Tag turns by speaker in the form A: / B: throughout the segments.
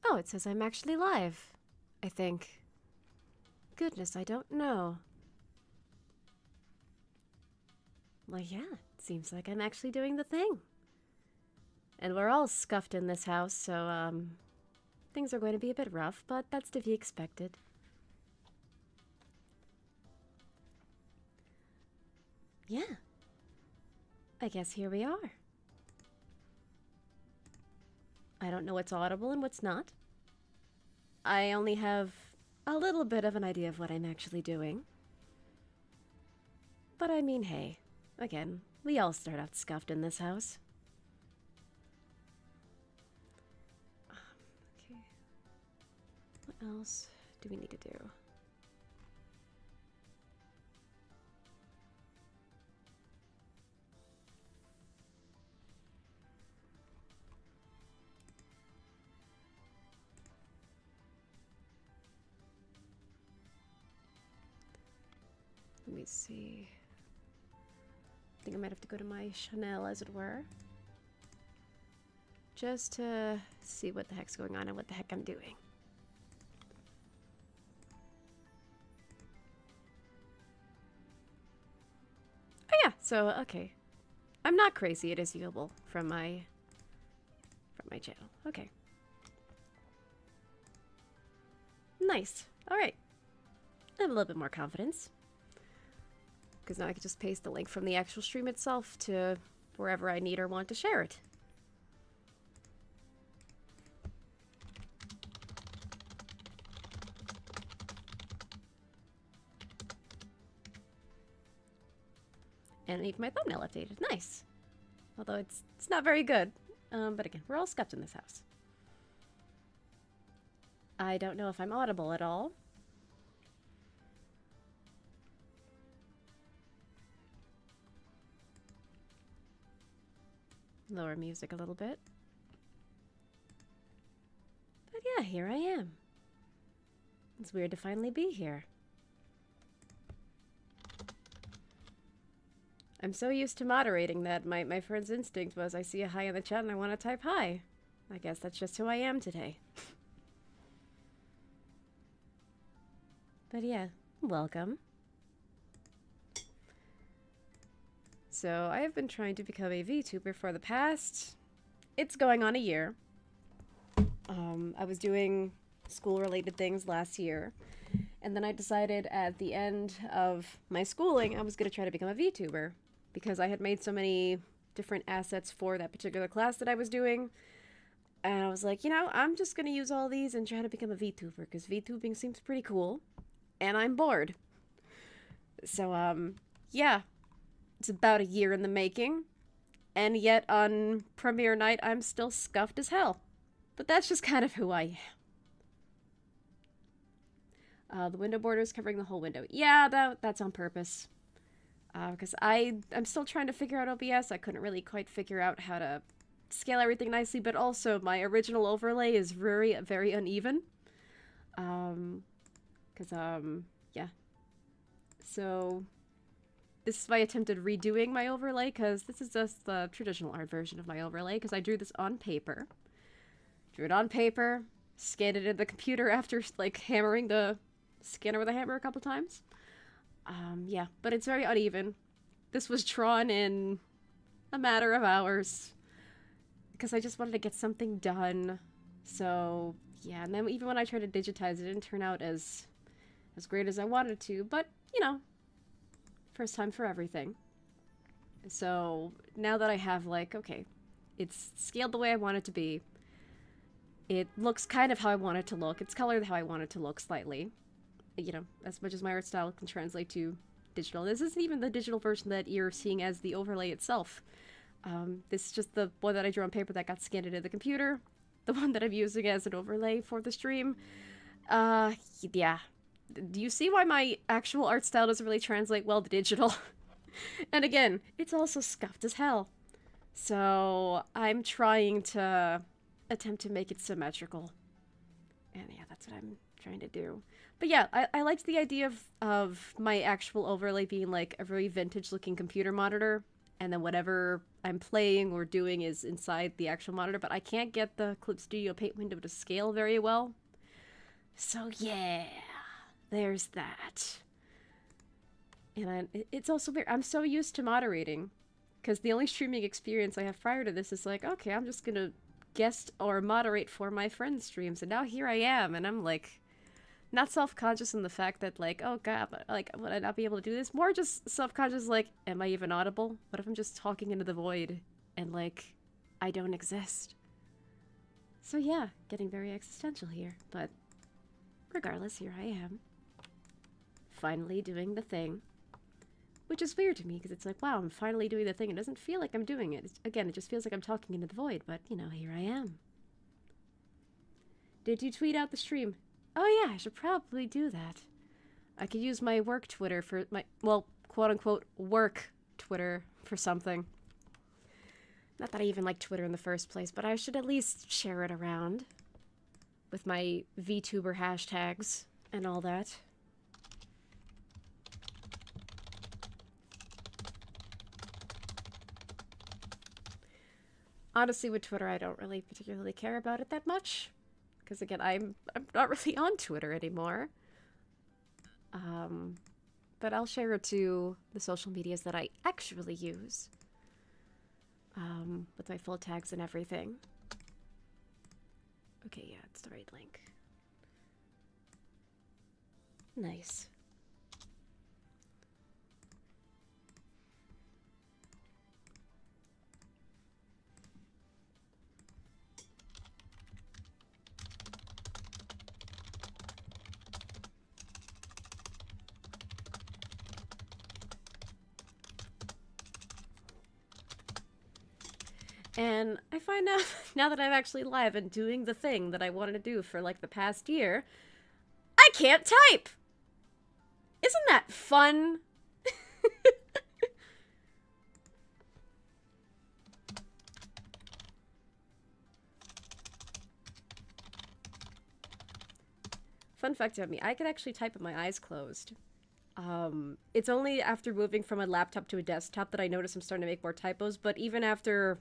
A: Oh, it says I'm actually live, I think. Goodness, I don't know. Well, yeah, it seems like I'm actually doing the thing. And we're all scuffed in this house, so, things are going to be a bit rough, but that's to be expected. Yeah. I guess here we are. I don't know what's audible and what's not. I only have a little bit of an idea of what I'm actually doing. But I mean, hey, again, we all start out scuffed in this house. Okay. What else do we need to do? Let me see. I think I might have to go to my Chanel, as it were. Just to see what the heck's going on and what the heck I'm doing. Oh yeah, so, okay. I'm not crazy, it is viewable from my channel. Okay. Nice. Alright. I have a little bit more confidence. Because now I can just paste the link from the actual stream itself to wherever I need or want to share it. And leave my thumbnail updated. Nice. Although it's not very good. But again, we're all scuffed in this house. I don't know if I'm audible at all. Lower music a little bit. But yeah, here I am. It's weird to finally be here. I'm so used to moderating that my friend's instinct was I see a hi in the chat and I want to type hi. I guess that's just who I am today. But yeah, welcome. So I have been trying to become a VTuber for the past... It's going on a year. I was doing school-related things last year. And then I decided at the end of my schooling I was going to try to become a VTuber. Because I had made so many different assets for that particular class that I was doing. And I was like, you know, I'm just going to use all these and try to become a VTuber. Because VTubing seems pretty cool. And I'm bored. So, yeah. It's about a year in the making. And yet on premiere night, I'm still scuffed as hell. But that's just kind of who I am. The window border is covering the whole window. Yeah, that's on purpose. Because I'm still trying to figure out OBS. I couldn't really quite figure out how to scale everything nicely, but also my original overlay is very, very uneven. Yeah. So, this is why I attempted redoing my overlay, because this is just the traditional art version of my overlay, because I drew this on paper. Drew it on paper, scanned it in the computer after, like, hammering the scanner with a hammer a couple times. Yeah, but it's very uneven. This was drawn in a matter of hours because I just wanted to get something done. So, yeah, and then even when I tried to digitize it, it didn't turn out as great as I wanted to, but, you know, first time for everything. So, now that I have, like, okay, it's scaled the way I want it to be. It looks kind of how I want it to look. It's colored how I want it to look slightly. You know, as much as my art style can translate to digital. This isn't even the digital version that you're seeing as the overlay itself. This is just the one that I drew on paper that got scanned into the computer. The one that I'm using as an overlay for the stream. Yeah. Do you see why my actual art style doesn't really translate well to digital? And again, it's also scuffed as hell. So I'm trying to attempt to make it symmetrical. And yeah, that's what I'm trying to do. But yeah, I liked the idea of my actual overlay being like a very vintage looking computer monitor, and then whatever I'm playing or doing is inside the actual monitor, but I can't get the Clip Studio Paint window to scale very well. So yeah, there's that. And it's also weird. I'm so used to moderating, because the only streaming experience I have prior to this is like, okay, I'm just gonna guest or moderate for my friends' streams, and now here I am, and I'm like, not self-conscious in the fact that like, oh god, like, would I not be able to do this? More just self-conscious like, am I even audible? What if I'm just talking into the void and like, I don't exist? So yeah, getting very existential here, but regardless, here I am. Finally doing the thing. Which is weird to me, because it's like, wow, I'm finally doing the thing. It doesn't feel like I'm doing it. Again, it just feels like I'm talking into the void, but, you know, here I am. Did you tweet out the stream? Oh yeah, I should probably do that. I could use my work Twitter for my, well, quote-unquote, work Twitter for something. Not that I even like Twitter in the first place, but I should at least share it around. With my Vtuber hashtags and all that. Honestly, with Twitter, I don't really particularly care about it that much. Because again, I'm not really on Twitter anymore. But I'll share it to the social medias that I actually use. With my full tags and everything. Okay, yeah, it's the right link. Nice. And I find out, now that I'm actually live and doing the thing that I wanted to do for like the past year, I can't type! Isn't that fun? Fun fact about me, I could actually type with my eyes closed. It's only after moving from a laptop to a desktop that I notice I'm starting to make more typos, but even after,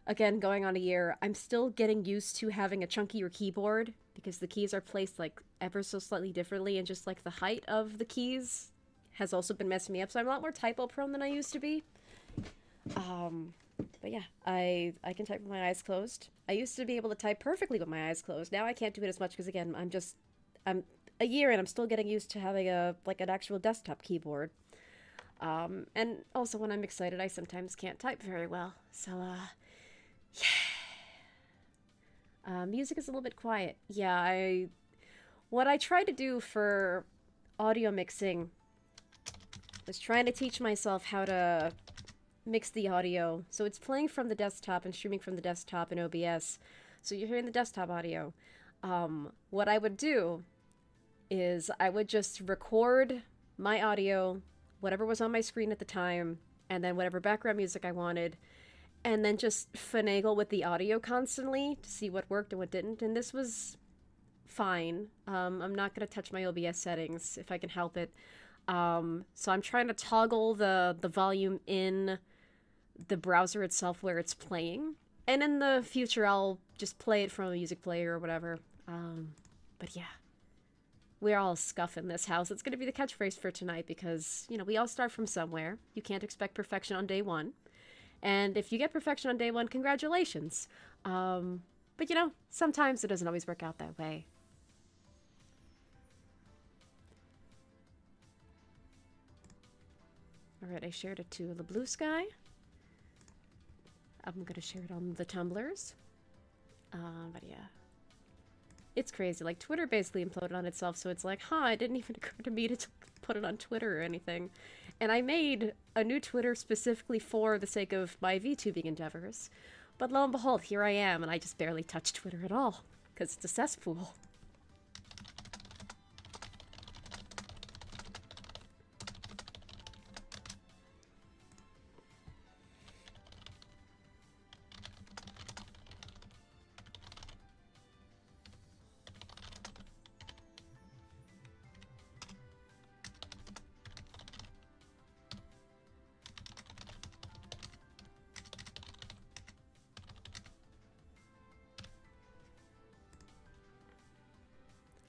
A: again, going on a year, I'm still getting used to having a chunkier keyboard, because the keys are placed, like, ever so slightly differently, and just, like, the height of the keys has also been messing me up, so I'm a lot more typo-prone than I used to be. But yeah, I can type with my eyes closed. I used to be able to type perfectly with my eyes closed. Now I can't do it as much, because, again, I'm a year and I'm still getting used to having an actual desktop keyboard. And also when I'm excited, I sometimes can't type very well. So, yeah. Music is a little bit quiet. Yeah, what I tried to do for audio mixing was trying to teach myself how to mix the audio. So it's playing from the desktop and streaming from the desktop in OBS. So you're hearing the desktop audio. What I would do is I would just record my audio, whatever was on my screen at the time, and then whatever background music I wanted, and then just finagle with the audio constantly to see what worked and what didn't, and this was fine. I'm not going to touch my OBS settings if I can help it. So I'm trying to toggle the volume in the browser itself where it's playing, and in the future I'll just play it from a music player or whatever. But yeah. We're all scuff in this house. It's going to be the catchphrase for tonight because, you know, we all start from somewhere. You can't expect perfection on day one. And if you get perfection on day one, congratulations. But, you know, sometimes it doesn't always work out that way. Alright, I shared it to the blue sky. I'm going to share it on the tumblers. But yeah. It's crazy. Like, Twitter basically imploded on itself, so it's like, it didn't even occur to me to put it on Twitter or anything. And I made a new Twitter specifically for the sake of my VTubing endeavors. But lo and behold, here I am, and I just barely touch Twitter at all, because it's a cesspool.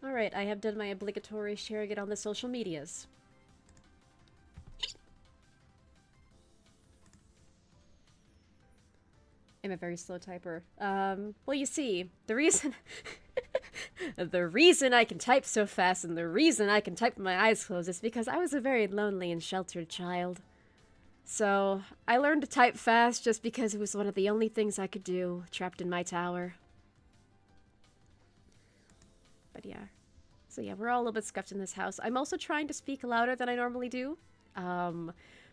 A: Alright, I have done my obligatory sharing it on the social medias. I'm a very slow typer. Well, you see, the reason... the reason I can type so fast and the reason I can type with my eyes closed is because I was a very lonely and sheltered child. So, I learned to type fast just because it was one of the only things I could do, trapped in my tower. But yeah. So yeah, we're all a little bit scuffed in this house. I'm also trying to speak louder than I normally do.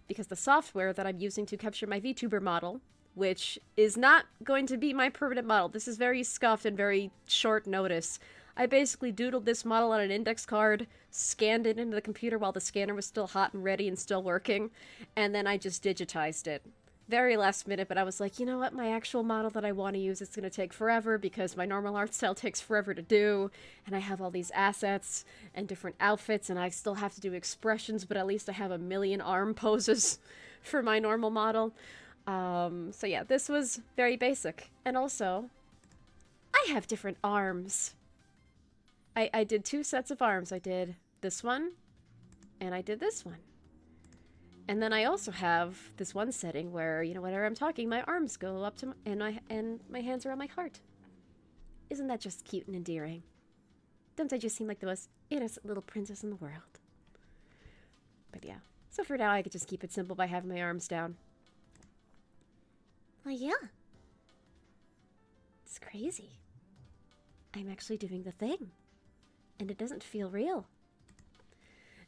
A: Because the software that I'm using to capture my Vtuber model, which is not going to be my permanent model. This is very scuffed and very short notice. I basically doodled this model on an index card, scanned it into the computer while the scanner was still hot and ready and still working, and then I just digitized it. Very last minute, but I was like, you know what, my actual model that I want to use is going to take forever because my normal art style takes forever to do, and I have all these assets and different outfits, and I still have to do expressions, but at least I have a million arm poses for my normal model. So yeah, this was very basic. And also, I have different arms. I did 2 sets of arms. I did this one, and I did this one. And then I also have this one setting where, you know, whenever I'm talking, my arms go up to and my hands are on my heart. Isn't that just cute and endearing? Don't I just seem like the most innocent little princess in the world? But yeah. So for now, I could just keep it simple by having my arms down. Oh yeah. It's crazy. I'm actually doing the thing. And it doesn't feel real.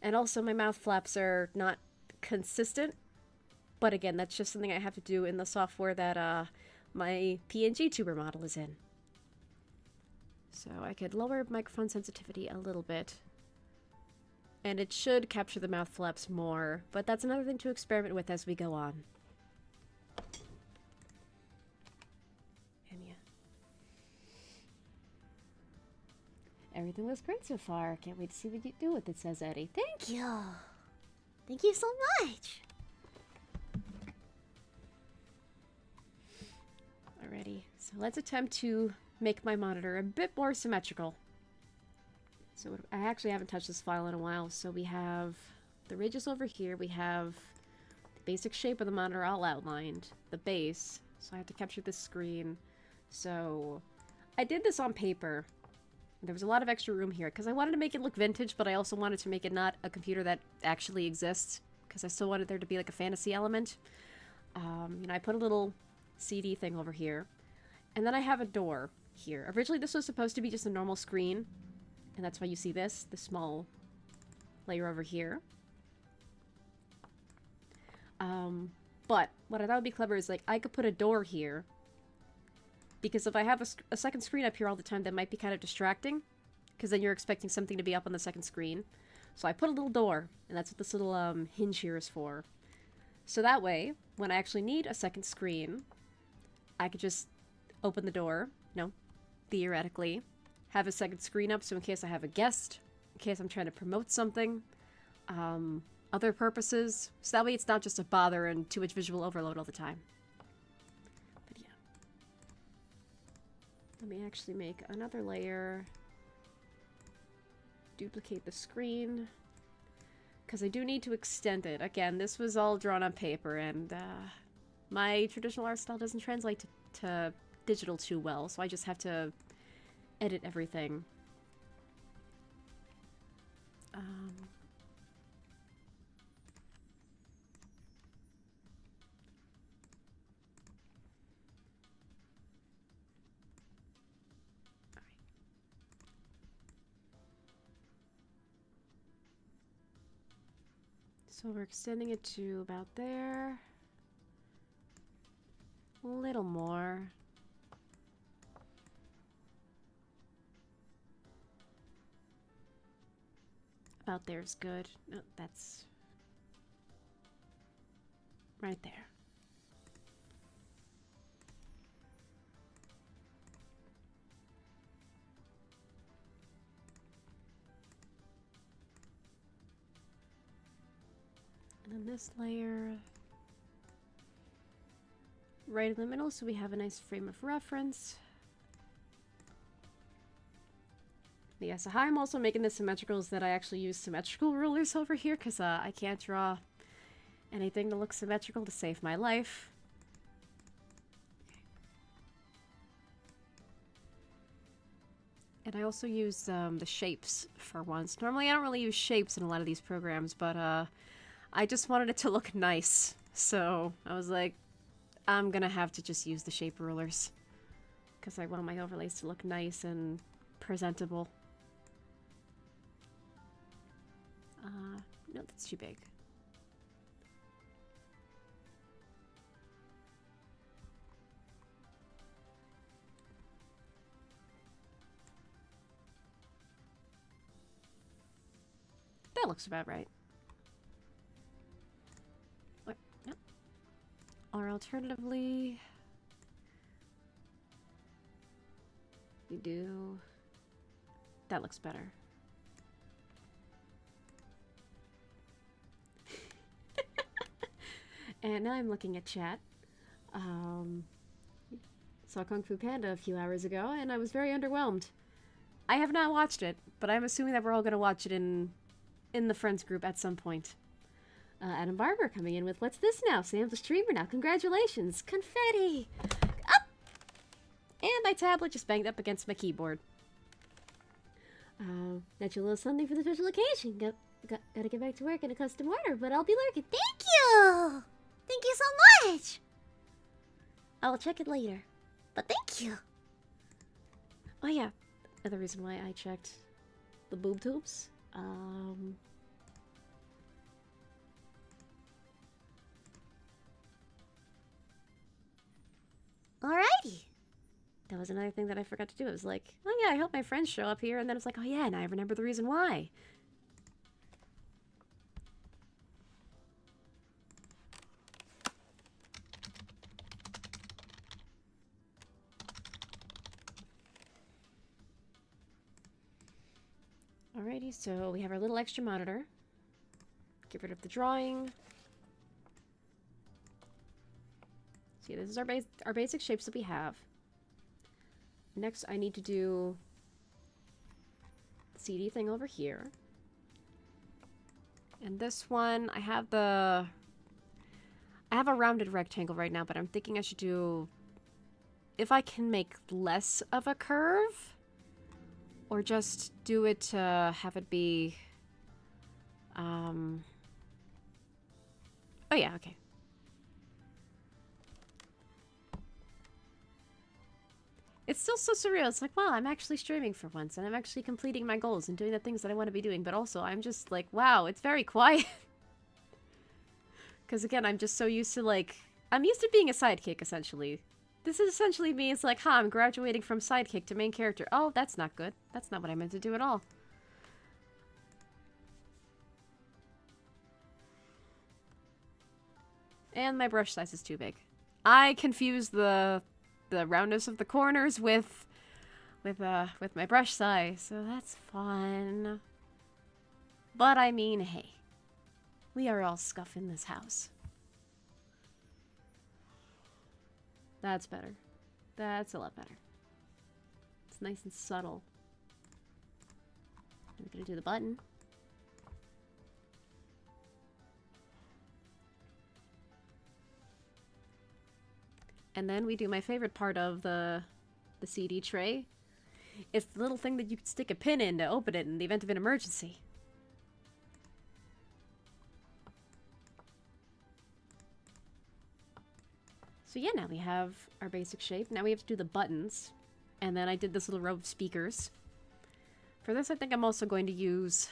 A: And also my mouth flaps are not consistent. But again, that's just something I have to do in the software that my PNG tuber model is in. So I could lower microphone sensitivity a little bit. And it should capture the mouth flaps more. But that's another thing to experiment with as we go on. Everything looks great so far. Can't wait to see what you do with it, says Eddie. Thank you. Thank you so much. Alrighty, so let's attempt to make my monitor a bit more symmetrical. So I actually haven't touched this file in a while. So we have the ridges over here. We have the basic shape of the monitor all outlined. The base. So I have to capture this screen. So I did this on paper. There was a lot of extra room here because I wanted to make it look vintage, but I also wanted to make it not a computer that actually exists because I still wanted there to be like a fantasy element. You know, I put a little CD thing over here, and then I have a door here. Originally, this was supposed to be just a normal screen, and that's why you see this small layer over here. But what I thought would be clever is like I could put a door here. Because if I have a second screen up here all the time, that might be kind of distracting. Because then you're expecting something to be up on the second screen. So I put a little door, and that's what this little hinge here is for. So that way, when I actually need a second screen, I could just open the door, theoretically, have a second screen up, so in case I have a guest, in case I'm trying to promote something, other purposes. So that way it's not just a bother and too much visual overload all the time. Let me actually make another layer, duplicate the screen, because I do need to extend it. Again, this was all drawn on paper, and my traditional art style doesn't translate to digital too well, so I just have to edit everything. So we're extending it to about there. A little more. About there is good. No, that's right there. And then this layer right in the middle, so we have a nice frame of reference. Yeah, so how I'm also making this symmetrical is that I actually use symmetrical rulers over here, because I can't draw anything that looks symmetrical to save my life. And I also use the shapes for once. Normally I don't really use shapes in a lot of these programs, but I just wanted it to look nice. So I was like, I'm gonna have to just use the shape rulers, because I want my overlays to look nice and presentable. No, that's too big. That looks about right. What? No. Or alternatively, we do... That looks better. And now I'm looking at chat. Saw Kung Fu Panda a few hours ago, and I was very underwhelmed. I have not watched it, but I'm assuming that we're all going to watch it in the friends group at some point. Adam Barber coming in with, what's this now? Sam's a streamer now. Congratulations. Confetti. Up! And my tablet just banged up against my keyboard. Got you a little something for the special occasion. Gotta get back to work in a custom order, but I'll be lurking. Thank you! Thank you so much! I will check it later. But thank you! Oh yeah, another reason why I checked the boob tubes. Alrighty! That was another thing that I forgot to do. It was like, oh yeah, I hope my friends show up here, and then it's like, oh yeah, and I remember the reason why. Alrighty, so we have our little extra monitor. Get rid of the drawing. See, this is our basic shapes that we have. Next, I need to do the CD thing over here. And this one, I have a rounded rectangle right now, but I'm thinking I should do, if I can make less of a curve, or just do it to have it be, oh yeah, okay. It's still so surreal. It's like, wow, I'm actually streaming for once, and I'm actually completing my goals and doing the things that I want to be doing, but also I'm just like, wow, it's very quiet. Because again, I'm just so used to, like, I'm used to being a sidekick, essentially. This is essentially me. It's like, I'm graduating from sidekick to main character. Oh, that's not good. That's not what I meant to do at all. And my brush size is too big. I confuse the roundness of the corners with my brush size, so that's fun. But I mean, hey, we are all scuff in this house. That's better. That's a lot better. It's nice and subtle. I'm gonna do the button. And then we do my favorite part of the CD tray. It's the little thing that you can stick a pin in to open it in the event of an emergency. So yeah, now we have our basic shape. Now we have to do the buttons. And then I did this little row of speakers. For this, I think I'm also going to use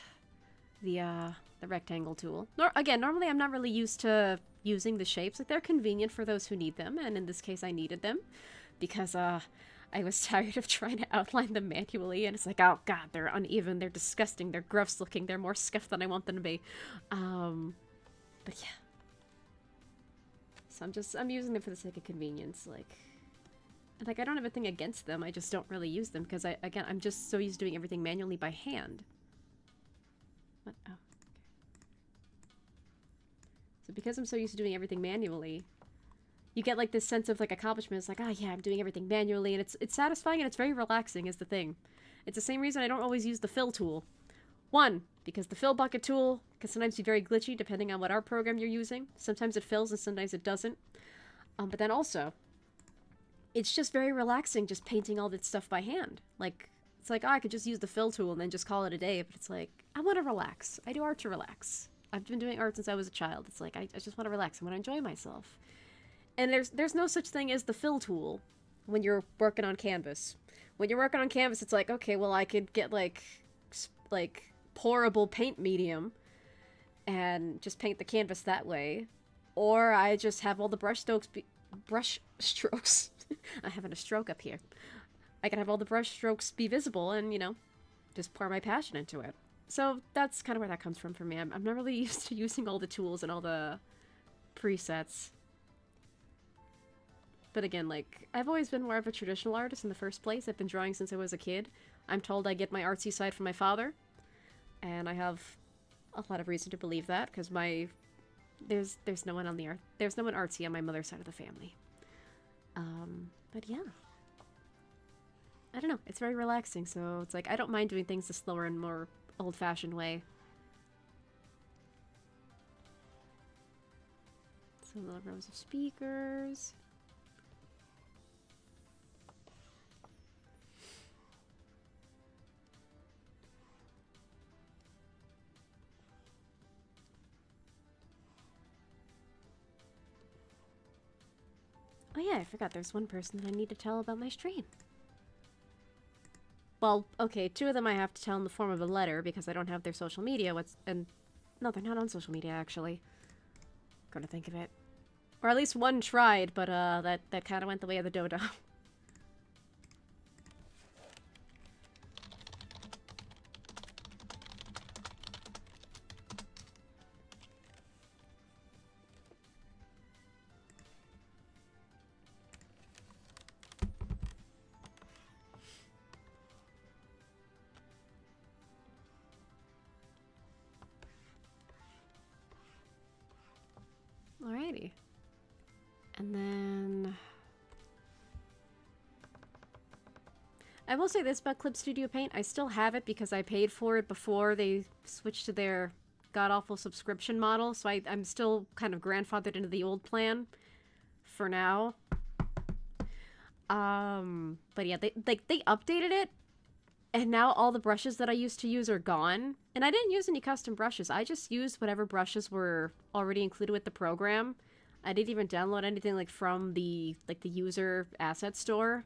A: the rectangle tool. Again, normally I'm not really used to using the shapes. Like, they're convenient for those who need them, and in this case I needed them because I was tired of trying to outline them manually, and it's like, oh god, they're uneven, they're disgusting, they're gross looking, they're more scuffed than I want them to be. But yeah. So I'm using them for the sake of convenience, like I don't have a thing against them, I just don't really use them because I'm just so used to doing everything manually by hand. What? Oh. So because I'm so used to doing everything manually, you get like this sense of like accomplishment. It's like, oh yeah, I'm doing everything manually, and it's satisfying and it's very relaxing is the thing. It's the same reason I don't always use the fill tool. One, because the fill bucket tool can sometimes be very glitchy depending on what art program you're using. Sometimes it fills and sometimes it doesn't. But then also, it's just very relaxing just painting all that stuff by hand. Like, it's like, oh, I could just use the fill tool and then just call it a day. But it's like, I want to relax. I do art to relax. I've been doing art since I was a child. It's like, I just want to relax. I want to enjoy myself. And there's no such thing as the fill tool when you're working on canvas. When you're working on canvas, it's like, okay, well, I could get like pourable paint medium and just paint the canvas that way. Or I just have all the brush strokes. I'm having a stroke up here. I can have all the brush strokes be visible and, you know, just pour my passion into it. So that's kind of where that comes from for me. I'm not really used to using all the tools and all the presets. But again, like, I've always been more of a traditional artist in the first place. I've been drawing since I was a kid. I'm told I get my artsy side from my father. And I have a lot of reason to believe that, because there's no one on the there's no one artsy on my mother's side of the family. But yeah. I don't know, it's very relaxing, so it's like, I don't mind doing things the slower and more old-fashioned way. So little rows of speakers. Oh yeah, I forgot there's one person that I need to tell about my stream. Well, okay, 2 of them I have to tell in the form of a letter because I don't have their social media. No, they're not on social media, actually. Gonna think of it. Or at least one tried, but that kind of went the way of the dodo. Alrighty. And then... I will say this about Clip Studio Paint. I still have it because I paid for it before they switched to their god-awful subscription model, so I'm still kind of grandfathered into the old plan for now. But yeah, they updated it, and now all the brushes that I used to use are gone. And I didn't use any custom brushes. I just used whatever brushes were already included with the program. I didn't even download anything like from the user asset store.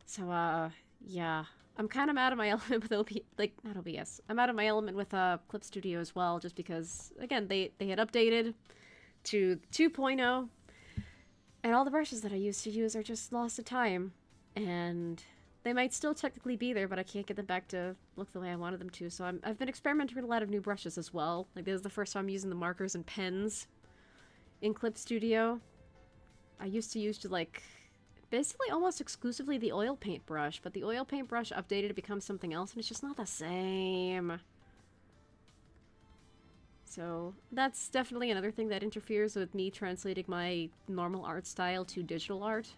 A: So yeah, I'm kind of out of my element with not OBS. I'm out of my element with Clip Studio as well, just because again they had updated to 2.0, and all the brushes that I used to use are just lost to time, and they might still technically be there, but I can't get them back to look the way I wanted them to. So I've been experimenting with a lot of new brushes as well. Like, this is the first time I'm using the markers and pens in Clip Studio. I used to use basically almost exclusively the oil paint brush, but the oil paint brush updated to become something else, and it's just not the same. So that's definitely another thing that interferes with me translating my normal art style to digital art.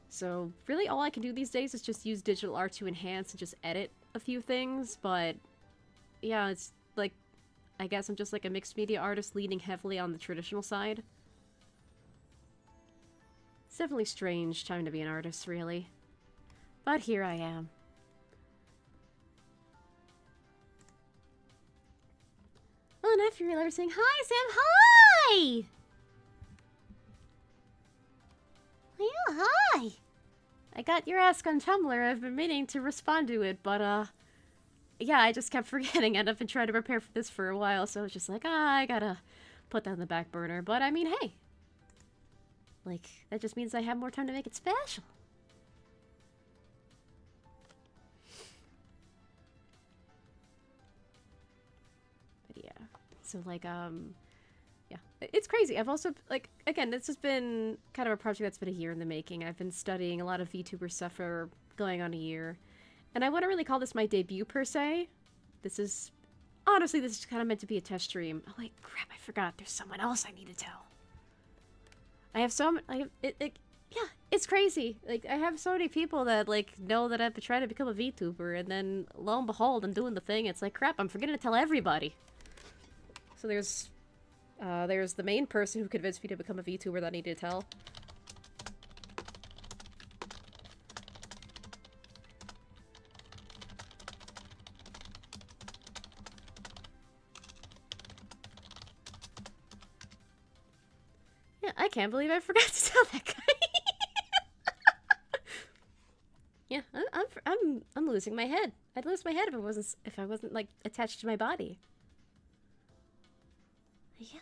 A: So really all I can do these days is just use digital art to enhance and just edit a few things, but yeah, it's like, I guess I'm just like a mixed media artist leaning heavily on the traditional side. It's definitely strange time to be an artist, really. But here I am. Oh, and after you're saying, hi, Sam, hi! Yeah, hi! I got your ask on Tumblr. I've been meaning to respond to it, but, yeah, I just kept forgetting, and I've been trying to prepare for this for a while, so I was just like, I gotta put that on the back burner. But, I mean, hey. Like, that just means I have more time to make it special. But yeah. So, like, yeah. It's crazy. I've also, like, again, this has been kind of a project that's been a year in the making. I've been studying a lot of VTuber stuff for going on a year. And I wouldn't really call this my debut, per se. This is... Honestly, this is kind of meant to be a test stream. Oh, wait, crap, I forgot. There's someone else I need to tell. I have so many, yeah, it's crazy. Like, I have so many people that, like, know that I've been trying to become a VTuber, and then, lo and behold, I'm doing the thing. It's like, crap, I'm forgetting to tell everybody. So there's the main person who convinced me to become a VTuber that I needed to tell. Yeah, I can't believe I forgot to tell that guy. Yeah, I'm losing my head. I'd lose my head if I wasn't like attached to my body. Yeah.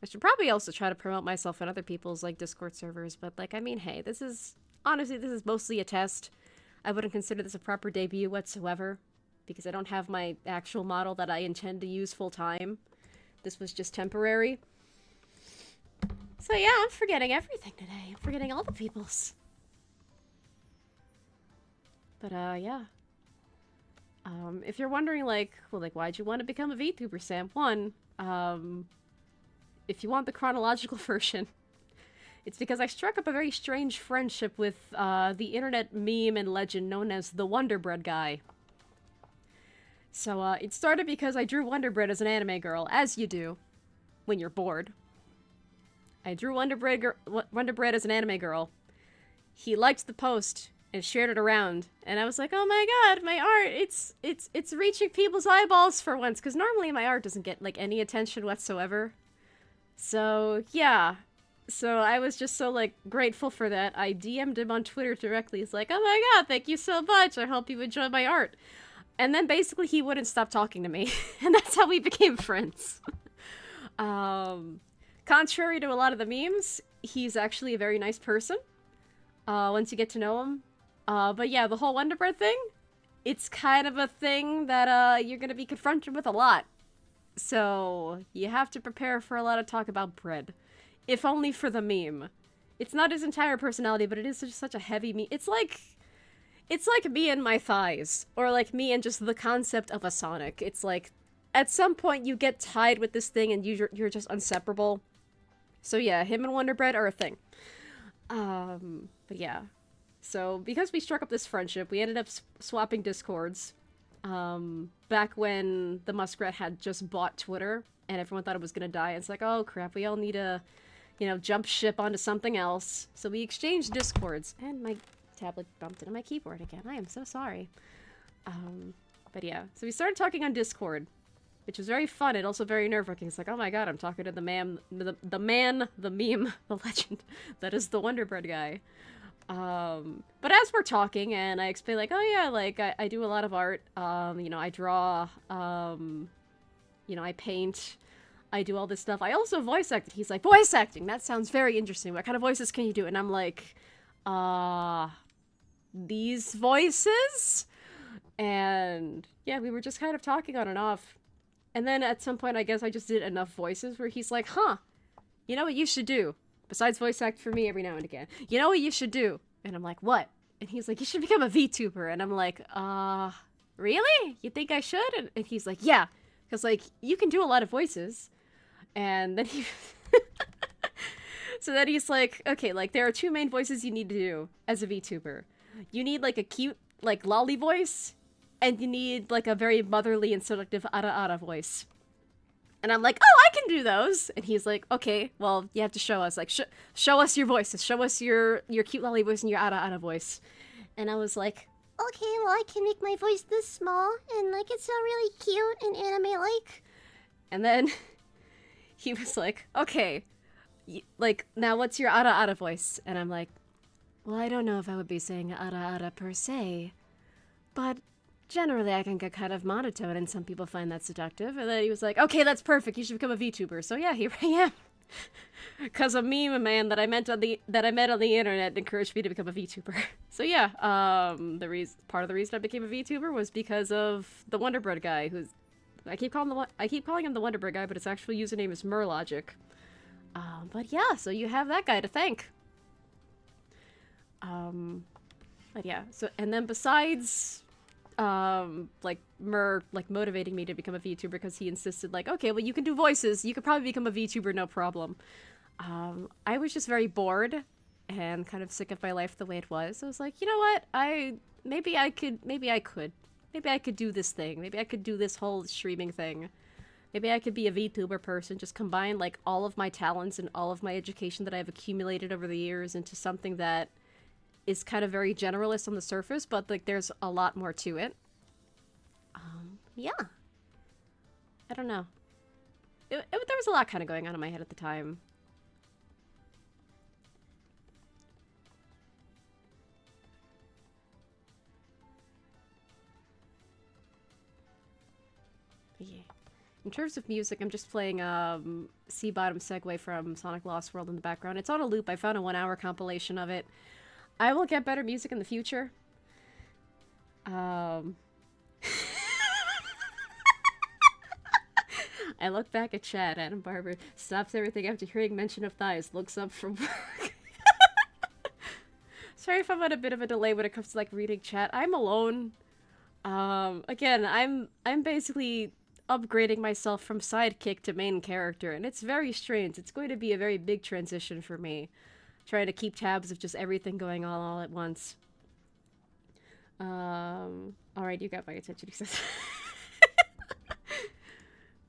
A: I should probably also try to promote myself in other people's like Discord servers, but like I mean, hey, this is mostly a test. I wouldn't consider this a proper debut whatsoever because I don't have my actual model that I intend to use full time. This was just temporary. So yeah, I'm forgetting everything today. I'm forgetting all the people's. But yeah. If you're wondering like, well, like why'd you want to become a VTuber, Sam? One, if you want the chronological version, it's because I struck up a very strange friendship with the internet meme and legend known as the Wonder Bread guy. So it started because I drew Wonder Bread as an anime girl, as you do when you're bored. I drew Wonder Bread as an anime girl. He liked the post and shared it around, and I was like, oh my god, my art, it's reaching people's eyeballs for once, because normally my art doesn't get like any attention whatsoever. So yeah, so I was just so like grateful for that. I DM'd him on Twitter directly. He's like, oh my god, thank you so much, I hope you enjoy my art. And then basically he wouldn't stop talking to me, and that's how we became friends. Contrary to a lot of the memes, he's actually a very nice person, once you get to know him. But yeah, the whole Wonder Bread thing, it's kind of a thing that, you're gonna be confronted with a lot. So, you have to prepare for a lot of talk about bread. If only for the meme. It's not his entire personality, but it is such a heavy meme. It's like me and my thighs. Or like me and just the concept of a Sonic. It's like, at some point you get tied with this thing and you're just inseparable. So yeah, him and Wonder Bread are a thing. But yeah. So, because we struck up this friendship, we ended up swapping Discords. Back when the Muskrat had just bought Twitter, and everyone thought it was gonna die. It's like, oh crap, we all need to, you know, jump ship onto something else. So we exchanged Discords, and my tablet bumped into my keyboard again. I am so sorry. But yeah, so we started talking on Discord, which was very fun and also very nerve-wracking. It's like, oh my god, I'm talking to the man, the meme, the legend that is the Wonder Bread guy. But as we're talking, and I explain, like, oh yeah, like, I do a lot of art, you know, I draw, you know, I paint, I do all this stuff. I also voice acted. He's like, voice acting, that sounds very interesting. What kind of voices can you do? And I'm like, these voices? And yeah, we were just kind of talking on and off. And then at some point, I guess I just did enough voices where he's like, huh, you know what you should do? Besides voice act for me every now and again. You know what you should do? And I'm like, what? And he's like, you should become a VTuber. And I'm like, really? You think I should? And he's like, yeah. Because, like, you can do a lot of voices. And then he... So then he's like, okay, like, there are two main voices you need to do as a VTuber. You need, like, a cute, like, lolly voice. And you need, like, a very motherly and seductive ara-ara voice. And I'm like, oh, I can do those. And he's like, okay, well, you have to show us. Like, show us your voices. Show us your cute lolly voice and your ara-ara voice. And I was like, okay, well, I can make my voice this small. And, like, it's so really cute and anime-like. And then he was like, okay, like, now what's your ara-ara voice? And I'm like, well, I don't know if I would be saying ara-ara per se. But... generally, I can get kind of monotone, and some people find that seductive. And then he was like, okay, that's perfect. You should become a VTuber. So yeah, here I am. Because a meme man that I met on the internet encouraged me to become a VTuber. So yeah, part of the reason I became a VTuber was because of the Wonder Bread guy, who's... I keep calling him the Wonder Bread guy, but his actual username is Merlogic. But yeah, so you have that guy to thank. But yeah, so, and then besides... like motivating me to become a VTuber because he insisted like, okay, well you can do voices, you could probably become a VTuber, no problem. I was just very bored and kind of sick of my life the way it was. I was like, you know what, maybe I could do this thing, maybe I could do this whole streaming thing. Maybe I could be a VTuber person, just combine like all of my talents and all of my education that I've accumulated over the years into something that is kind of very generalist on the surface, but like there's a lot more to it. Yeah. I don't know. There was a lot kind of going on in my head at the time. But yeah. In terms of music, I'm just playing Sea Bottom Segue from Sonic Lost World in the background. It's on a loop. I found a 1-hour compilation of it. I will get better music in the future. I look back at chat. Adam Barber stops everything after hearing mention of thighs. Looks up from work. Sorry if I'm on a bit of a delay when it comes to like reading chat. I'm alone. Again, I'm basically upgrading myself from sidekick to main character, and it's very strange. It's going to be a very big transition for me, trying to keep tabs of just everything going on all at once. Alright, you got my attention, he says.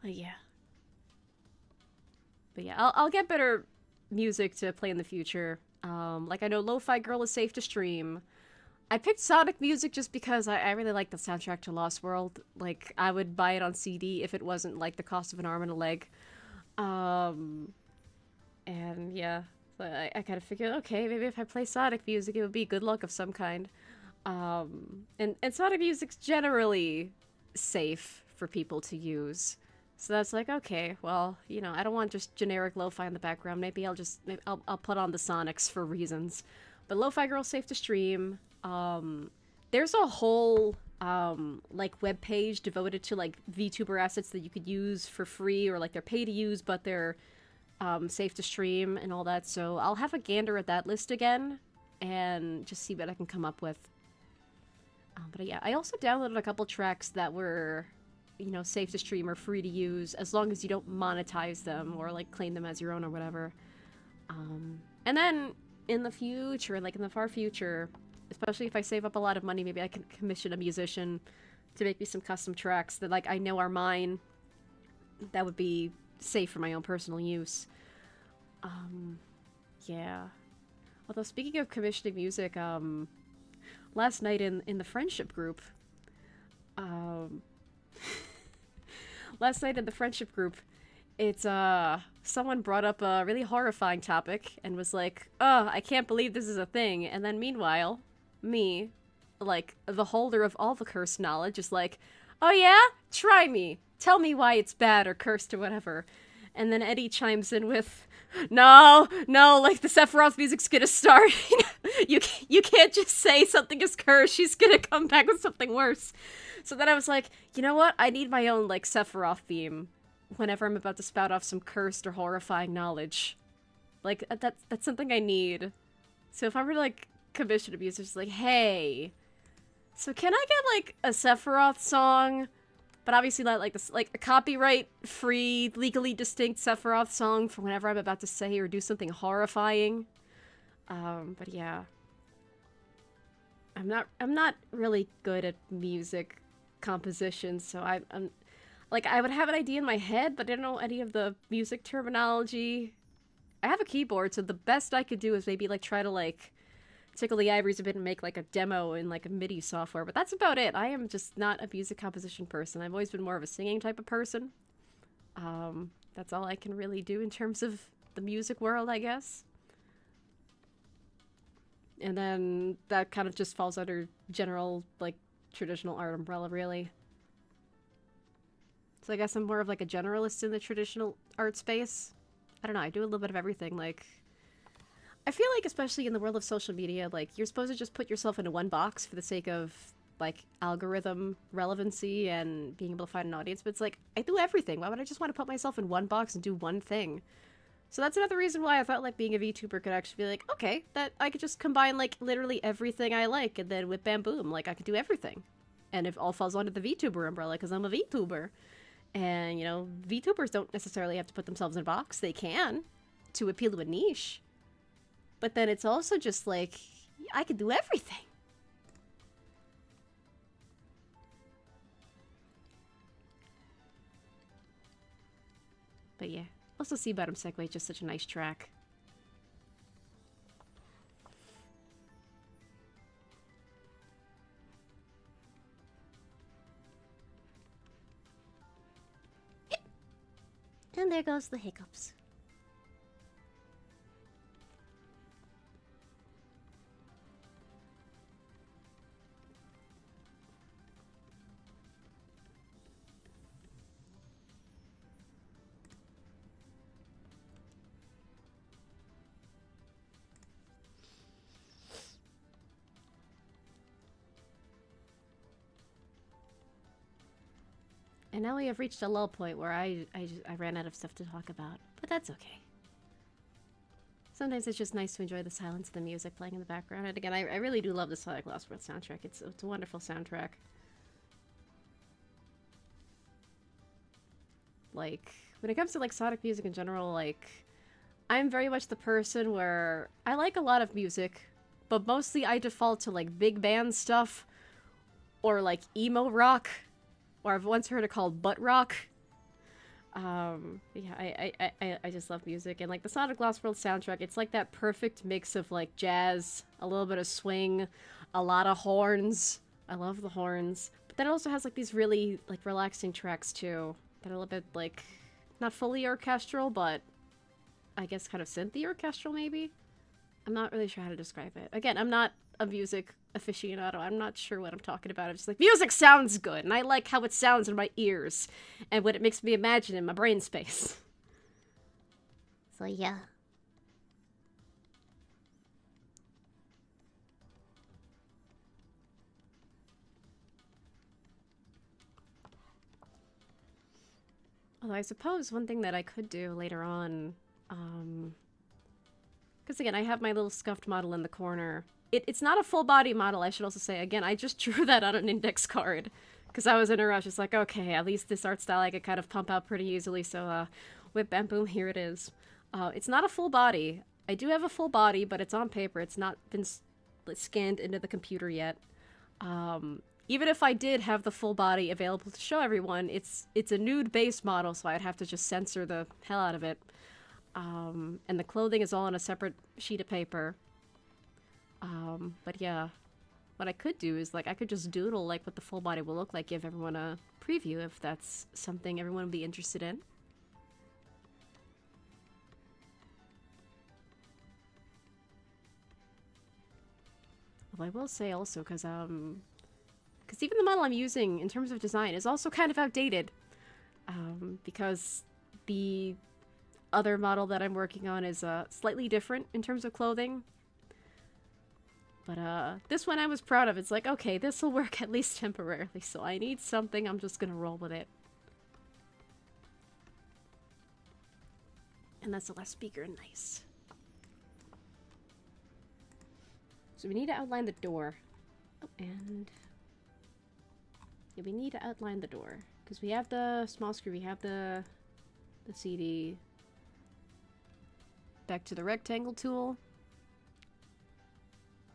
A: Yeah. But yeah, I'll get better music to play in the future. Like I know Lo-Fi Girl is safe to stream. I picked Sonic music just because I really like the soundtrack to Lost World. Like, I would buy it on CD if it wasn't, like, the cost of an arm and a leg. And, yeah. So I kind of figured, okay, maybe if I play Sonic music, it would be good luck of some kind. And Sonic music's generally safe for people to use. So that's like, okay, well, you know, I don't want just generic lo-fi in the background. Maybe I'll put on the Sonics for reasons. But Lo-Fi Girl's safe to stream. There's a whole, like, web page devoted to, like, VTuber assets that you could use for free, or, like, they're pay to use, but they're, safe to stream and all that. So I'll have a gander at that list again, and just see what I can come up with. But yeah, I also downloaded a couple tracks that were, you know, safe to stream or free to use, as long as you don't monetize them, or, like, claim them as your own or whatever. And then, in the future, like, in the far future, especially if I save up a lot of money, maybe I can commission a musician to make me some custom tracks that, like, I know are mine. That would be safe for my own personal use. Yeah. Although, speaking of commissioning music, last night in the friendship group, it's, someone brought up a really horrifying topic and was like, oh, I can't believe this is a thing. And then meanwhile, me, like, the holder of all the cursed knowledge, is like, oh yeah? Try me. Tell me why it's bad or cursed or whatever. And then Eddie chimes in with, no, like, the Sephiroth music's gonna start. you can't just say something is cursed. She's gonna come back with something worse. So then I was like, you know what? I need my own, like, Sephiroth theme whenever I'm about to spout off some cursed or horrifying knowledge. Like, that's something I need. So if I were to, like, commission a music, just like, hey, so can I get, like, a Sephiroth song, but obviously not, like, this, like, a copyright-free, legally distinct Sephiroth song for whenever I'm about to say or do something horrifying? But yeah. I'm not really good at music composition, so I'm like, I would have an idea in my head, but I don't know any of the music terminology. I have a keyboard, so the best I could do is maybe, like, try to, like, tickle the ivories a bit and make, like, a demo in, like, a MIDI software, but that's about it. I am just not a music composition person. I've always been more of a singing type of person. That's all I can really do in terms of the music world, I guess. And then that kind of just falls under general, like, traditional art umbrella, really. So I guess I'm more of, like, a generalist in the traditional art space. I don't know, I do a little bit of everything, like... I feel like, especially in the world of social media, like, you're supposed to just put yourself into one box for the sake of, like, algorithm relevancy and being able to find an audience, but it's like, I do everything. Why would I just want to put myself in one box and do one thing? So that's another reason why I felt like being a VTuber could actually be like, okay, that I could just combine, like, literally everything I like, and then with bam boom, like, I could do everything. And it all falls under the VTuber umbrella because I'm a VTuber. And, you know, VTubers don't necessarily have to put themselves in a box. They can to appeal to a niche. But then it's also just like, I can do everything. But yeah, also Sea Bottom Segway, just such a nice track. And there goes the hiccups. And now we have reached a lull point where I ran out of stuff to talk about. But that's okay. Sometimes it's just nice to enjoy the silence of the music playing in the background. And again, I really do love the Sonic Lost World soundtrack. It's a wonderful soundtrack. Like, when it comes to, like, Sonic music in general, like, I'm very much the person where I like a lot of music, but mostly I default to, like, big band stuff or, like, emo rock. Or I've once heard it called butt rock. Yeah, I just love music. And like the Sonic Lost World soundtrack, it's like that perfect mix of like jazz, a little bit of swing, a lot of horns. I love the horns. But then it also has like these really like relaxing tracks too. That are a little bit like, not fully orchestral, but I guess kind of synthy orchestral maybe? I'm not really sure how to describe it. Again, I'm not a music aficionado. I'm not sure what I'm talking about. I'm just like, music sounds good, and I like how it sounds in my ears, and what it makes me imagine in my brain space. So yeah. Although I suppose one thing that I could do later on, because again, I have my little scuffed model in the corner. It's not a full body model, I should also say. Again, I just drew that on an index card because I was in a rush. It's like, okay, at least this art style I could kind of pump out pretty easily. So, whip, bam, boom, here it is. It's not a full body. I do have a full body, but it's on paper. It's not been scanned into the computer yet. Even if I did have the full body available to show everyone, it's a nude base model, so I'd have to just censor the hell out of it. And the clothing is all on a separate sheet of paper. But yeah, what I could do is, like, I could just doodle, like, what the full body will look like, give everyone a preview if that's something everyone would be interested in. Well, I will say also, because even the model I'm using in terms of design is also kind of outdated. Because the other model that I'm working on is slightly different in terms of clothing. But this one I was proud of. It's like, okay, this will work at least temporarily, so I need something, I'm just gonna roll with it. And that's the last speaker, nice. So we need to outline the door. Oh, and yeah, we need to outline the door. Because we have the small screw, we have the CD. Back to the rectangle tool.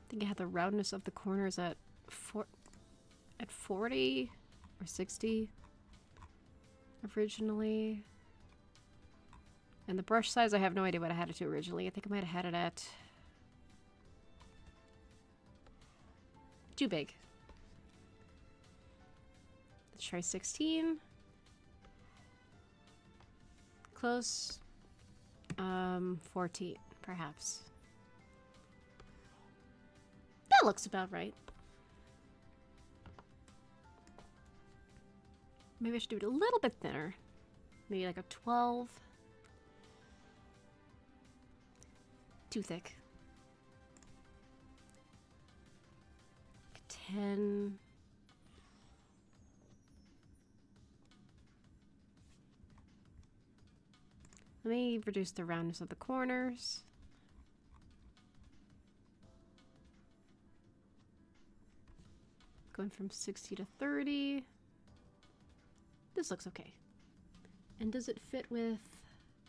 A: I think I had the roundness of the corners at 40 or 60 originally. And the brush size, I have no idea what I had it to originally. I think I might have had it at too big. Let's try 16. Close. 14, perhaps. That looks about right. Maybe I should do it a little bit thinner. Maybe like a 12. Too thick. 10. Let me reduce the roundness of the corners. going from 60 to 30. This looks okay. And does it fit with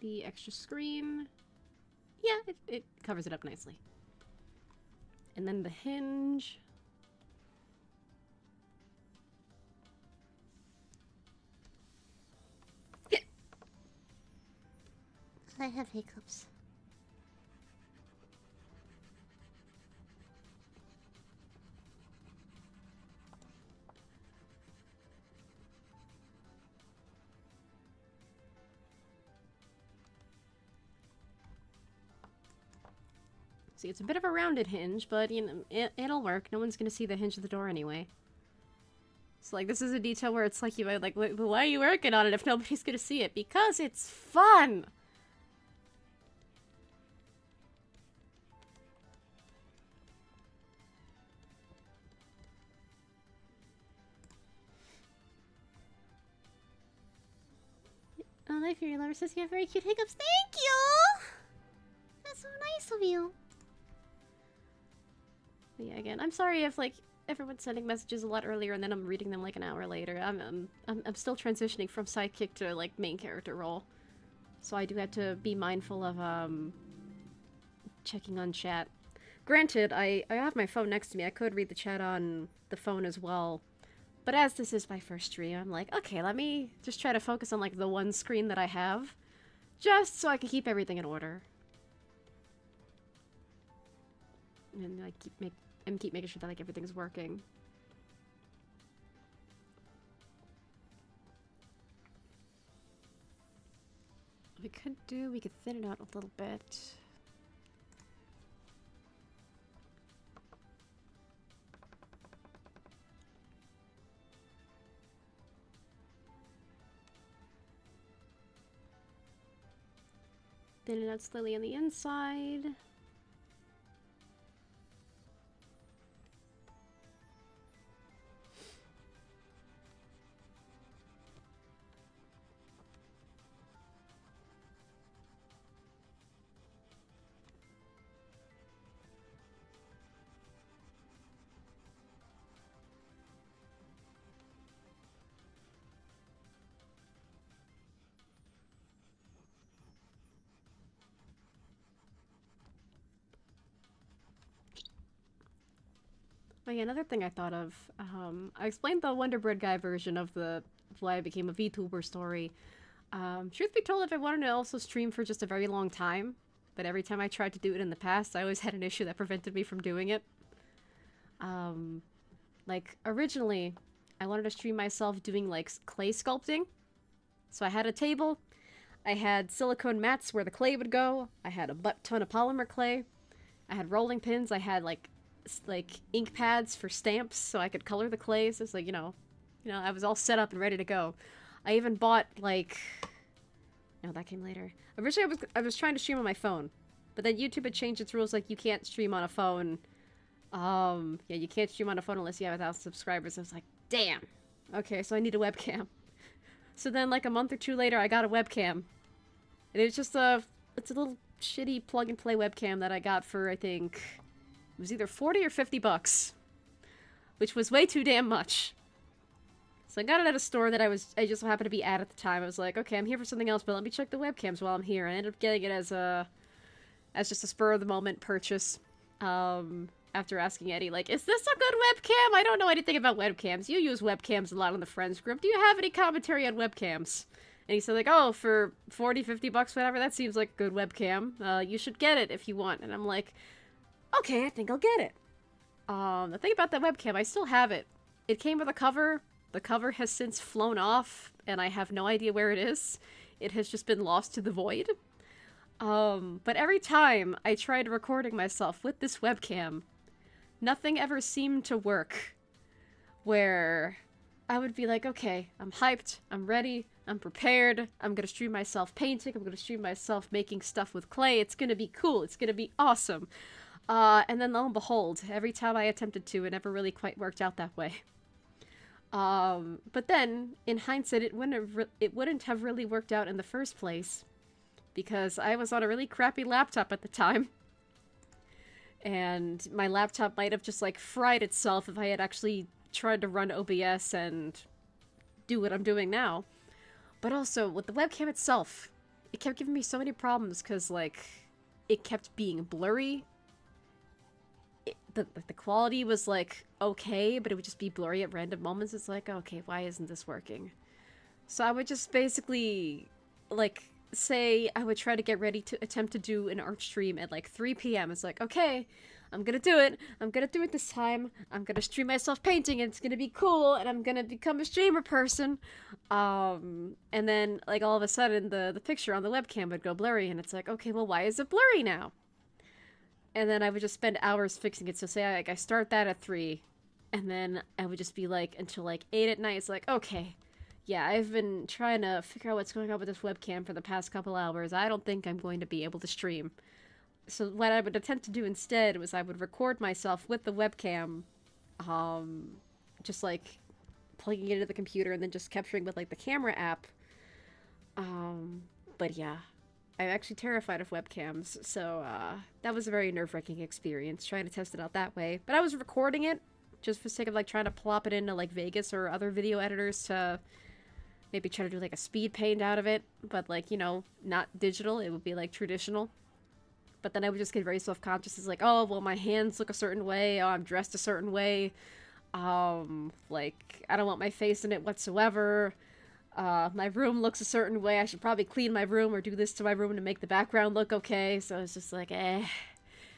A: the extra screen? Yeah, it covers it up nicely. And then the hinge. I have hiccups. See, it's a bit of a rounded hinge, but you know, it'll work. No one's gonna see the hinge of the door anyway. So like, this is a detail where it's like, you might like, why are you working on it if nobody's gonna see it? Because it's fun! Oh, my fairy lover says you have very cute hiccups. Thank you! That's so nice of you. But yeah, again, I'm sorry if, like, everyone's sending messages a lot earlier and then I'm reading them, like, an hour later. I'm still transitioning from sidekick to, like, main character role. So I do have to be mindful of, checking on chat. Granted, I have my phone next to me. I could read the chat on the phone as well. But as this is my first stream, I'm like, okay, let me just try to focus on, like, the one screen that I have. Just so I can keep everything in order. And I keep making sure that, like, everything's working. We could thin it out a little bit. Thin it out slowly on the inside. Oh yeah, another thing I thought of, I explained the Wonder Bread guy version of the why I became a VTuber story. Truth be told, if I wanted to also stream for just a very long time, but every time I tried to do it in the past, I always had an issue that prevented me from doing it. Like, originally, I wanted to stream myself doing, like, clay sculpting. So I had a table, I had silicone mats where the clay would go, I had a butt ton of polymer clay, I had rolling pins, I had, like ink pads for stamps so I could color the clay. So it's like, you know, I was all set up and ready to go. I even bought, like... No, that came later. Originally, I was trying to stream on my phone, but then YouTube had changed its rules, like, you can't stream on a phone. Yeah, you can't stream on a phone unless you have 1,000 subscribers. I was like, damn! Okay, so I need a webcam. So then, like, a month or two later, I got a webcam. And it's just it's a little shitty plug-and-play webcam that I got for, I think... It was either 40 or 50 bucks. Which was way too damn much. So I got it at a store that I just happened to be at the time. I was like, okay, I'm here for something else, but let me check the webcams while I'm here. I ended up getting it as just a spur-of-the-moment purchase. After asking Eddie, like, is this a good webcam? I don't know anything about webcams. You use webcams a lot in the friends group. Do you have any commentary on webcams? And he said, like, oh, for 40, 50 bucks, whatever, that seems like a good webcam. You should get it if you want. And I'm like... Okay, I think I'll get it. The thing about that webcam, I still have it. It came with a cover. The cover has since flown off, and I have no idea where it is. It has just been lost to the void. But every time I tried recording myself with this webcam, nothing ever seemed to work. Where I would be like, okay, I'm hyped, I'm ready, I'm prepared, I'm gonna stream myself painting, I'm gonna stream myself making stuff with clay, it's gonna be cool, it's gonna be awesome. And then lo and behold, every time I attempted to, it never really quite worked out that way. But then, in hindsight, it wouldn't have really worked out in the first place, because I was on a really crappy laptop at the time. And my laptop might have just, like, fried itself if I had actually tried to run OBS and do what I'm doing now. But also, with the webcam itself, it kept giving me so many problems because, like, it kept being blurry. The quality was, like, okay, but it would just be blurry at random moments. It's like, okay, why isn't this working? So I would just basically, like, say I would try to get ready to attempt to do an art stream at, like, 3 p.m. It's like, okay, I'm gonna do it. I'm gonna do it this time. I'm gonna stream myself painting, and it's gonna be cool, and I'm gonna become a streamer person. And then, like, all of a sudden, the picture on the webcam would go blurry, and it's like, okay, well, why is it blurry now? And then I would just spend hours fixing it. So say I start that at 3, and then I would just be like, until like 8 at night, it's like, okay, yeah, I've been trying to figure out what's going on with this webcam for the past couple hours. I don't think I'm going to be able to stream. So what I would attempt to do instead was I would record myself with the webcam, just like plugging it into the computer and then just capturing with like the camera app. But yeah. I'm actually terrified of webcams, so that was a very nerve-wracking experience, trying to test it out that way. But I was recording it, just for the sake of, like, trying to plop it into, like, Vegas or other video editors to maybe try to do, like, a speed paint out of it. But, like, you know, not digital, it would be, like, traditional. But then I would just get very self-conscious. It's like, oh, well, my hands look a certain way, oh, I'm dressed a certain way. Like, I don't want my face in it whatsoever. My room looks a certain way. I should probably clean my room or do this to my room to make the background look okay. So it's just like, eh.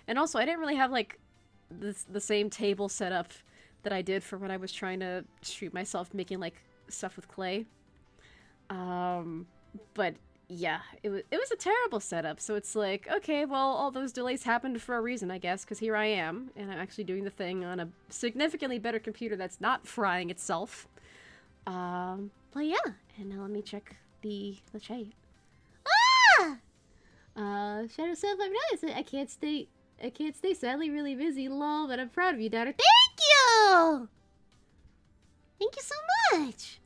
A: And also, I didn't really have, like, the same table set up that I did for when I was trying to stream myself making, like, stuff with clay. But, yeah, it was a terrible setup. So it's like, okay, well, all those delays happened for a reason, I guess, because here I am, and I'm actually doing the thing on a significantly better computer that's not frying itself. But yeah, and now let me check the chat. Shadow Self, I'm nice. I can't stay sadly really busy, lol, but I'm proud of you, daughter. Thank you! Thank you so much!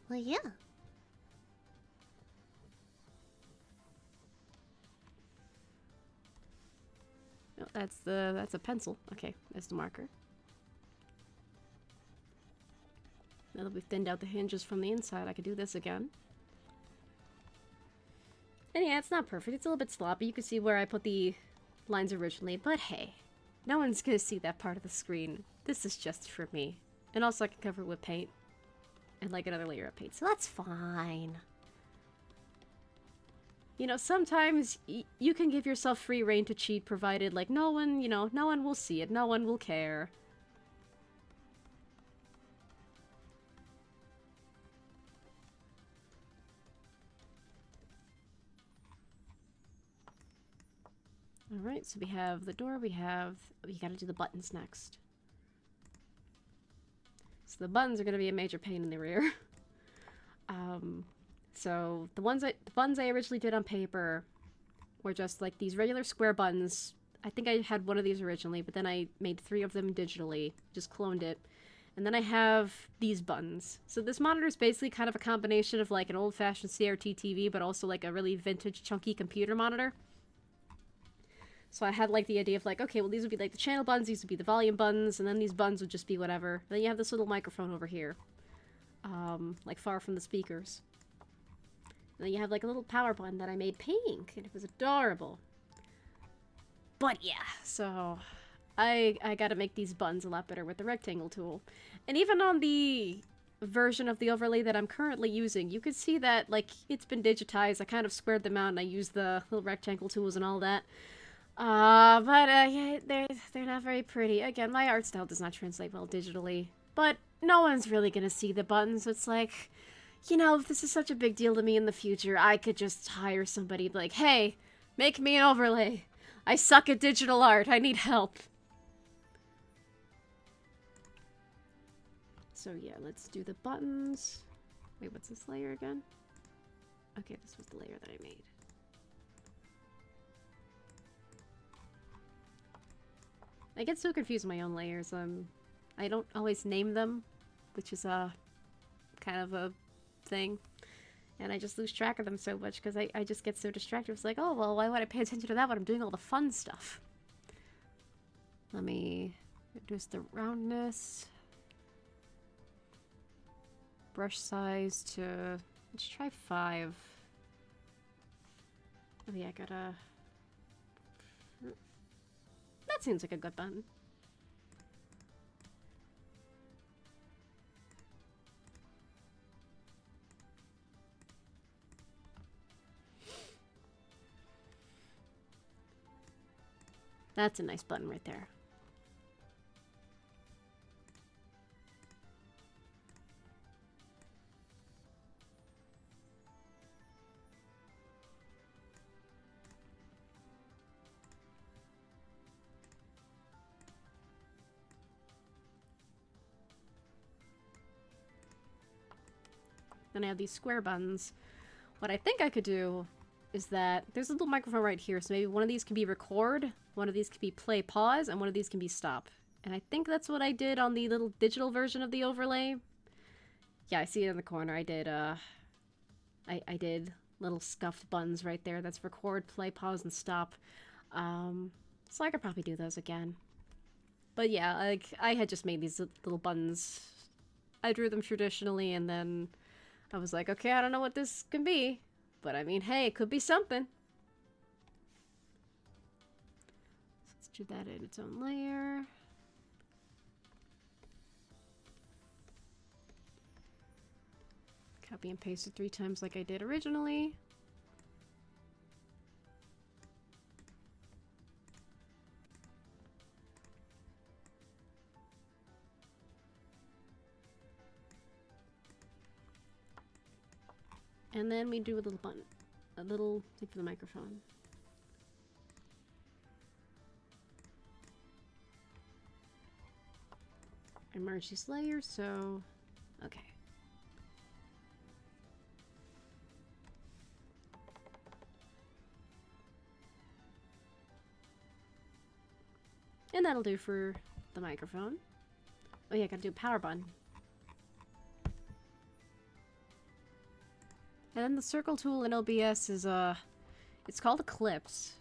A: Well, yeah. Oh, that's a pencil. Okay, that's the marker. Now that we've thinned out the hinges from the inside, I could do this again. And yeah, it's not perfect. It's a little bit sloppy. You can see where I put the lines originally, but hey, no one's gonna see that part of the screen. This is just for me. And also I can cover it with paint. And like another layer of paint, so that's fine. You know, sometimes you can give yourself free rein to cheat, provided, like, no one, you know, no one will see it, no one will care. Alright, so we have the door, we gotta do the buttons next. So the buttons are gonna be a major pain in the rear. So the buttons I originally did on paper were just like these regular square buttons. I think I had one of these originally, but then I made 3 of them digitally, just cloned it. And then I have these buttons. So this monitor is basically kind of a combination of like an old-fashioned CRT TV, but also like a really vintage, chunky computer monitor. So I had like the idea of like, okay, well these would be like the channel buttons, these would be the volume buttons, and then these buttons would just be whatever. And then you have this little microphone over here, like far from the speakers. And then you have like a little power button that I made pink, and it was adorable. But yeah, so I gotta make these buttons a lot better with the rectangle tool. And even on the version of the overlay that I'm currently using, you can see that like it's been digitized. I kind of squared them out and I used the little rectangle tools and all that. Yeah, they're not very pretty. Again, my art style does not translate well digitally. But no one's really gonna see the buttons. It's like, you know, if this is such a big deal to me in the future, I could just hire somebody like, hey, make me an overlay. I suck at digital art. I need help. So yeah, let's do the buttons. Wait, what's this layer again? Okay, this was the layer that I made. I get so confused with my own layers. I don't always name them, which is kind of a thing. And I just lose track of them so much because I just get so distracted. It's like, oh, well, why would I pay attention to that when I'm doing all the fun stuff? Let me reduce the roundness. Brush size to... let's try 5. Oh yeah, I gotta... that seems like a good button. That's a nice button right there. Then I have these square buttons. What I think I could do is that there's a little microphone right here, so maybe one of these can be record, one of these can be play pause, and one of these can be stop. And I think that's what I did on the little digital version of the overlay. Yeah, I see it in the corner. I did little scuffed buttons right there. That's record, play, pause, and stop. So I could probably do those again. But yeah, like, I had just made these little buttons. I drew them traditionally, and then I was like, okay, I don't know what this can be. But I mean, hey, it could be something. So let's do that in its own layer. Copy and paste it 3 times like I did originally. And then we do a little button. A little thing for the microphone. I merge these layers, so... okay. And that'll do for the microphone. Oh yeah, I gotta do a power button. And then the circle tool in OBS is, it's called Eclipse.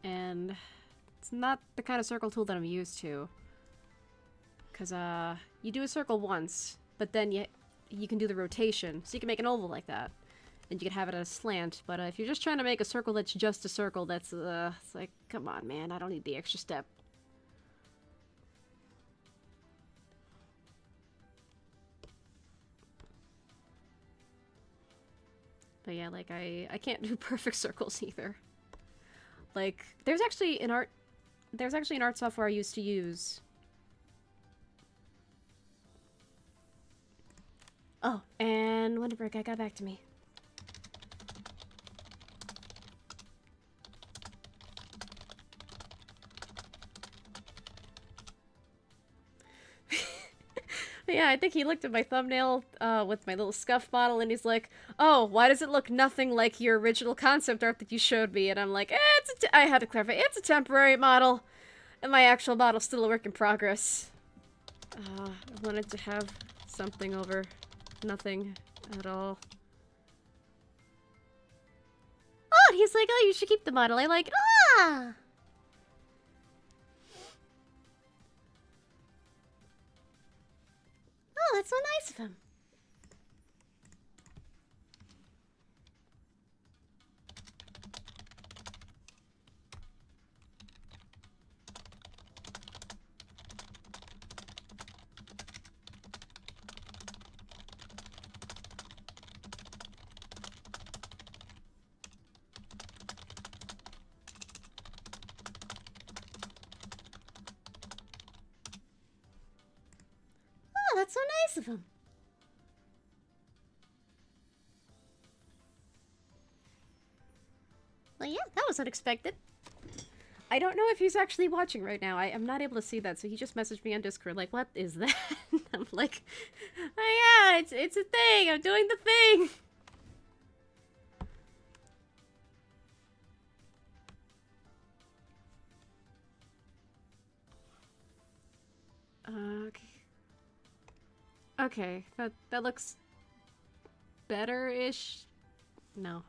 A: And it's not the kind of circle tool that I'm used to. Because, you do a circle once, but then you can do the rotation. So you can make an oval like that. And you can have it at a slant. But if you're just trying to make a circle that's just a circle, that's, it's like, come on, man, I don't need the extra step. But yeah, like, I can't do perfect circles either. Like, there's actually an art software I used to use. Oh, and Winterberg got back to me. Yeah, I think he looked at my thumbnail with my little scuff model, and he's like, "Oh, why does it look nothing like your original concept art that you showed me?" And I'm like, I had to clarify, it's a temporary model, and my actual model's still a work in progress. I wanted to have something over nothing at all. Oh, and he's like, "Oh, you should keep the model." I'm like, ah! Oh, that's so nice of him. Oh, that's so nice of him. Well, yeah, that was unexpected. I don't know if he's actually watching right now. I'm not able to see that, so he just messaged me on Discord like, "What is that?" I'm like, "Oh yeah, it's a thing. I'm doing the thing." Okay. Okay, that looks better-ish. No.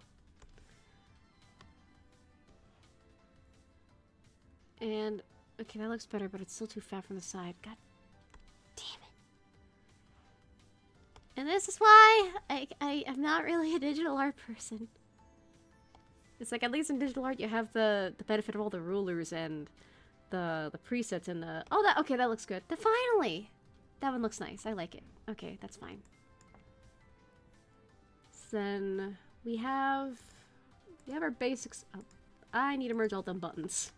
A: And, okay, that looks better, but it's still too fat from the side. God damn it. And this is why I'm not really a digital art person. It's like, at least in digital art, you have the benefit of all the rulers and the presets and the... Oh, okay, that looks good. Finally! That one looks nice. I like it. Okay, that's fine. So then we have our basics. Oh, I need to merge all them buttons.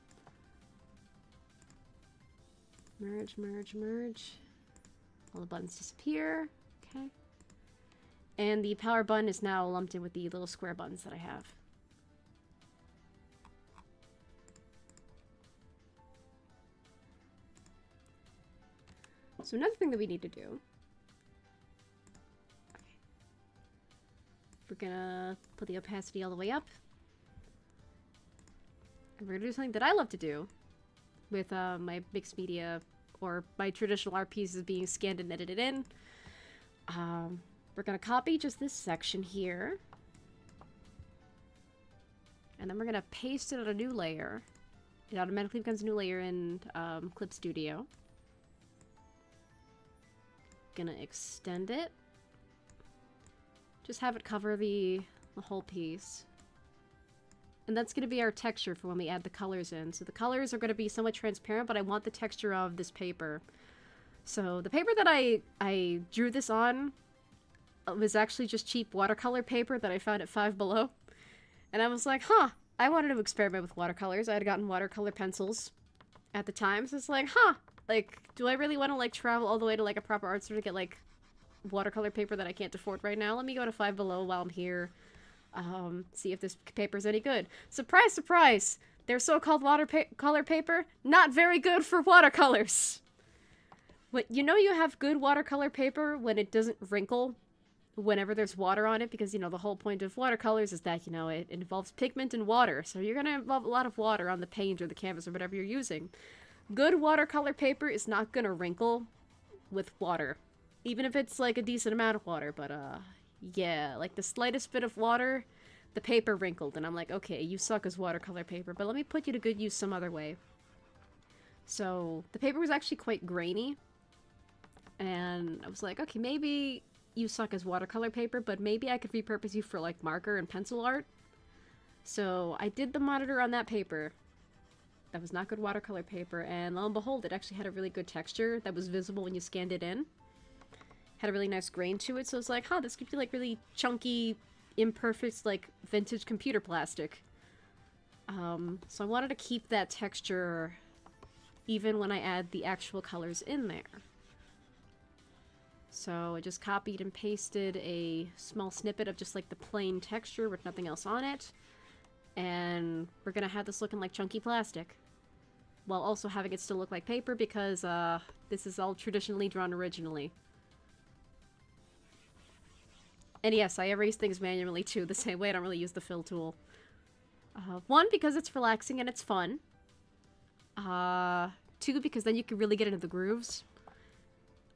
A: Merge, merge, merge. All the buttons disappear. Okay. And the power button is now lumped in with the little square buttons that I have. So another thing that we need to do. Okay. We're gonna put the opacity all the way up. And we're gonna do something that I love to do with my mixed media or my traditional art pieces being scanned and edited in. We're gonna copy just this section here. And then we're gonna paste it on a new layer. It automatically becomes a new layer in Clip Studio. Gonna extend it. Just have it cover the whole piece. And that's gonna be our texture for when we add the colors in. So the colors are gonna be somewhat transparent, but I want the texture of this paper. So the paper that I drew this on was actually just cheap watercolor paper that I found at Five Below. And I was like, huh, I wanted to experiment with watercolors. I had gotten watercolor pencils at the time, so it's like, huh, like, do I really want to, like, travel all the way to, like, a proper art store to get, like, watercolor paper that I can't afford right now? Let me go to Five Below while I'm here, see if this paper's any good. Surprise, surprise! Their so-called watercolor paper, not very good for watercolors! You know you have good watercolor paper when it doesn't wrinkle whenever there's water on it, because, you know, the whole point of watercolors is that, you know, it involves pigment and water, so you're gonna involve a lot of water on the paint or the canvas or whatever you're using. Good watercolor paper is not gonna wrinkle with water. Even if it's, like, a decent amount of water, but, yeah, like, the slightest bit of water, the paper wrinkled, and I'm like, okay, you suck as watercolor paper, but let me put you to good use some other way. So, the paper was actually quite grainy, and I was like, okay, maybe you suck as watercolor paper, but maybe I could repurpose you for, like, marker and pencil art. So, I did the monitor on that paper. That was not good watercolor paper, and lo and behold, it actually had a really good texture that was visible when you scanned it in. Had a really nice grain to it, so it's like, huh, this could be, like, really chunky, imperfect, like, vintage computer plastic. So I wanted to keep that texture even when I add the actual colors in there. So I just copied and pasted a small snippet of just, like, the plain texture with nothing else on it. And we're gonna have this looking like chunky plastic, while also having it still look like paper, because this is all traditionally drawn originally. And yes, I erase things manually too, the same way I don't really use the fill tool. One, because it's relaxing and it's fun. Two, because then you can really get into the grooves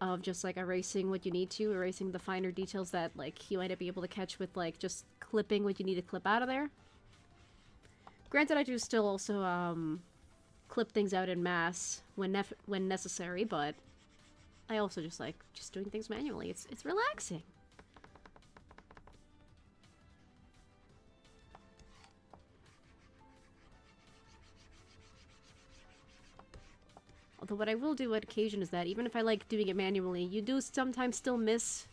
A: of just, like, erasing what you need to, erasing the finer details that, like, you might not be able to catch with, like, just clipping what you need to clip out of there. Granted, I do still also, clip things out in mass when necessary, but I also just like just doing things manually. It's relaxing. Although what I will do on occasion is that even if I like doing it manually, you do sometimes still miss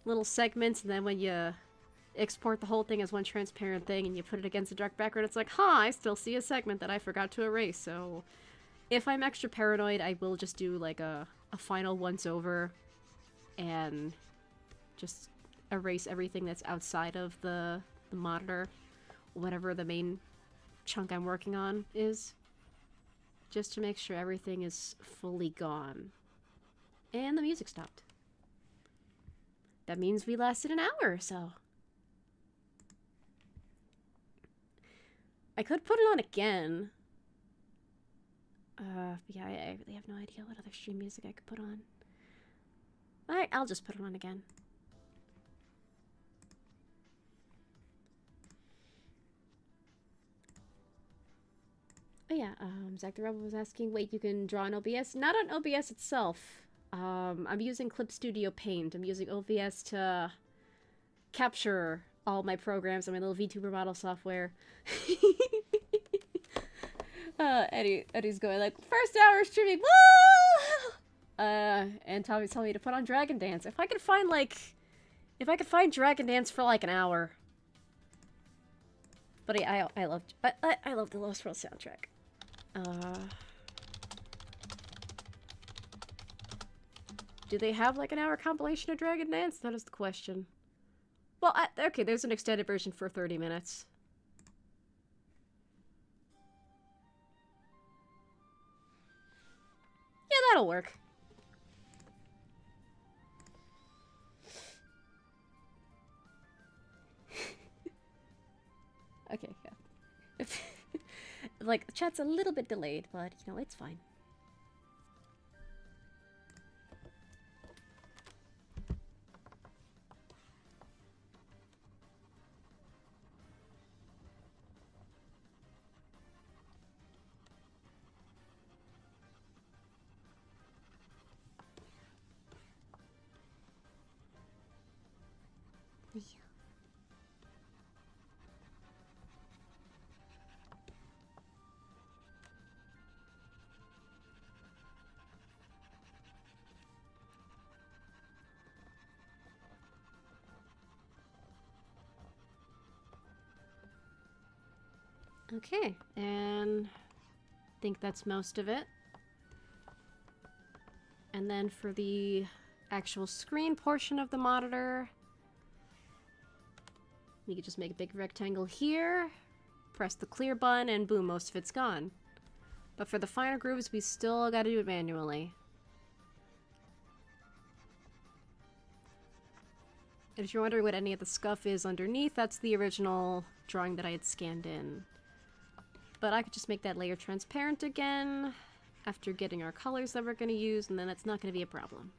A: little segments, and then when you export the whole thing as one transparent thing and you put it against a dark background, it's like, huh, I still see a segment that I forgot to erase. So if I'm extra paranoid, I will just do like a final once over and just erase everything that's outside of the monitor, whatever the main chunk I'm working on is, just to make sure everything is fully gone. And the music stopped. That means we lasted an hour or so. I could put it on again. Yeah, I really have no idea what other stream music I could put on. Alright, I'll just put it on again. yeah, Zach the Rebel was asking, wait, you can draw in OBS? Not on OBS itself. I'm using Clip Studio Paint. I'm using OBS to capture all my programs and my little VTuber model software. Eddie's going like, first hour of streaming, woo! And Tommy's telling me to put on Dragon Dance. If I could find Dragon Dance for like an hour. But I love the Lost World soundtrack. Do they have like an hour compilation of Dragon Dance? That is the question. Well, okay, there's an extended version for 30 minutes. Yeah, that'll work. Okay, yeah. Like, the chat's a little bit delayed, but, you know, it's fine. Okay, and I think that's most of it. And then for the actual screen portion of the monitor, you can just make a big rectangle here, press the clear button, and boom, most of it's gone. But for the finer grooves, we still gotta do it manually. And if you're wondering what any of the scuff is underneath, that's the original drawing that I had scanned in. But I could just make that layer transparent again after getting our colors that we're going to use, and then that's not going to be a problem.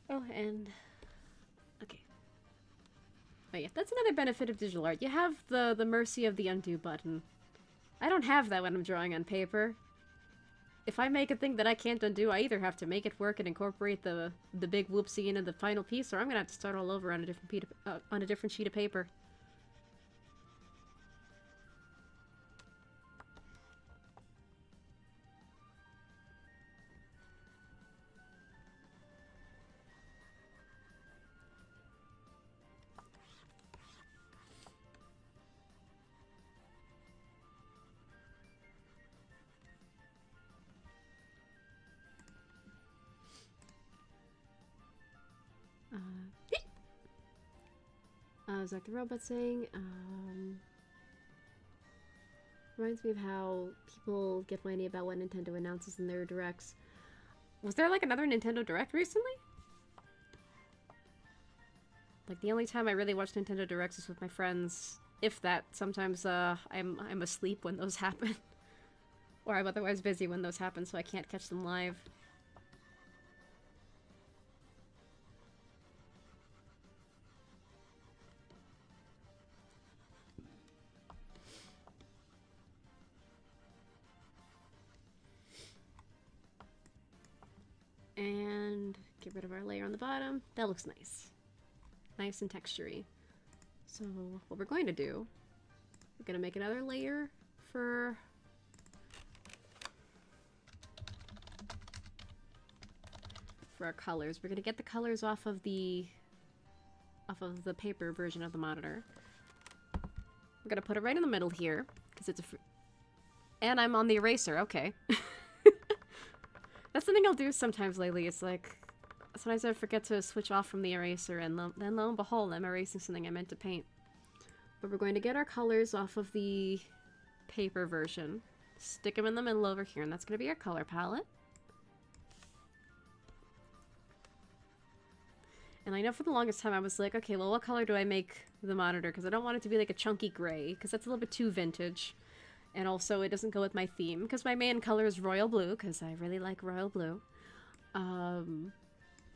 A: Oh, and... okay. Oh yeah, that's another benefit of digital art. You have the mercy of the undo button. I don't have that when I'm drawing on paper. If I make a thing that I can't undo, I either have to make it work and incorporate the big whoopsie into the final piece, or I'm gonna have to start all over on a different sheet of paper. Zach the Robot saying, reminds me of how people get whiny about what Nintendo announces in their directs. Was there like another Nintendo Direct recently? Like the only time I really watch Nintendo Directs is with my friends. If that, sometimes I'm asleep when those happen. Or I'm otherwise busy when those happen, so I can't catch them live. And get rid of our layer on the bottom. That looks nice. Nice and textury. So what we're going to do, we're going to make another layer for our colors. We're going to get the colors off of the paper version of the monitor. We're going to put it right in the middle here because it's and I'm on the eraser. Okay. That's something I'll do sometimes lately. It's like, Sometimes I forget to switch off from the eraser, and then lo and behold, I'm erasing something I meant to paint. But we're going to get our colors off of the paper version, stick them in the middle over here, and that's going to be our color palette. And I know for the longest time I was like, okay, well, what color do I make the monitor? Because I don't want it to be like a chunky gray, because that's a little bit too vintage. And also, it doesn't go with my theme, because my main color is royal blue, because I really like royal blue.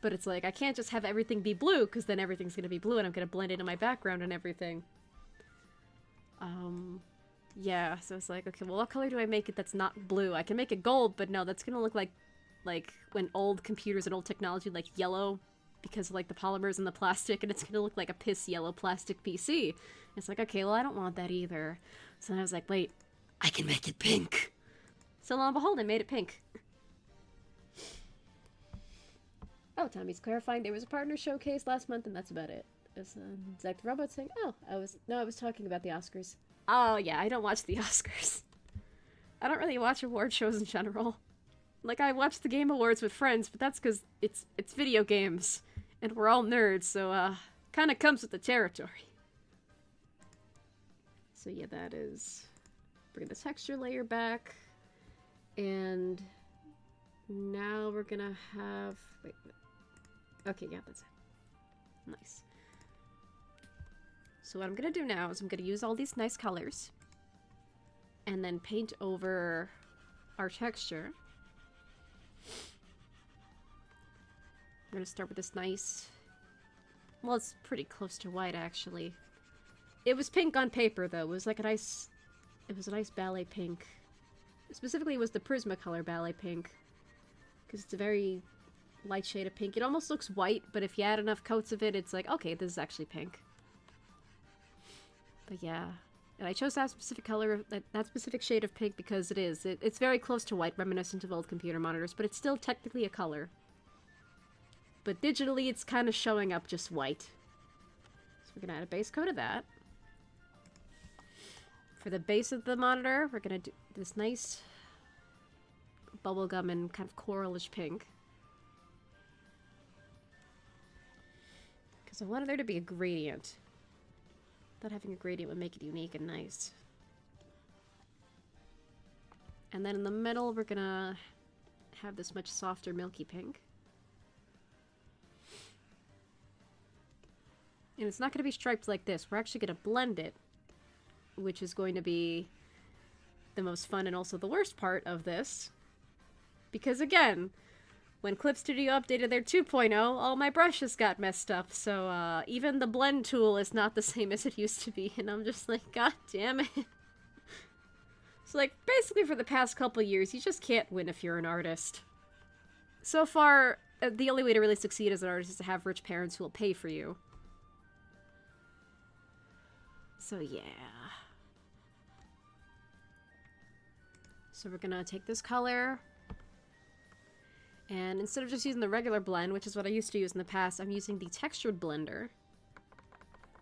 A: But it's like, I can't just have everything be blue, because then everything's going to be blue, and I'm going to blend into my background and everything. Yeah, so it's like, okay, well, what color do I make it that's not blue? I can make it gold, but no, that's going to look like when old computers and old technology, like, yellow, because of, like, the polymers and the plastic, and it's going to look like a piss yellow plastic PC. It's like, okay, well, I don't want that either. So then I was like, wait, I can make it pink. So lo and behold, I made it pink. Oh, Tommy's clarifying there was a partner showcase last month, and that's about it. Is Zach the Robot saying, oh, I was talking about the Oscars. Oh, yeah, I don't watch the Oscars. I don't really watch award shows in general. Like, I watch the Game Awards with friends, but that's because it's video games, and we're all nerds, so, kinda comes with the territory. So yeah, that is... Bring the texture layer back, and now we're gonna have... Wait. Okay, yeah, that's it. Nice. So what I'm gonna do now is I'm gonna use all these nice colors, and then paint over our texture. I'm gonna start with this nice... Well, it's pretty close to white, actually. It was pink on paper, though. It was like a nice... It was a nice ballet pink. Specifically, it was the Prismacolor ballet pink. Because it's a very light shade of pink. It almost looks white, but if you add enough coats of it, it's like, okay, this is actually pink. But yeah. And I chose that specific color, that specific shade of pink because it's very close to white, reminiscent of old computer monitors, but it's still technically a color. But digitally, it's kind of showing up just white. So we're going to add a base coat of that. For the base of the monitor, we're going to do this nice bubblegum and kind of coralish pink. Because I wanted there to be a gradient. Not having a gradient would make it unique and nice. And then in the middle, we're going to have this much softer milky pink. And it's not going to be striped like this. We're actually going to blend it, which is going to be the most fun and also the worst part of this. Because again, when Clip Studio updated their 2.0, all my brushes got messed up. So even the blend tool is not the same as it used to be. And I'm just like, god damn it. So like, basically for the past couple years, you just can't win if you're an artist. So far, the only way to really succeed as an artist is to have rich parents who will pay for you. So yeah. So we're gonna take this color, and instead of just using the regular blend, which is what I used to use in the past, I'm using the textured blender.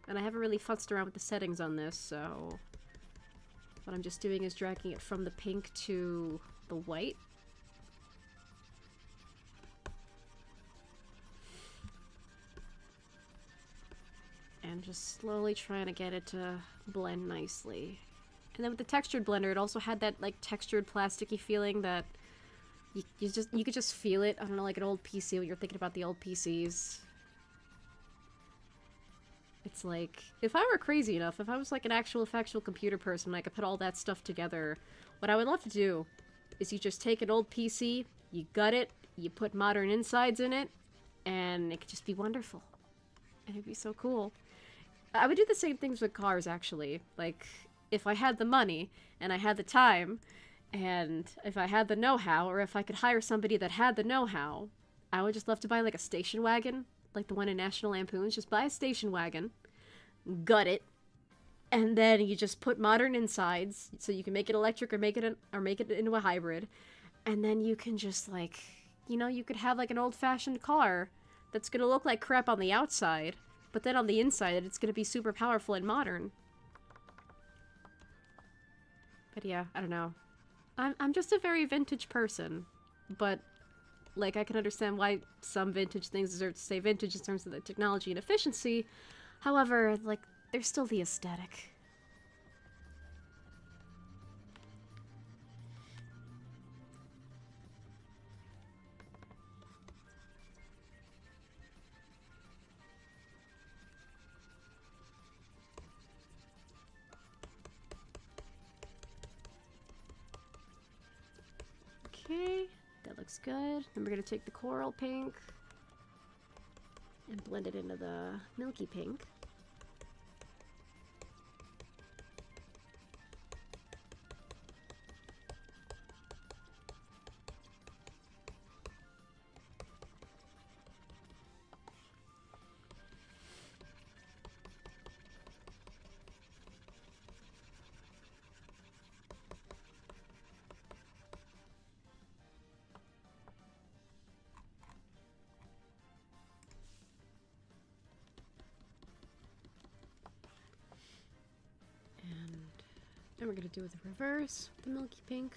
A: And I haven't really futzed around with the settings on this, so what I'm just doing is dragging it from the pink to the white. And just slowly trying to get it to blend nicely. And then with the textured blender, it also had that like textured plasticky feeling that you could just feel it. I don't know, like an old PC when you're thinking about the old PCs. It's like, if I were crazy enough, if I was like an actual factual computer person and I could put all that stuff together, what I would love to do is you just take an old PC, you gut it, you put modern insides in it, and it could just be wonderful. And it'd be so cool. I would do the same things with cars, actually. Like, if I had the money, and I had the time, and if I had the know-how, or if I could hire somebody that had the know-how, I would just love to buy, like, a station wagon, like the one in National Lampoon's. Just buy a station wagon, gut it, and then you just put modern insides, so you can make it electric or make it into a hybrid, and then you can just, like, you know, you could have, like, an old-fashioned car that's gonna look like crap on the outside, but then on the inside, it's gonna be super powerful and modern. But yeah, I don't know. I'm just a very vintage person, but Like, I can understand why some vintage things deserve to stay vintage in terms of the technology and efficiency. However, like, there's still the aesthetic. Okay, that looks good. Then we're gonna take the coral pink and blend it into the milky pink. And we're gonna do the reverse, the milky pink.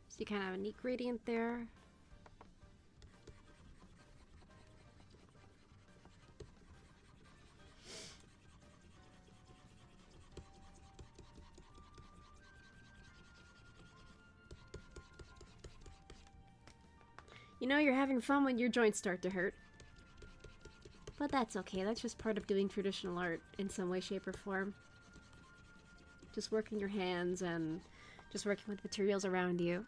A: So you kind of have a neat gradient there. You know, you're having fun when your joints start to hurt. But that's okay, that's just part of doing traditional art in some way, shape, or form. Just working your hands and just working with materials around you.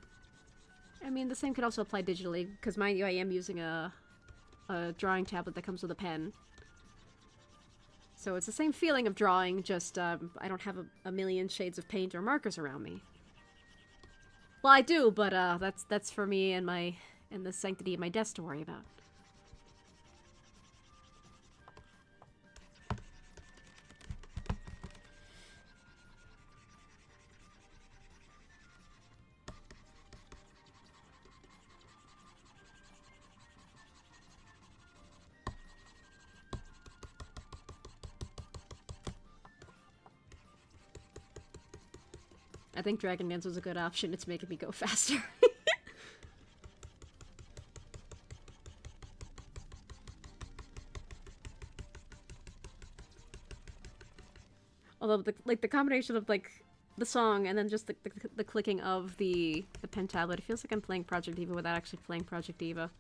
A: I mean, the same could also apply digitally, because mind you, I am using a drawing tablet that comes with a pen. So it's the same feeling of drawing, just I don't have a million shades of paint or markers around me. Well, I do, but that's for me and the sanctity of my desk to worry about. I think Dragon Dance was a good option. It's making me go faster. Although, the combination of, like, the song and then just the clicking of the pen tablet, it feels like I'm playing Project Diva without actually playing Project Diva.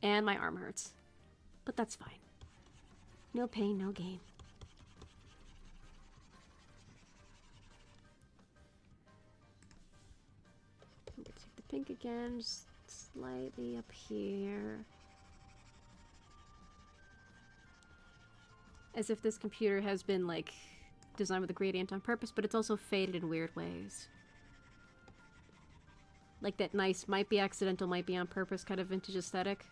A: And my arm hurts. But that's fine. No pain, no gain. I'm gonna take the pink again, just slightly up here. As if this computer has been, like, designed with a gradient on purpose, but it's also faded in weird ways. Like that nice, might be accidental, might be on purpose kind of vintage aesthetic.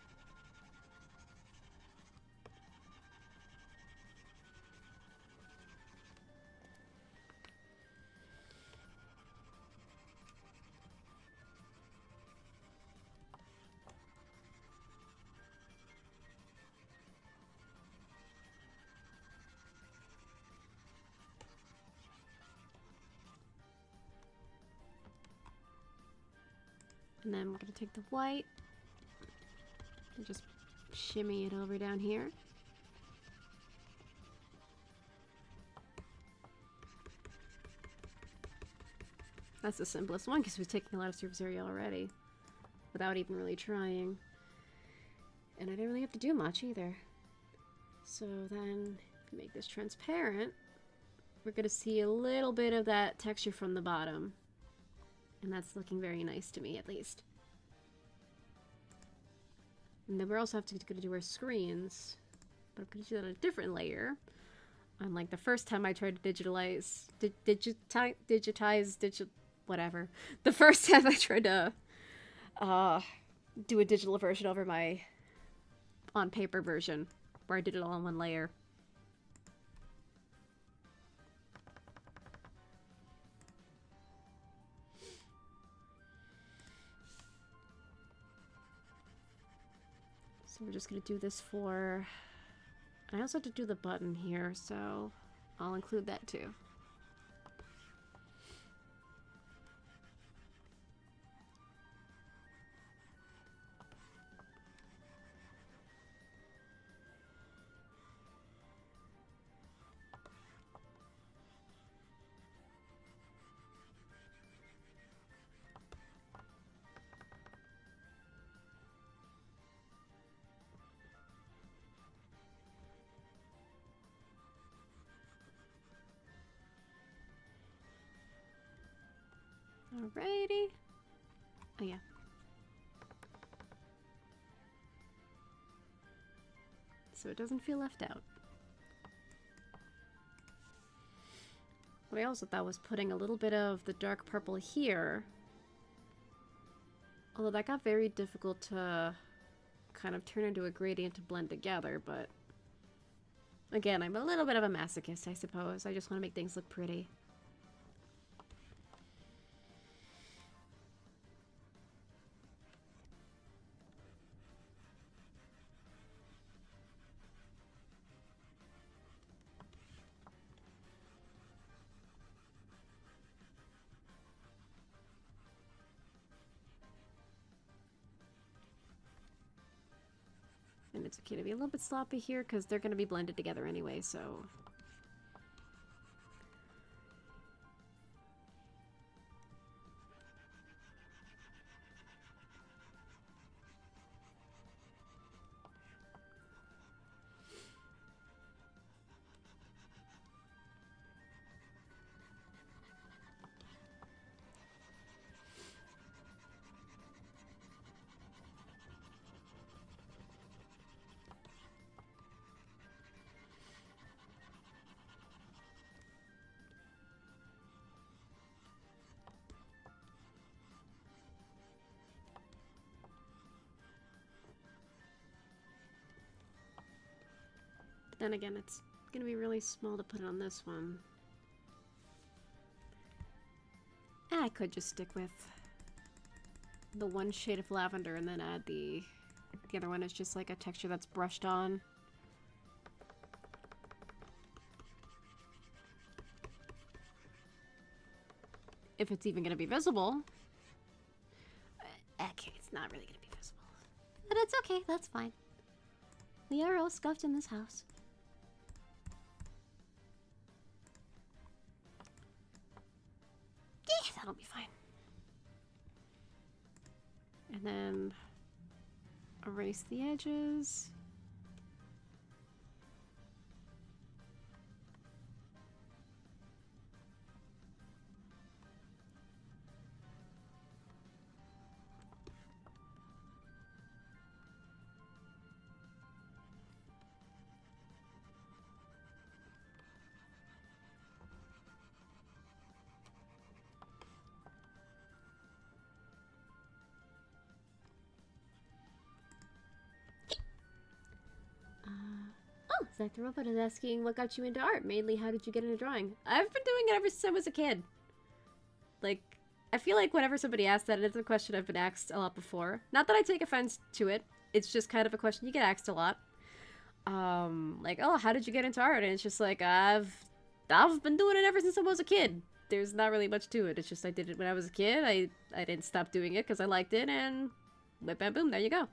A: And then we're going to take the white and just shimmy it over down here. That's the simplest one because we've taken a lot of surface area already without even really trying. And I didn't really have to do much either. So then, if we make this transparent, we're going to see a little bit of that texture from the bottom. And that's looking very nice to me, at least. And then we're also going to do our screens. But I'm going to do that on a different layer. Unlike the first time I tried to whatever. The first time I tried to do a digital version over my on-paper version. Where I did it all on one layer. So we're just going to do this for... I also have to do the button here, so I'll include that too. Alrighty. Oh yeah. So it doesn't feel left out. What I also thought was putting a little bit of the dark purple here. Although that got very difficult to kind of turn into a gradient to blend together, but again, I'm a little bit of a masochist, I suppose. I just want to make things look pretty. And it's okay to be a little bit sloppy here because they're going to be blended together anyway, so... Then again, it's gonna be really small to put it on this one. I could just stick with the one shade of lavender and then add the other one is just like a texture that's brushed on. If it's even gonna be visible. Okay, it's not really gonna be visible. But it's okay, that's fine. We are all scuffed in this house. That'll be fine. And then erase the edges. Zach the Robot is asking, what got you into art? Mainly, how did you get into drawing? I've been doing it ever since I was a kid. Like, I feel like whenever somebody asks that, it's a question I've been asked a lot before. Not that I take offense to it. It's just kind of a question you get asked a lot. Like, oh, how did you get into art? And it's just like, I've been doing it ever since I was a kid. There's not really much to it. It's just I did it when I was a kid. I didn't stop doing it because I liked it, and whip bam boom, there you go.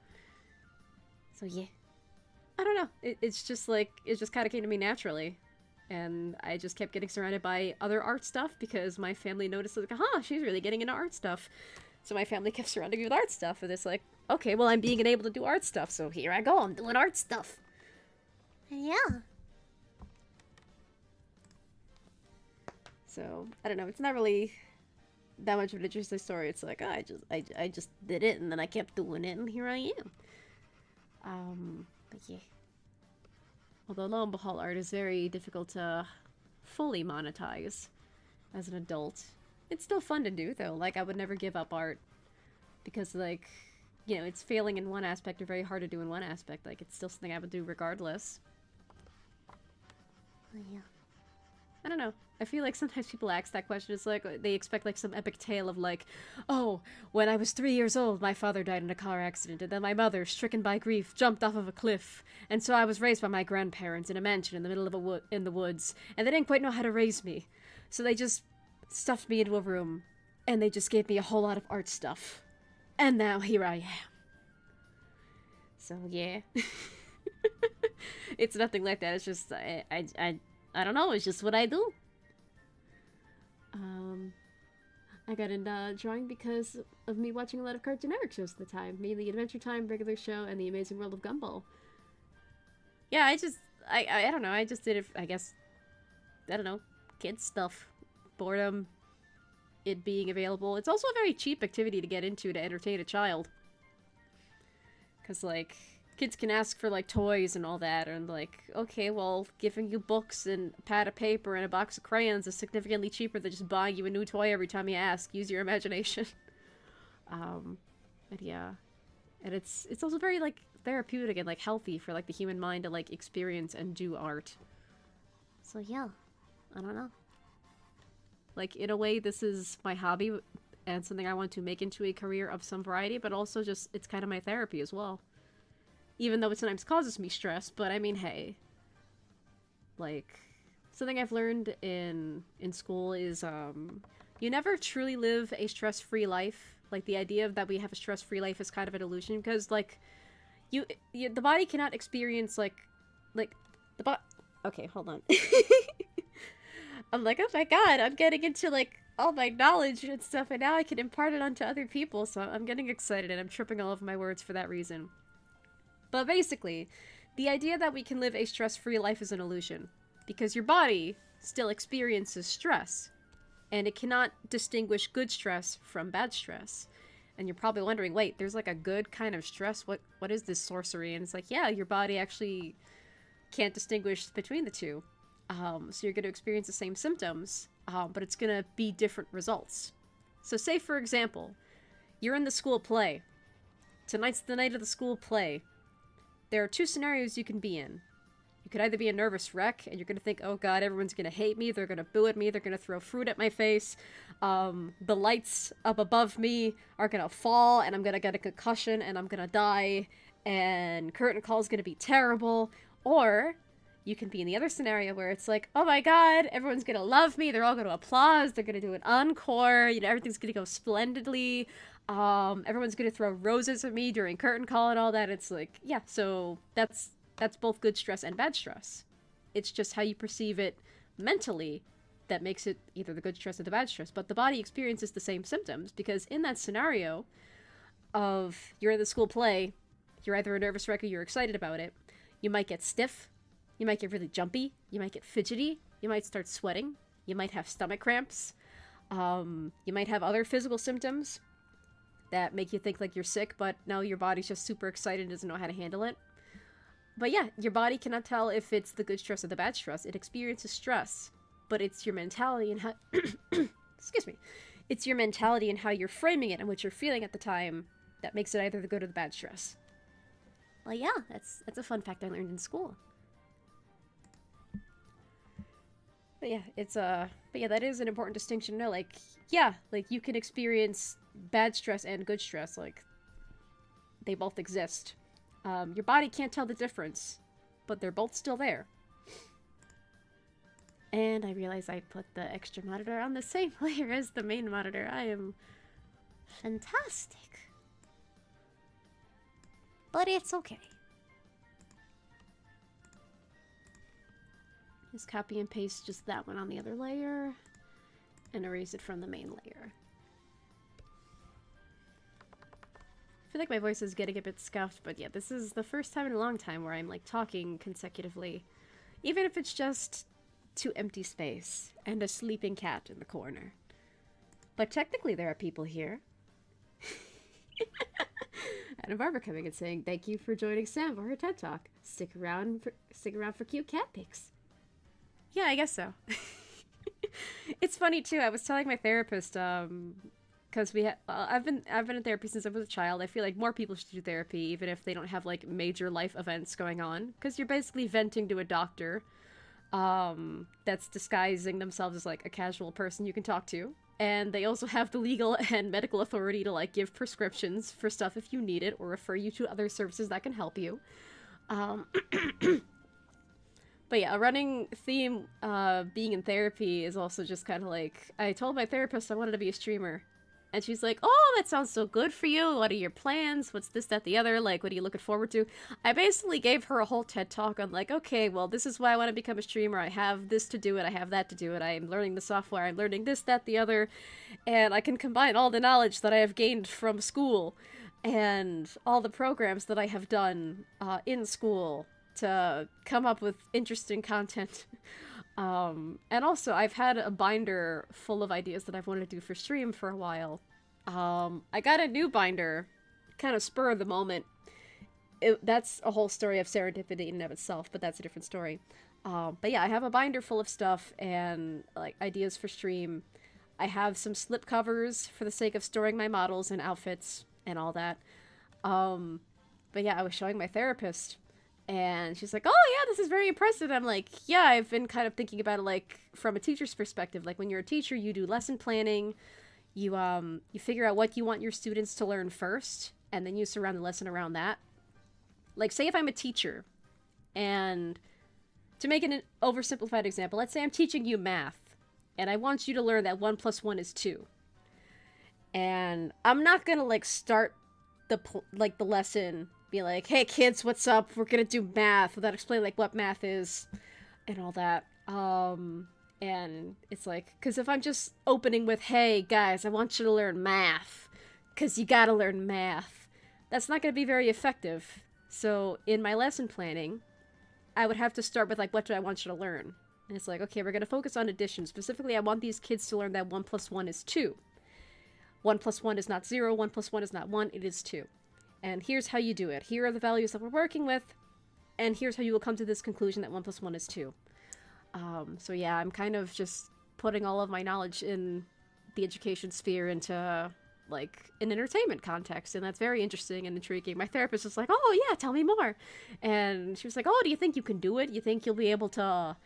A: So yeah. I don't know. It's just like, it just kind of came to me naturally. And I just kept getting surrounded by other art stuff because my family noticed, like, huh, she's really getting into art stuff. So my family kept surrounding me with art stuff. And it's like, okay, well, I'm being able to do art stuff. So here I go. I'm doing art stuff. Yeah. So, I don't know. It's not really that much of an interesting story. It's like, oh, I just did it and then I kept doing it and here I am. But yeah. Although lo and behold, art is very difficult to fully monetize as an adult. It's still fun to do though. Like, I would never give up art because, like, you know, it's failing in one aspect or very hard to do in one aspect. Like, it's still something I would do regardless. But yeah. I don't know. I feel like sometimes people ask that question. It's like they expect like some epic tale of like, oh, when I was 3 years old, my father died in a car accident, and then my mother, stricken by grief, jumped off of a cliff, and so I was raised by my grandparents in a mansion in the middle of in the woods, and they didn't quite know how to raise me, so they just stuffed me into a room, and they just gave me a whole lot of art stuff, and now here I am. So yeah, it's nothing like that. It's just I don't know. It's just what I do. I got into drawing because of me watching a lot of Cartoon Network shows at the time. Mainly Adventure Time, Regular Show, and The Amazing World of Gumball. Yeah, I don't know. I just did it, I guess, I don't know, kids stuff. Boredom. it being available. It's also a very cheap activity to get into to entertain a child. Because, like, kids can ask for, like, toys and all that, and, like, okay, well, giving you books and a pad of paper and a box of crayons is significantly cheaper than just buying you a new toy every time you ask. Use your imagination. But yeah. And it's also very, like, therapeutic and, like, healthy for, like, the human mind to, like, experience and do art. So, yeah. I don't know. Like, in a way, this is my hobby and something I want to make into a career of some variety, but also just, it's kind of my therapy as well. Even though it sometimes causes me stress, but I mean, hey. Like, something I've learned in school is, you never truly live a stress-free life. Like, the idea that we have a stress-free life is kind of an illusion, because, like, the body cannot experience, like, okay, hold on. I'm like, oh my god, I'm getting into, like, all my knowledge and stuff, and now I can impart it onto other people, so I'm getting excited, and I'm tripping all over my words for that reason. But basically, the idea that we can live a stress-free life is an illusion, because your body still experiences stress, and it cannot distinguish good stress from bad stress. And you're probably wondering, wait, there's like a good kind of stress? What is this sorcery? And it's like, yeah, your body actually can't distinguish between the two. So you're going to experience the same symptoms, but it's going to be different results. So say, for example, you're in the school play. Tonight's the night of the school play. There are two scenarios you can be in. You could either be a nervous wreck, and you're going to think, oh god, everyone's going to hate me, they're going to boo at me, they're going to throw fruit at my face, the lights up above me are going to fall, and I'm going to get a concussion, and I'm going to die, and curtain call is going to be terrible. Or you can be in the other scenario where it's like, oh my god, everyone's going to love me, they're all going to applaud, they're going to do an encore, you know, everything's going to go splendidly, everyone's going to throw roses at me during curtain call and all that. It's like, yeah, so that's both good stress and bad stress. It's just how you perceive it mentally that makes it either the good stress or the bad stress. But the body experiences the same symptoms, because in that scenario of you're in the school play, you're either a nervous wreck or you're excited about it, you might get stiff, you might get really jumpy, you might get fidgety, you might start sweating, you might have stomach cramps, you might have other physical symptoms that make you think like you're sick, but no, your body's just super excited and doesn't know how to handle it. But yeah, your body cannot tell if it's the good stress or the bad stress. It experiences stress, but it's your mentality and how excuse me. It's your mentality and how you're framing it and what you're feeling at the time that makes it either the good or the bad stress. Well, yeah, that's a fun fact I learned in school. But yeah, but yeah, that is an important distinction to know. Like, yeah, like you can experience bad stress and good stress, like they both exist. Your body can't tell the difference, but they're both still there. And I realize I put the extra monitor on the same layer as the main monitor. I am fantastic. But it's okay. Just copy and paste just that one on the other layer and erase it from the main layer. I feel like my voice is getting a bit scuffed, but yeah, this is the first time in a long time where I'm like talking consecutively, even if it's just to empty space and a sleeping cat in the corner. But technically there are people here. And Barbara coming and saying, thank you for joining Sam for her TED Talk. Stick around for cute cat pics. Yeah, I guess so. It's funny too, I was telling my therapist, because I've been in therapy since I was a child. I feel like more people should do therapy, even if they don't have like major life events going on, because you're basically venting to a doctor that's disguising themselves as like a casual person you can talk to, and they also have the legal and medical authority to like give prescriptions for stuff if you need it, or refer you to other services that can help you. But yeah, a running theme being in therapy is also just kind of like, I told my therapist I wanted to be a streamer. And she's like, oh, that sounds so good for you. What are your plans? What's this, that, the other? Like, what are you looking forward to? I basically gave her a whole TED Talk on like, okay, well, this is why I want to become a streamer. I have this to do it. I have that to do it. I am learning the software. I'm learning this, that, the other. And I can combine all the knowledge that I have gained from school and all the programs that I have done in school to come up with interesting content And also, I've had a binder full of ideas that I've wanted to do for stream for a while. I got a new binder, kind of spur of the moment. That's a whole story of serendipity in and of itself, but that's a different story. But yeah, I have a binder full of stuff and like ideas for stream. I have some slip covers for the sake of storing my models and outfits and all that. But yeah, I was showing my therapist, and she's like, "Oh yeah, this is very impressive." I'm like, "Yeah, I've been kind of thinking about it like from a teacher's perspective. Like when you're a teacher, you do lesson planning, you figure out what you want your students to learn first, and then you surround the lesson around that. Like say if I'm a teacher, and to make an oversimplified example, let's say I'm teaching you math, and I want you to learn that 1 plus 1 is 2. And I'm not gonna like start the lesson be like, "Hey kids, what's up? We're gonna do math," without explaining like what math is and all that. And it's like, because if I'm just opening with, "Hey guys, I want you to learn math, because you gotta learn math," that's not gonna be very effective. So in my lesson planning, I would have to start with like, "What do I want you to learn?" And it's like, okay, we're gonna focus on addition. Specifically, I want these kids to learn that 1 plus 1 is 2. 1 plus 1 is not 0, 1 plus 1 is not 1, it is 2. And here's how you do it. Here are the values that we're working with, and here's how you will come to this conclusion that 1 plus 1 is 2. So yeah, I'm kind of just putting all of my knowledge in the education sphere into, like, an entertainment context, and that's very interesting and intriguing. My therapist was like, "Oh yeah, tell me more." And she was like, "Oh, do you think you can do it? You think you'll be able to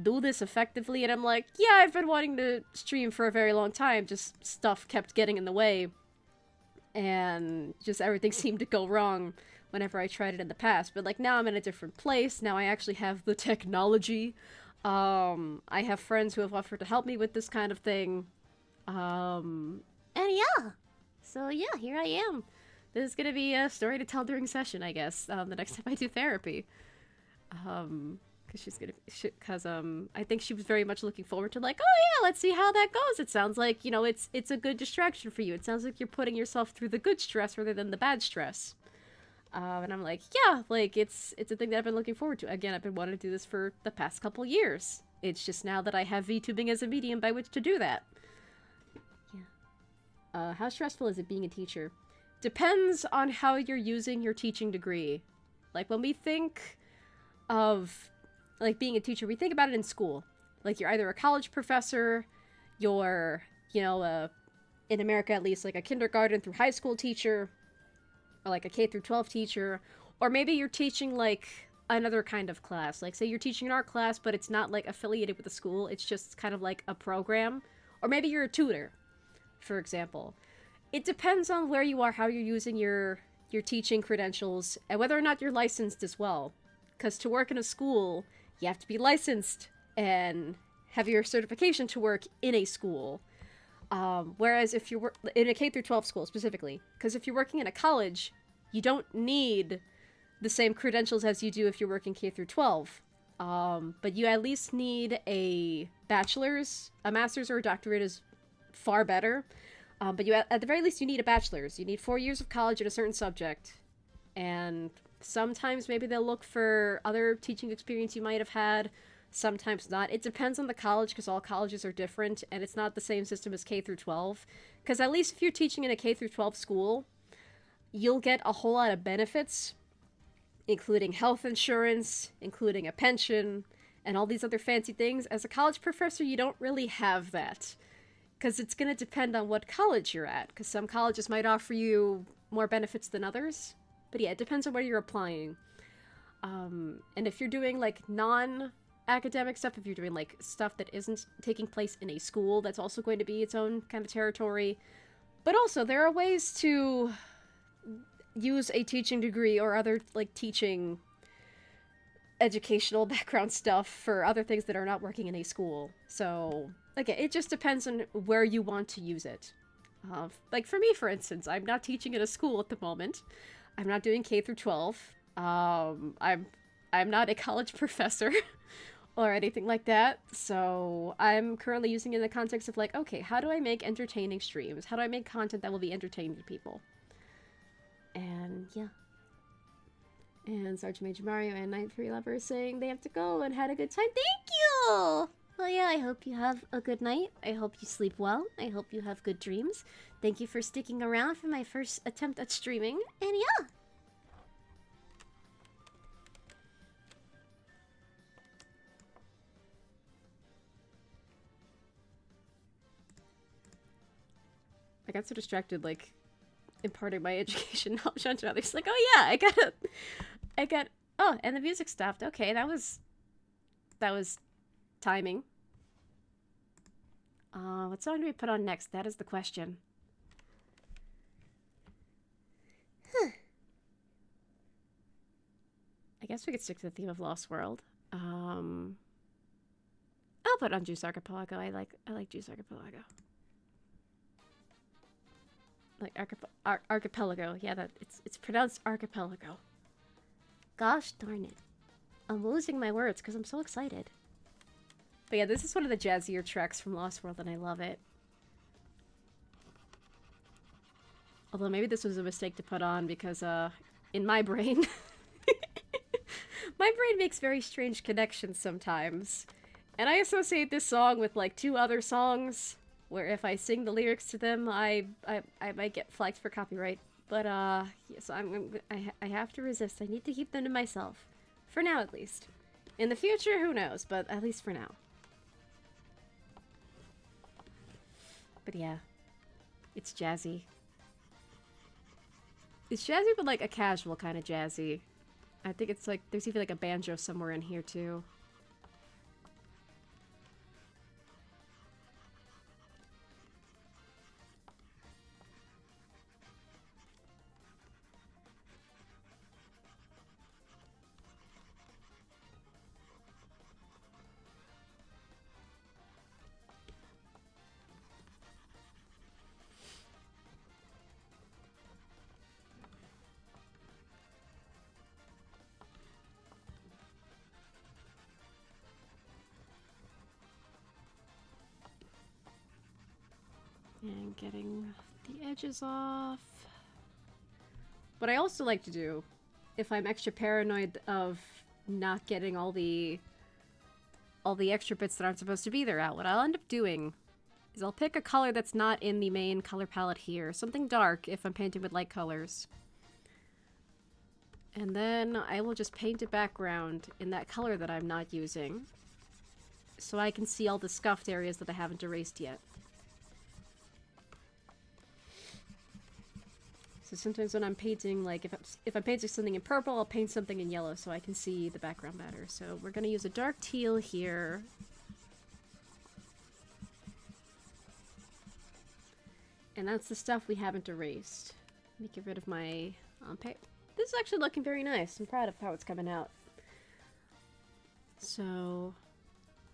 A: do this effectively?" And I'm like, "Yeah, I've been wanting to stream for a very long time, just stuff kept getting in the way. And just everything seemed to go wrong whenever I tried it in the past. But like now I'm in a different place. Now I actually have the technology. I have friends who have offered to help me with this kind of thing. And yeah. So yeah, here I am. This is gonna be a story to tell during session, I guess, the next time I do therapy. Because I think she was very much looking forward to like, "Oh yeah, let's see how that goes. It sounds like, you know, it's a good distraction for you. It sounds like you're putting yourself through the good stress rather than the bad stress." And I'm like, "Yeah, like it's a thing that I've been looking forward to. Again, I've been wanting to do this for the past couple years. It's just now that I have VTubing as a medium by which to do that." Yeah. How stressful is it being a teacher? Depends on how you're using your teaching degree. Like when we think of like being a teacher, we think about it in school. Like you're either a college professor, you're, you know, in America at least, like a kindergarten through high school teacher, or like a K through 12 teacher, or maybe you're teaching like another kind of class. Like say you're teaching an art class, but it's not like affiliated with the school. It's just kind of like a program. Or maybe you're a tutor, for example. It depends on where you are, how you're using your teaching credentials, and whether or not you're licensed as well. Because to work in a school, you have to be licensed and have your certification to work in a school. Whereas if you're in a K through 12 school specifically, because if you're working in a college, you don't need the same credentials as you do if you're working K through 12. But you at least need a bachelor's. A master's or a doctorate is far better. But at the very least, you need a bachelor's. You need 4 years of college in a certain subject. And sometimes maybe they'll look for other teaching experience you might have had, sometimes not. It depends on the college, because all colleges are different, and it's not the same system as K through 12. Because at least if you're teaching in a K through 12 school, you'll get a whole lot of benefits, including health insurance, including a pension, and all these other fancy things. As a college professor, you don't really have that, because it's going to depend on what college you're at, because some colleges might offer you more benefits than others. But yeah, it depends on where you're applying. And if you're doing, like, non-academic stuff, if you're doing, like, stuff that isn't taking place in a school, that's also going to be its own kind of territory. But also, there are ways to use a teaching degree or other, like, teaching educational background stuff for other things that are not working in a school. So, again, it just depends on where you want to use it. Like, for me, for instance, I'm not teaching in a school at the moment. I'm not doing K through 12. I'm not a college professor or anything like that. So I'm currently using it in the context of like, okay, how do I make entertaining streams? How do I make content that will be entertaining to people? And yeah. And Sergeant Major Mario and Night 3 Lover saying they have to go and had a good time. Thank you! Oh, well, yeah, I hope you have a good night. I hope you sleep well. I hope you have good dreams. Thank you for sticking around for my first attempt at streaming. And yeah. I got so distracted, like, imparting my education knowledge onto others. Like, oh yeah, I got, oh, and the music stopped. Okay, that was timing. What song do we put on next? That is the question. Huh. I guess we could stick to the theme of Lost World. I'll put on Juice Archipelago. I like Juice Archipelago. Like archipelago. Yeah, that it's pronounced archipelago. Gosh darn it. I'm losing my words because I'm so excited. But yeah, this is one of the jazzier tracks from Lost World and I love it. Although maybe this was a mistake to put on because in my brain my brain makes very strange connections sometimes. And I associate this song with like 2 other songs where if I sing the lyrics to them, I might get flagged for copyright. But yes, I have to resist. I need to keep them to myself. For now, at least. In the future, who knows, but at least for now. But yeah, it's jazzy. It's jazzy, but like a casual kind of jazzy. I think it's like, there's even like a banjo somewhere in here too. And getting the edges off. What I also like to do, if I'm extra paranoid of not getting all the extra bits that aren't supposed to be there out, what I'll end up doing is I'll pick a color that's not in the main color palette here. Something dark if I'm painting with light colors. And then I will just paint a background in that color that I'm not using. So I can see all the scuffed areas that I haven't erased yet. So sometimes when I'm painting, like if I'm painting something in purple, I'll paint something in yellow so I can see the background better. So we're going to use a dark teal here. And that's the stuff we haven't erased. Let me get rid of my paint. This is actually looking very nice. I'm proud of how it's coming out. So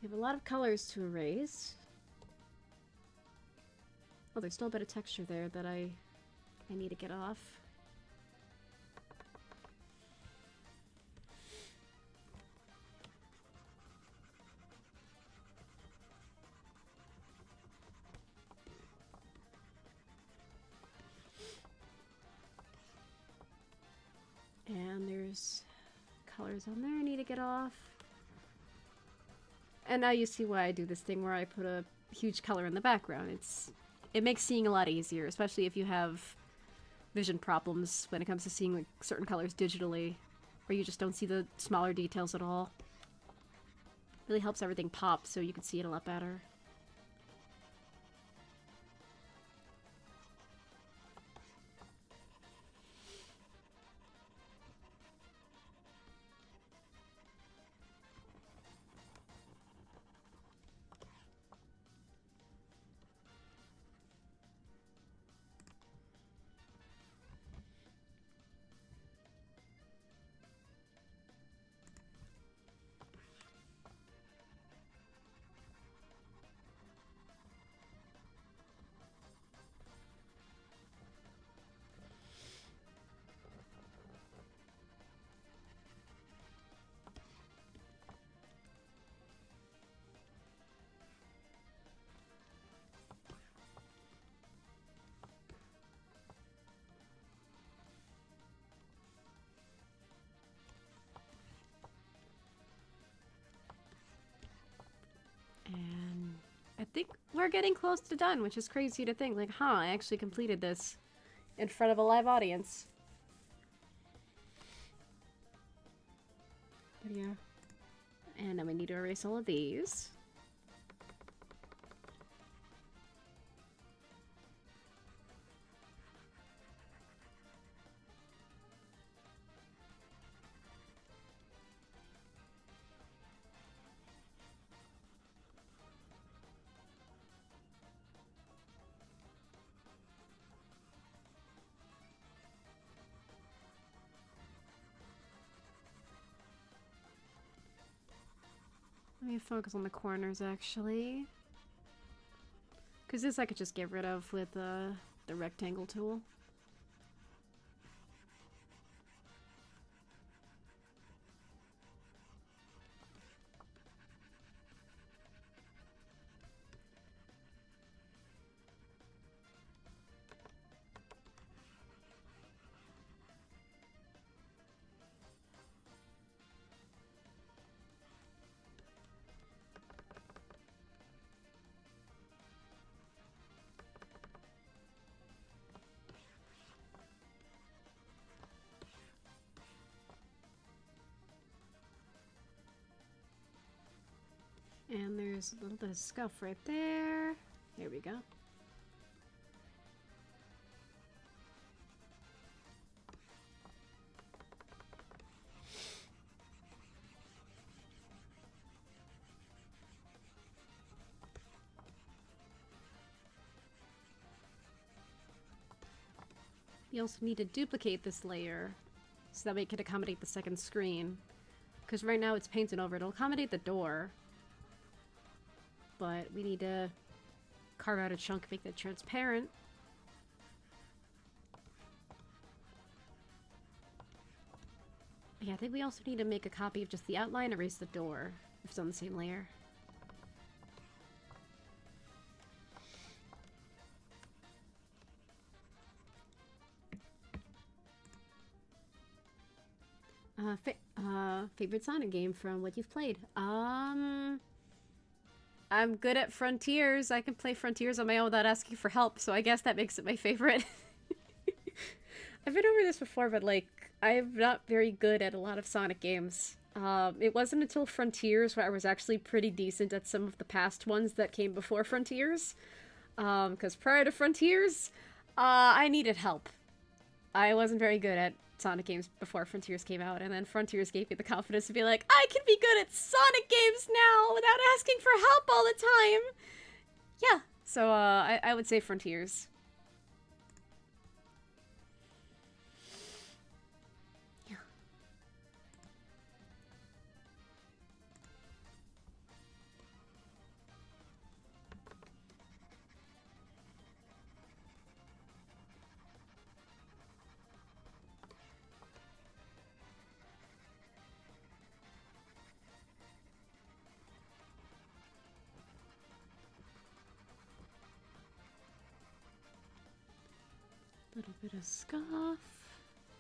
A: we have a lot of colors to erase. Oh, there's still a bit of texture there that I need to get off. And there's colors on there I need to get off. And now you see why I do this thing where I put a huge color in the background. It makes seeing a lot easier, especially if you have vision problems when it comes to seeing like certain colors digitally, or you just don't see the smaller details at all. It really helps everything pop so you can see it a lot better. think we're getting close to done, which is crazy to think. Like, huh, I actually completed this in front of a live audience. But yeah. And then we need to erase all of these. Let me focus on the corners, actually. Because this I could just get rid of with the rectangle tool. And there's a little bit of scuff right there. There we go. We also need to duplicate this layer so that we can accommodate the second screen. Because right now it's painted over. It'll accommodate the door. But we need to carve out a chunk and make that transparent. Yeah, I think we also need to make a copy of just the outline, erase the door, if it's on the same layer. Favorite Sonic game from what you've played? I'm good at Frontiers. I can play Frontiers on my own without asking for help, so I guess that makes it my favorite. I've been over this before, but like, I'm not very good at a lot of Sonic games. It wasn't until Frontiers where I was actually pretty decent at some of the past ones that came before Frontiers. Because prior to Frontiers, I needed help. I wasn't very good at Sonic games before Frontiers came out, and then Frontiers gave me the confidence to be like, I can be good at Sonic games now without asking for help all the time! Yeah, so I would say Frontiers. Yeah. Little bit of scuff.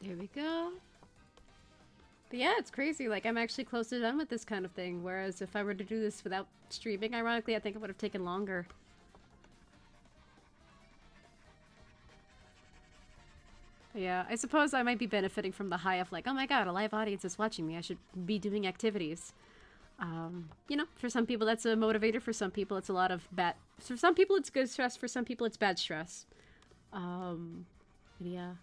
A: There we go. But yeah, it's crazy. Like, I'm actually close to done with this kind of thing. Whereas if I were to do this without streaming, ironically, I think it would have taken longer. But yeah, I suppose I might be benefiting from the high of like, oh my god, a live audience is watching me. I should be doing activities. You know, for some people that's a motivator. For some people it's a lot of bad... For some people it's good stress. For some people it's bad stress. Yeah.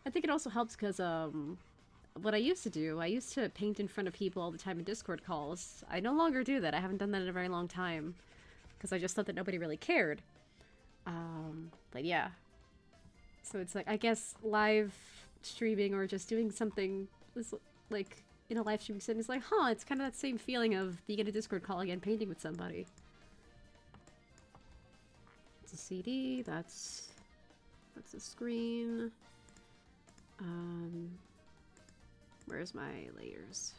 A: I think it also helps because, what I used to do, I used to paint in front of people all the time in Discord calls. I no longer do that. I haven't done that in a very long time. Because I just thought that nobody really cared. But yeah. So it's like, I guess live streaming or just doing something, like, in a live streaming setting is like, huh, it's kind of that same feeling of being in a Discord call again, painting with somebody. It's a CD, that's a screen. Where's my layers?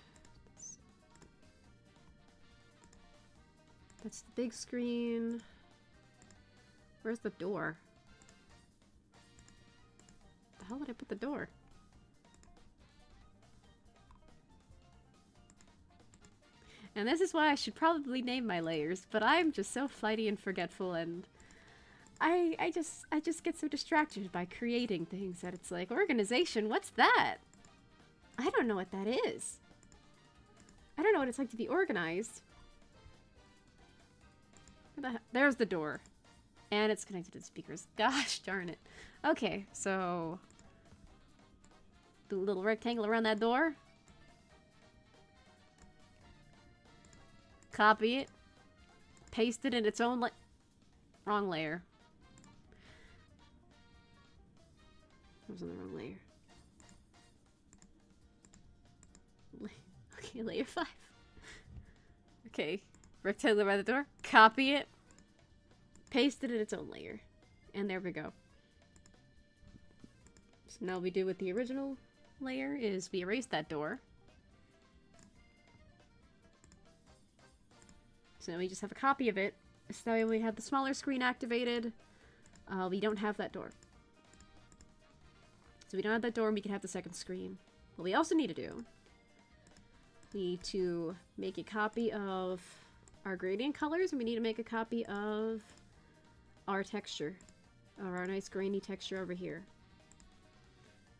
A: That's the big screen. Where's the door? The hell did I put the door? And this is why I should probably name my layers, but I'm just so flighty and forgetful, and I just get so distracted by creating things that it's like, organization, what's that? I don't know what that is. I don't know what it's like to be organized. There's the door. And it's connected to the speakers. Gosh darn it. Okay, so do a little rectangle around that door. Copy it. Paste it in its own wrong layer. I was on the wrong layer. Okay, layer 5. Okay, rectangle by the door. Copy it. Paste it in its own layer. And there we go. So now what we do with the original layer is we erase that door. So now we just have a copy of it. So that way we have the smaller screen activated. We don't have that door. So we don't have that door and we can have the second screen. What we also need to do, we need to make a copy of our gradient colors, and we need to make a copy of our texture. Or our nice grainy texture over here.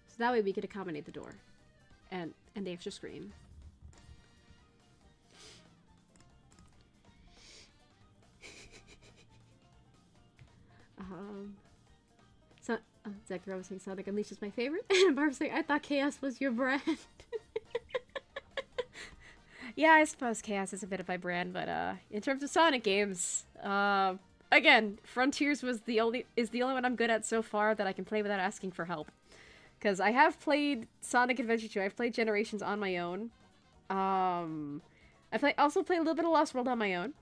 A: So that way we can accommodate the door. And the extra screen. So, Zachary was saying Sonic Unleashed is my favorite, and Barb saying, I thought Chaos was your brand. Yeah, I suppose Chaos is a bit of my brand, but in terms of Sonic games, again, Frontiers is the only one I'm good at so far that I can play without asking for help. Because I have played Sonic Adventure 2, I've played Generations on my own. Also played a little bit of Lost World on my own.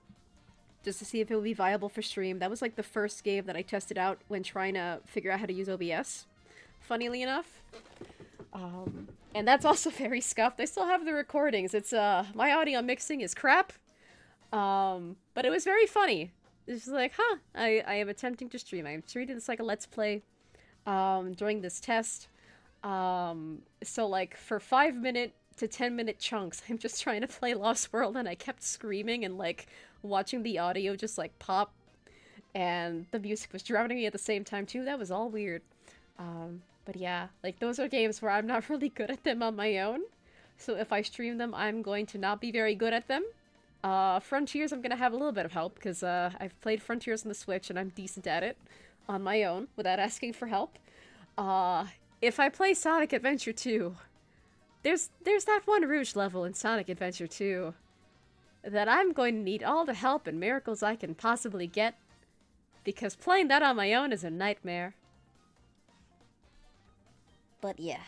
A: Just to see if it would be viable for stream. That was like the first game that I tested out when trying to figure out how to use OBS. Funnily enough. And that's also very scuffed. I still have the recordings. It's, my audio mixing is crap. But it was very funny. It's just like, huh, I am attempting to stream. I'm treating this like a Let's Play, during this test. So like, for 5-minute to 10-minute chunks, I'm just trying to play Lost World, and I kept screaming and, like, watching the audio just, like, pop. And the music was drowning me at the same time, too. That was all weird. But yeah, like, those are games where I'm not really good at them on my own. So if I stream them, I'm going to not be very good at them. Frontiers, I'm gonna have a little bit of help, because I've played Frontiers on the Switch, and I'm decent at it on my own, without asking for help. If I play Sonic Adventure 2, there's that one Rouge level in Sonic Adventure 2 that I'm going to need all the help and miracles I can possibly get, because playing that on my own is a nightmare. But yeah.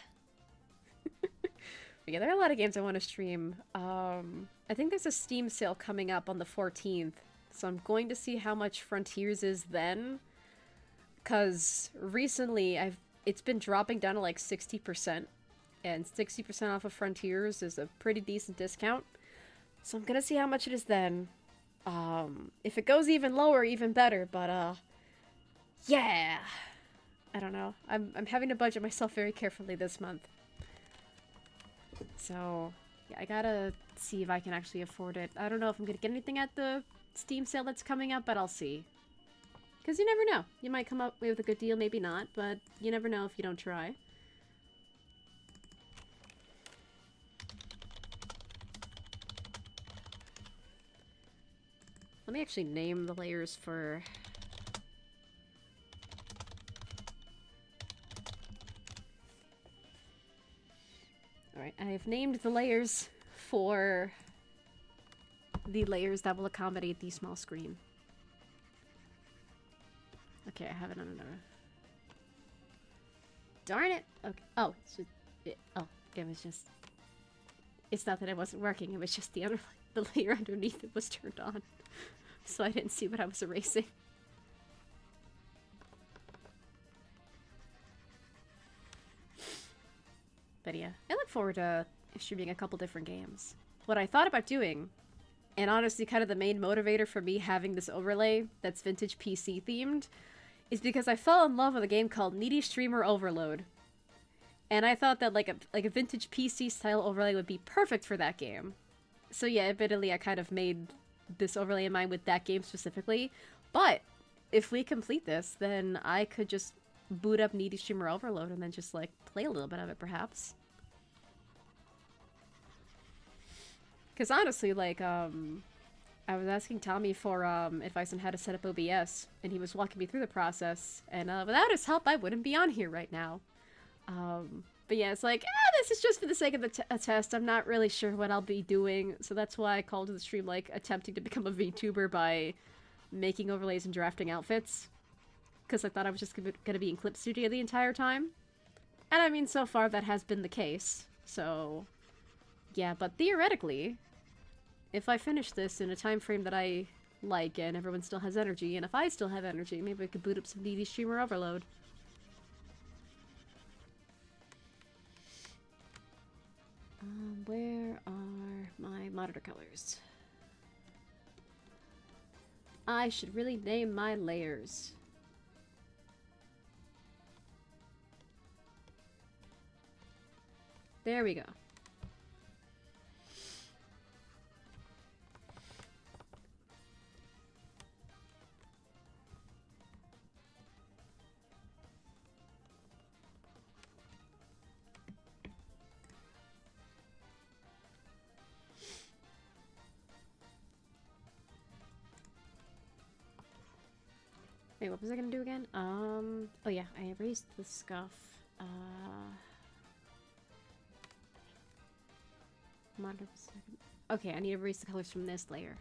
A: Yeah, there are a lot of games I want to stream. I think there's a Steam sale coming up on the 14th, so I'm going to see how much Frontiers is then, because recently it's been dropping down to like 60%, and 60% off of Frontiers is a pretty decent discount. So I'm gonna see how much it is then. If it goes even lower, even better, but yeah. I don't know. I'm having to budget myself very carefully this month. So, yeah, I gotta see if I can actually afford it. I don't know if I'm gonna get anything at the Steam sale that's coming up, but I'll see. Because you never know. You might come up with a good deal, maybe not, but you never know if you don't try. Let me actually name the layers for... Alright, I have named the layers for the layers that will accommodate the small screen. Okay, I have it on another. Darn it! Okay. Oh, it's just, it was just... It's not that it wasn't working, it was just the layer underneath it was turned on. So I didn't see what I was erasing. But yeah, I look forward to streaming a couple different games. What I thought about doing, and honestly kind of the main motivator for me having this overlay that's vintage PC themed, is because I fell in love with a game called Needy Streamer Overload. And I thought that like a vintage PC style overlay would be perfect for that game. So yeah, admittedly, I kind of made this overlay in mind with that game specifically. But if we complete this, then I could just boot up Needy Streamer Overload and then just like play a little bit of it, perhaps. Because honestly, like, I was asking Tommy for advice on how to set up OBS, and he was walking me through the process, and without his help, I wouldn't be on here right now. But yeah, it's like, this is just for the sake of the test. I'm not really sure what I'll be doing, so that's why I called the stream, like, attempting to become a VTuber by making overlays and drafting outfits. Because I thought I was just gonna be in Clip Studio the entire time. And I mean, so far that has been the case, so... Yeah, but theoretically, if I finish this in a time frame that I like and everyone still has energy, and if I still have energy, maybe I could boot up some Needy Streamer Overload. Where are my monitor colors? I should really name my layers. There we go. Wait, what was I gonna do again? Oh yeah, I erased the scuff. Monitor for a second. Okay, I need to erase the colors from this layer.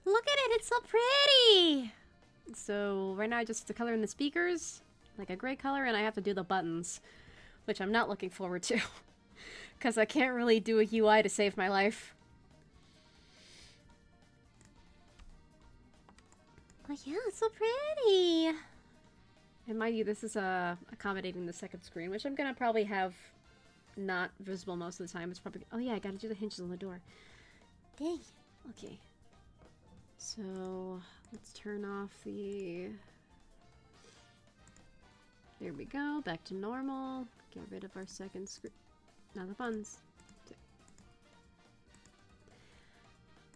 A: Look at it, it's so pretty! So right now I just have to color in the speakers, like a gray color, and I have to do the buttons, which I'm not looking forward to. Because I can't really do a UI to save my life. But yeah, it's so pretty! And mind you, this is accommodating the second screen, which I'm gonna probably have not visible most of the time. It's probably... Oh yeah, I gotta do the hinges on the door. Dang. Okay. So, let's turn off the... There we go, back to normal. Get rid of our second screen. Now the buttons.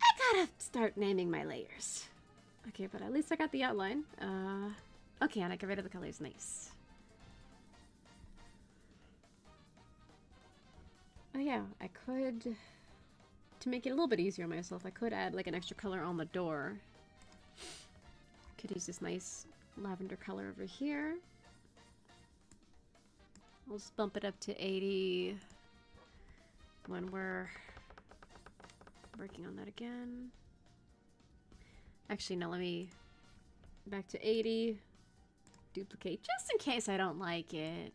A: I gotta start naming my layers. Okay, but at least I got the outline. Okay, and I get rid of the colors. Nice. Oh yeah, I could... To make it a little bit easier on myself, I could add like an extra color on the door. Could use this nice lavender color over here. I'll just bump it up to 80 when we're working on that again. Actually, no, let me back to 80. Duplicate, just in case I don't like it.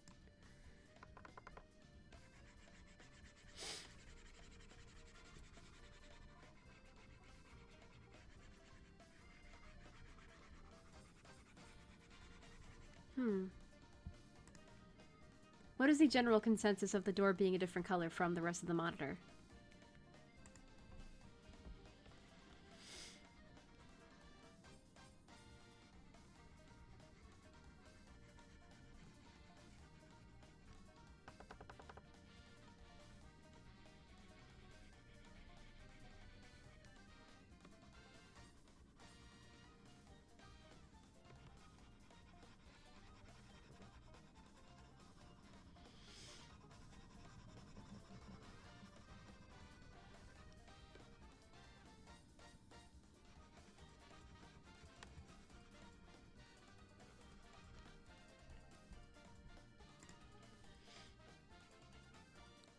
A: What is the general consensus of the door being a different color from the rest of the monitor?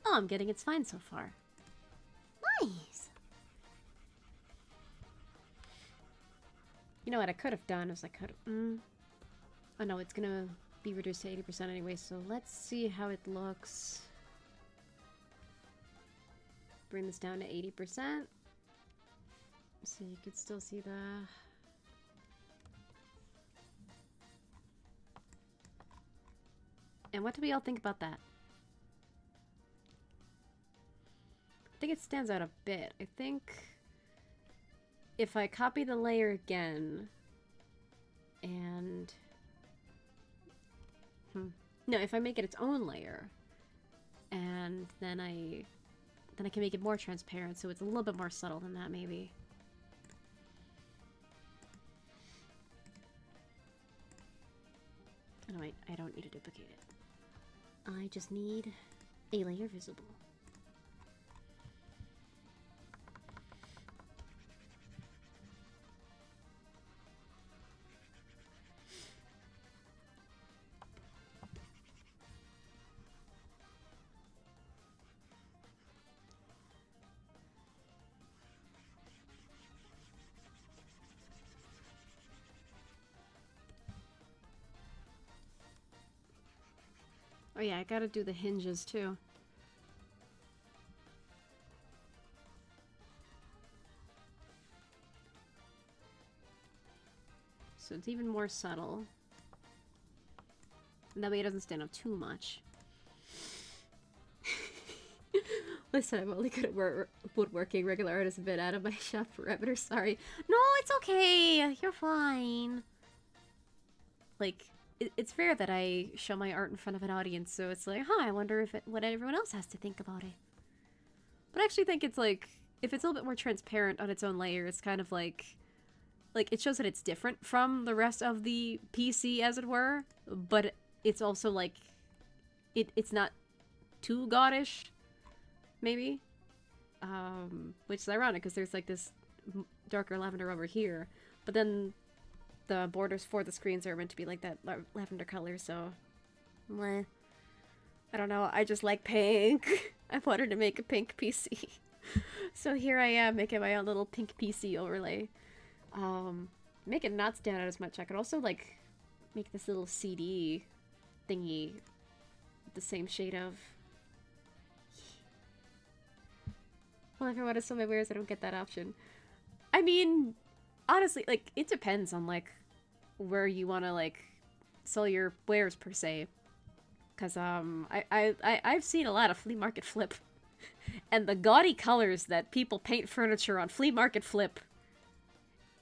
A: Oh, I'm getting it's fine so far. Nice! know what I could have done is I could have... Oh no, it's gonna be reduced to 80% anyway, so let's see how it looks. Bring this down to 80%. So you could still see the... And what do we all think about that? I think it stands out a bit. I think if I copy the layer again and... No, if I make it its own layer and then I can make it more transparent so it's a little bit more subtle than that maybe. Oh, wait, I don't need to duplicate it. I just need a layer visible. Oh yeah, I gotta do the hinges too. So it's even more subtle. And that way it doesn't stand up too much. Listen, I'm only good at woodworking. Regular art is a bit out of my shop parameter. Sorry. No, it's okay. You're fine. Like... It's rare that I show my art in front of an audience, so it's like, I wonder what everyone else has to think about it. But I actually think it's like, if it's a little bit more transparent on its own layer, it's kind of like it shows that it's different from the rest of the PC, as it were, but it's also like, it's not too gaudish, maybe? Which is ironic, because there's like this darker lavender over here, but then the borders for the screens are meant to be like that lavender color, so... Meh. I don't know, I just like pink. I wanted to make a pink PC. So here I am, making my own little pink PC overlay. Make it not stand out as much. I could also, like, make this little CD thingy the same shade of... Well, everyone is so many wares, I don't get that option. I mean... Honestly, like, it depends on, like, where you want to, like, sell your wares, per se. Because, I've seen a lot of flea market flip. And the gaudy colors that people paint furniture on flea market flip.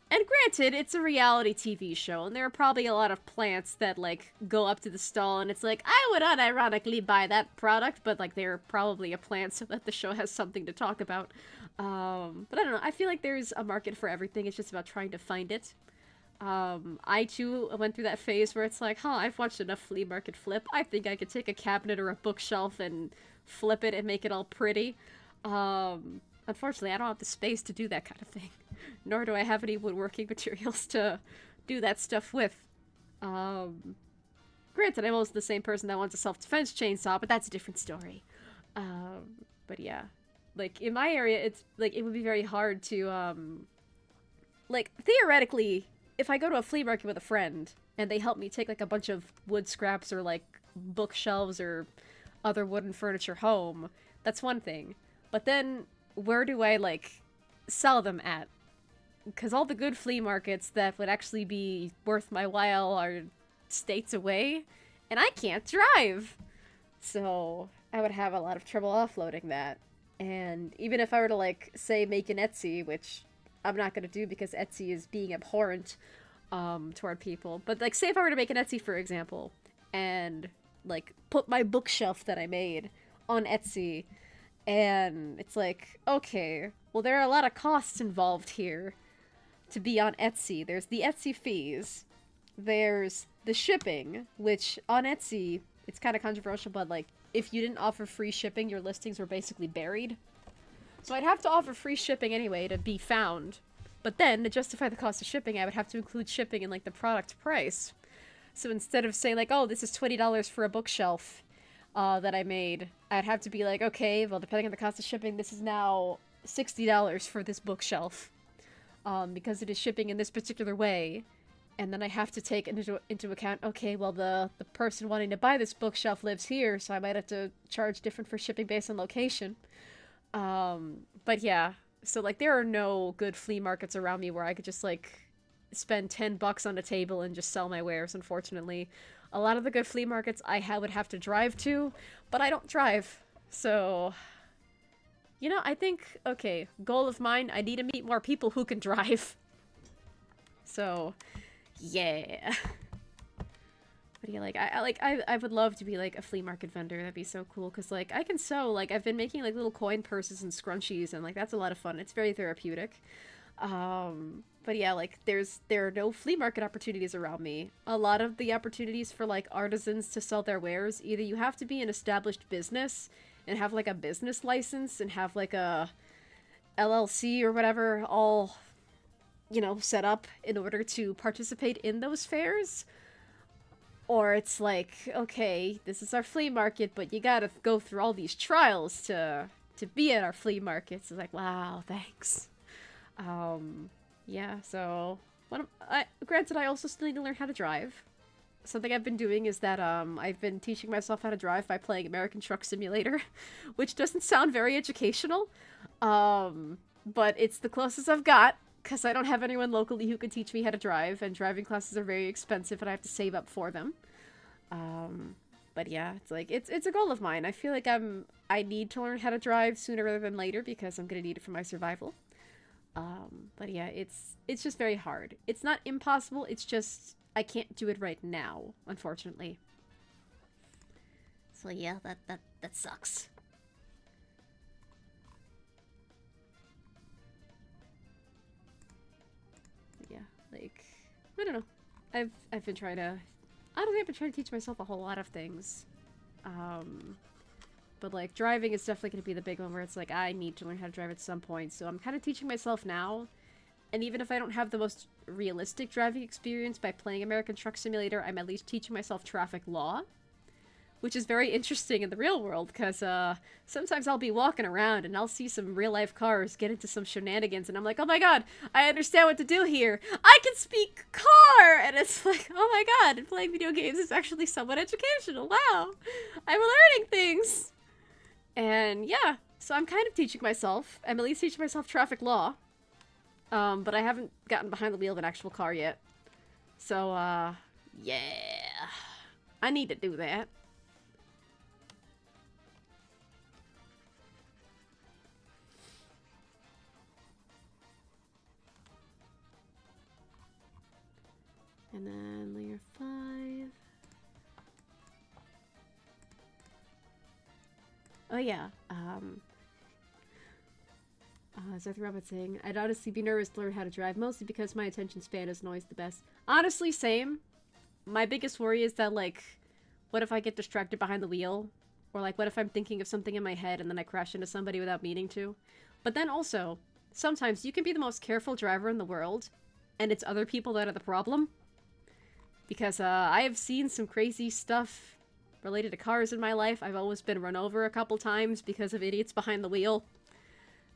A: And granted, it's a reality TV show, and there are probably a lot of plants that, like, go up to the stall, and it's like, I would unironically buy that product, but, like, they're probably a plant so that the show has something to talk about. But I don't know, I feel like there's a market for everything, it's just about trying to find it. I too went through that phase where it's like, I've watched enough flea market flip, I think I could take a cabinet or a bookshelf and flip it and make it all pretty. Unfortunately, I don't have the space to do that kind of thing, nor do I have any woodworking materials to do that stuff with. Granted, I'm also the same person that wants a self-defense chainsaw, but that's a different story. But yeah. Like, in my area, it's, like, it would be very hard to, like, theoretically, if I go to a flea market with a friend, and they help me take, like, a bunch of wood scraps or, like, bookshelves or other wooden furniture home, that's one thing. But then, where do I, like, sell them at? Because all the good flea markets that would actually be worth my while are states away, and I can't drive! So, I would have a lot of trouble offloading that. And even if I were to, like, say, make an Etsy, which I'm not gonna do because Etsy is being abhorrent, toward people. But, like, say if I were to make an Etsy, for example, and, like, put my bookshelf that I made on Etsy, and it's like, okay, well, there are a lot of costs involved here to be on Etsy. There's the Etsy fees. There's the shipping, which on Etsy, it's kind of controversial, but, like, if you didn't offer free shipping, your listings were basically buried. So I'd have to offer free shipping anyway to be found. But then, to justify the cost of shipping, I would have to include shipping in, like, the product price. So instead of saying, like, oh, this is $20 for a bookshelf that I made, I'd have to be like, okay, well, depending on the cost of shipping, this is now $60 for this bookshelf. because it is shipping in this particular way. And then I have to take into account, okay, well, the person wanting to buy this bookshelf lives here, so I might have to charge different for shipping based on location. But yeah, so, like, there are no good flea markets around me where I could just, like, spend $10 on a table and just sell my wares, unfortunately. A lot of the good flea markets would have to drive to, but I don't drive. So, you know, I think, okay, goal of mine, I need to meet more people who can drive. So, yeah. But yeah, like, I would love to be, like, a flea market vendor. That'd be so cool, because, like, I can sew. Like, I've been making, like, little coin purses and scrunchies, and, like, that's a lot of fun. It's very therapeutic. But yeah, like, there are no flea market opportunities around me. A lot of the opportunities for, like, artisans to sell their wares, either you have to be an established business and have, like, a business license and have, like, a LLC or whatever all, you know, set up in order to participate in those fairs. Or it's like, okay, this is our flea market, but you gotta go through all these trials to be at our flea markets. It's like, wow, thanks. Yeah, so granted, I also still need to learn how to drive. Something I've been doing is that I've been teaching myself how to drive by playing American Truck Simulator, which doesn't sound very educational, but it's the closest I've got, because I don't have anyone locally who could teach me how to drive, and driving classes are very expensive and I have to save up for them. But yeah, it's like, it's a goal of mine. I feel like I need to learn how to drive sooner rather than later, because I'm gonna need it for my survival. But yeah, it's just very hard. It's not impossible, it's just, I can't do it right now, unfortunately. So yeah, that sucks. But yeah, like, I don't know. I've been trying to, I don't think I've been trying to teach myself a whole lot of things. But, like, driving is definitely going to be the big one where it's like, I need to learn how to drive at some point. So I'm kind of teaching myself now. And even if I don't have the most realistic driving experience by playing American Truck Simulator, I'm at least teaching myself traffic law. Which is very interesting in the real world, because sometimes I'll be walking around and I'll see some real-life cars get into some shenanigans, and I'm like, oh my god, I understand what to do here. I can speak car! And it's like, oh my god, playing video games is actually somewhat educational. Wow, I'm learning things. And yeah, so I'm kind of teaching myself. I'm at least teaching myself traffic law. But I haven't gotten behind the wheel of an actual car yet. So, yeah. I need to do that. And then layer 5. Oh yeah, Seth Robert saying, I'd honestly be nervous to learn how to drive, mostly because my attention span isn't always the best. Honestly, same. My biggest worry is that, like, what if I get distracted behind the wheel? Or, like, what if I'm thinking of something in my head and then I crash into somebody without meaning to? But then also, sometimes you can be the most careful driver in the world, and it's other people that are the problem. Because, I have seen some crazy stuff related to cars in my life. I've always been run over a couple times because of idiots behind the wheel.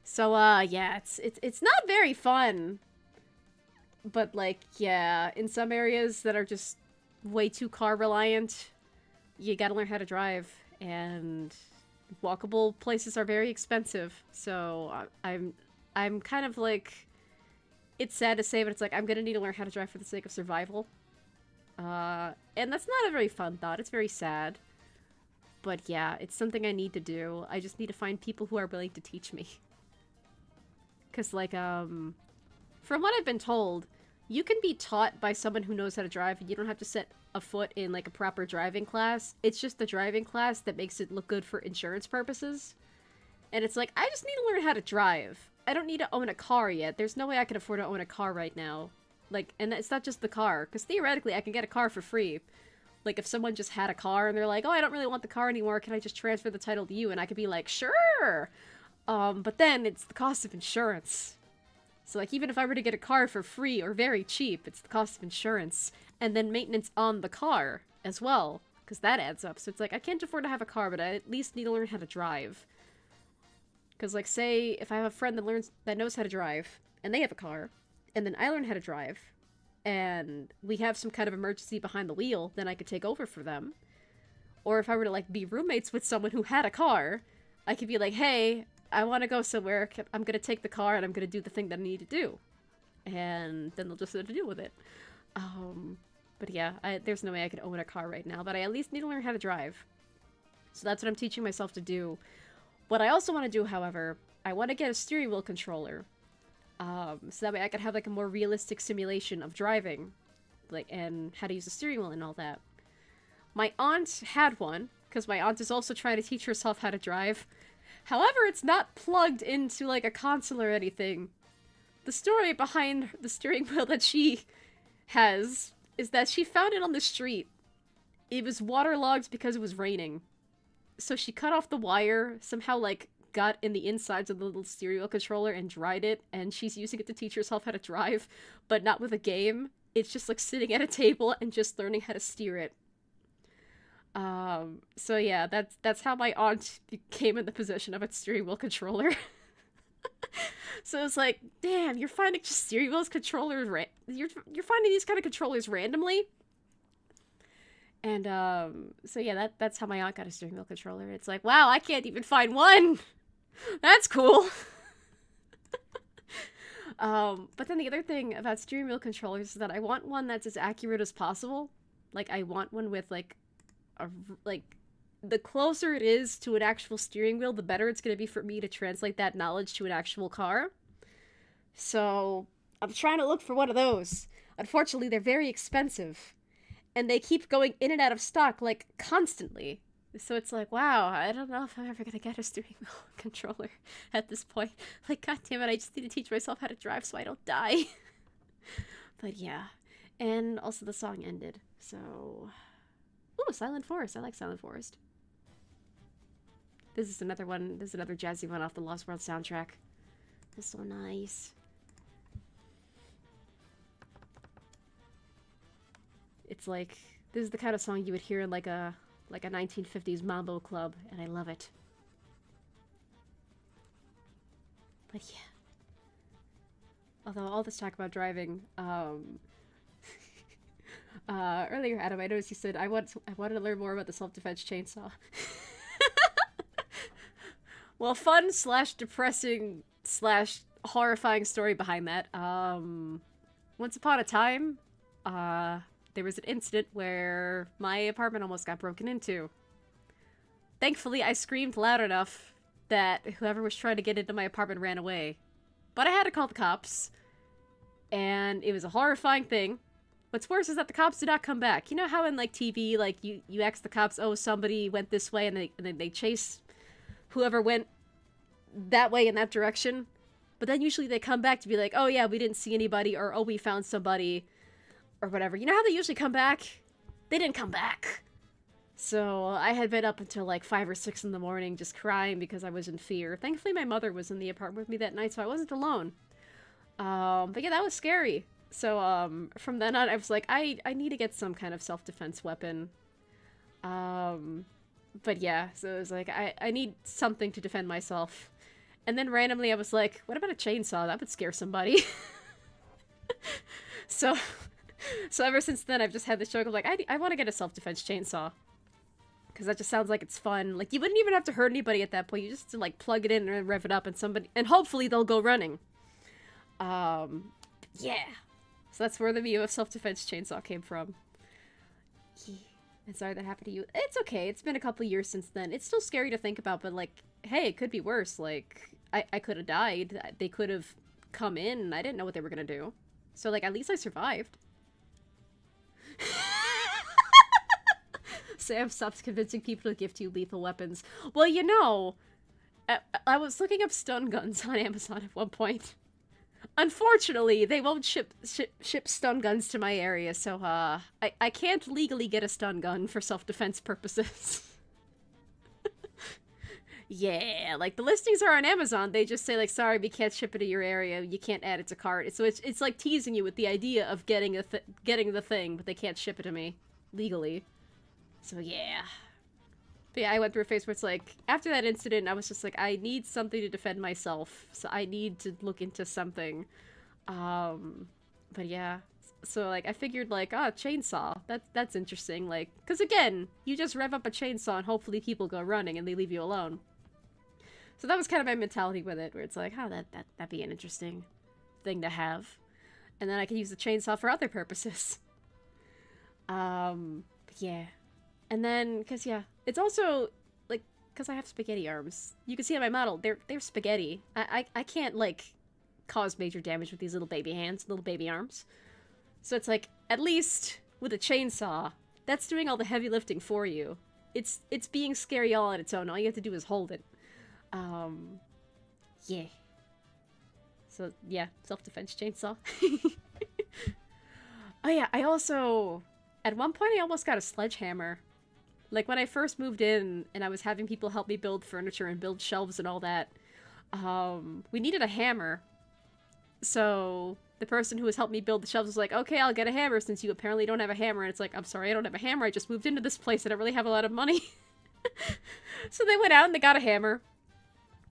A: So, yeah, it's not very fun. But, like, yeah, in some areas that are just way too car-reliant, you gotta learn how to drive. And walkable places are very expensive. So, I'm kind of, like, it's sad to say, but it's like, I'm gonna need to learn how to drive for the sake of survival. And that's not a very fun thought. It's very sad. But yeah, it's something I need to do. I just need to find people who are willing to teach me. Because, like, from what I've been told, you can be taught by someone who knows how to drive, and you don't have to set a foot in, like, a proper driving class. It's just the driving class that makes it look good for insurance purposes. And it's like, I just need to learn how to drive. I don't need to own a car yet. There's no way I can afford to own a car right now. Like, and it's not just the car, because theoretically I can get a car for free. Like, if someone just had a car and they're like, oh, I don't really want the car anymore, can I just transfer the title to you? And I could be like, sure! But then it's the cost of insurance. So, like, even if I were to get a car for free or very cheap, it's the cost of insurance. And then maintenance on the car as well, because that adds up. So it's like, I can't afford to have a car, but I at least need to learn how to drive. Because, like, say, if I have a friend that knows how to drive, and they have a car, and then I learn how to drive, and we have some kind of emergency behind the wheel, then I could take over for them. Or if I were to, like, be roommates with someone who had a car, I could be like, hey, I want to go somewhere, I'm gonna take the car, and I'm gonna do the thing that I need to do. And then they'll just have to deal with it. But yeah, there's no way I could own a car right now, but I at least need to learn how to drive. So that's what I'm teaching myself to do. What I also want to do, however, I want to get a steering wheel controller. So that way I could have, like, a more realistic simulation of driving. Like, and how to use the steering wheel and all that. My aunt had one, because my aunt is also trying to teach herself how to drive. However, it's not plugged into, like, a console or anything. The story behind the steering wheel that she has is that she found it on the street. It was waterlogged because it was raining. So she cut off the wire, somehow, like, got in the insides of the little steering wheel controller and dried it, and she's using it to teach herself how to drive, but not with a game. It's just, like, sitting at a table and just learning how to steer it. So yeah, that's how my aunt became in the position of a steering wheel controller. So it's like, damn, you're finding just steering wheels controllers, you're finding these kind of controllers randomly? And, so yeah, that's how my aunt got a steering wheel controller. It's like, wow, I can't even find one! That's cool! But then the other thing about steering wheel controllers is that I want one that's as accurate as possible. Like, I want one with, like, the closer it is to an actual steering wheel, the better it's going to be for me to translate that knowledge to an actual car. So, I'm trying to look for one of those. Unfortunately, they're very expensive. And they keep going in and out of stock, like, constantly. So it's like, wow, I don't know if I'm ever going to get a steering wheel controller at this point. Like, god damn it, I just need to teach myself how to drive so I don't die. But yeah. And also the song ended, so... Ooh, Silent Forest. I like Silent Forest. This is another one. This is another jazzy one off the Lost World soundtrack. It's so nice. It's like, this is the kind of song you would hear in like a 1950s mambo club, and I love it. But yeah. Although all this talk about driving, earlier, Adam, I noticed you said, I wanted to learn more about the self-defense chainsaw. Well, fun / depressing / horrifying story behind that. Once upon a time, there was an incident where my apartment almost got broken into. Thankfully, I screamed loud enough that whoever was trying to get into my apartment ran away. But I had to call the cops, and it was a horrifying thing. What's worse is that the cops did not come back. You know how in, like, TV, like, you ask the cops, oh, somebody went this way, and then they chase whoever went that way in that direction? But then usually they come back to be like, oh, yeah, we didn't see anybody, or oh, we found somebody, or whatever. You know how they usually come back? They didn't come back. So I had been up until, like, 5 or 6 in the morning just crying because I was in fear. Thankfully, my mother was in the apartment with me that night, so I wasn't alone. But yeah, that was scary. So, from then on, I was like, I need to get some kind of self-defense weapon. But yeah, so it was like, I need something to defend myself. And then randomly I was like, what about a chainsaw? That would scare somebody. So ever since then, I've just had this joke of like, I want to get a self-defense chainsaw. Because that just sounds like it's fun. Like, you wouldn't even have to hurt anybody at that point. You just, like, plug it in and rev it up and hopefully they'll go running. Yeah. So that's where the view of self-defense chainsaw came from. Yeah. And sorry that happened to you. It's okay. It's been a couple years since then. It's still scary to think about, but, like, hey, it could be worse. Like, I could have died. They could have come in, and I didn't know what they were gonna do. So, like, at least I survived. Sam stops convincing people to gift you lethal weapons. Well, you know, I was looking up stun guns on Amazon at one point. Unfortunately, they won't ship stun guns to my area, so, I can't legally get a stun gun for self-defense purposes. Yeah, like, the listings are on Amazon, they just say, like, sorry, we can't ship it to your area, you can't add it to cart. So it's like teasing you with the idea of getting the thing, but they can't ship it to me legally. So, yeah. But yeah, I went through a phase where it's like, after that incident, I was just like, I need something to defend myself, so I need to look into something. But yeah. So like I figured like, oh, chainsaw. That's interesting. Like, cause again, you just rev up a chainsaw and hopefully people go running and they leave you alone. So that was kind of my mentality with it, where it's like, oh, that'd be an interesting thing to have. And then I can use the chainsaw for other purposes. But yeah. And then, cause yeah, it's also like, cause I have spaghetti arms. You can see on my model, they're spaghetti. I can't like cause major damage with these little baby hands, little baby arms. So it's like, at least with a chainsaw, that's doing all the heavy lifting for you. It's being scary all on its own. All you have to do is hold it. Yeah. So yeah, self-defense chainsaw. Oh yeah, I also, at one point I almost got a sledgehammer. Like when I first moved in and I was having people help me build furniture and build shelves and all that, we needed a hammer. So the person who was helping me build the shelves was like, okay, I'll get a hammer since you apparently don't have a hammer. And it's like, I'm sorry, I don't have a hammer. I just moved into this place. I don't really have a lot of money. So they went out and they got a hammer.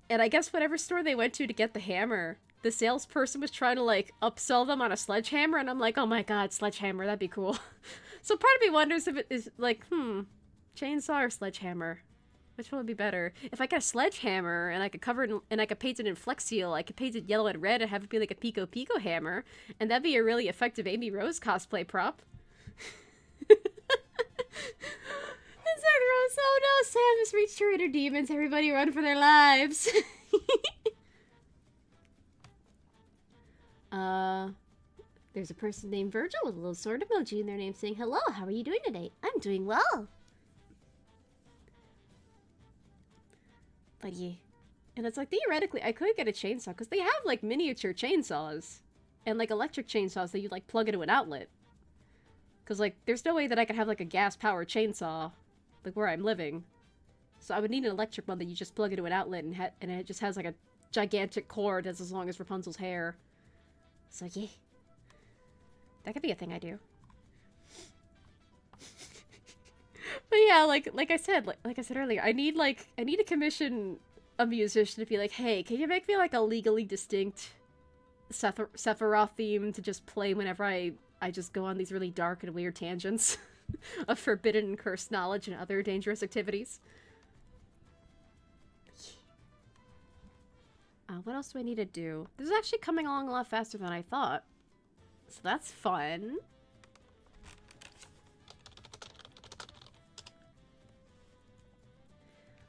A: And I guess whatever store they went to get the hammer, the salesperson was trying to, like, upsell them on a sledgehammer, and I'm like, oh my god, sledgehammer, that'd be cool. So part of me wonders if it is, like, chainsaw or sledgehammer? Which one would be better? If I got a sledgehammer, and I could cover it in, and I could paint it in Flex Seal, I could paint it yellow and red and have it be like a Pico Pico hammer, and that'd be a really effective Amy Rose cosplay prop. Rose, oh no, Sam has reached her inner demons. Everybody run for their lives. There's a person named Virgil with a little sword emoji in their name saying, hello, how are you doing today? I'm doing well. But yeah. And it's like, theoretically, I could get a chainsaw, because they have, like, miniature chainsaws. And, like, electric chainsaws that you, like, plug into an outlet. Because, like, there's no way that I could have, like, a gas-powered chainsaw, like, where I'm living. So I would need an electric one that you just plug into an outlet and it just has, like, a gigantic cord that's as long as Rapunzel's hair. So, yeah. That could be a thing I do. But yeah, like I said earlier, I need to commission a musician to be like, hey, can you make me, like, a legally distinct Sephiroth theme to just play whenever I just go on these really dark and weird tangents of forbidden and cursed knowledge and other dangerous activities. What else do I need to do? This is actually coming along a lot faster than I thought. So that's fun.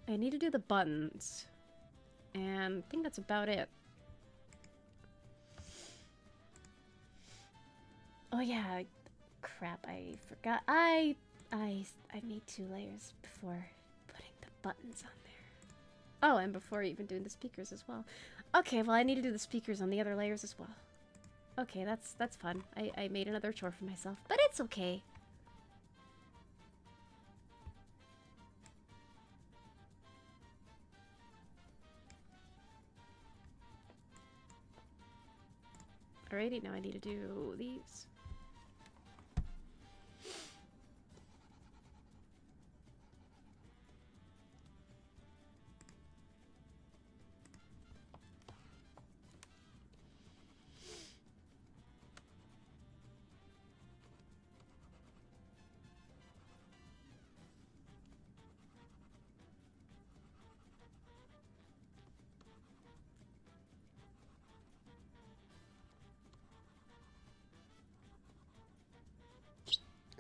A: I need to do the buttons. And I think that's about it. Oh yeah, crap, I forgot. I made 2 layers before putting the buttons on there. Oh, and before even doing the speakers as well. Okay, well I need to do the speakers on the other layers as well. Okay, that's fun. I made another chore for myself, but it's okay. Alrighty, now I need to do these.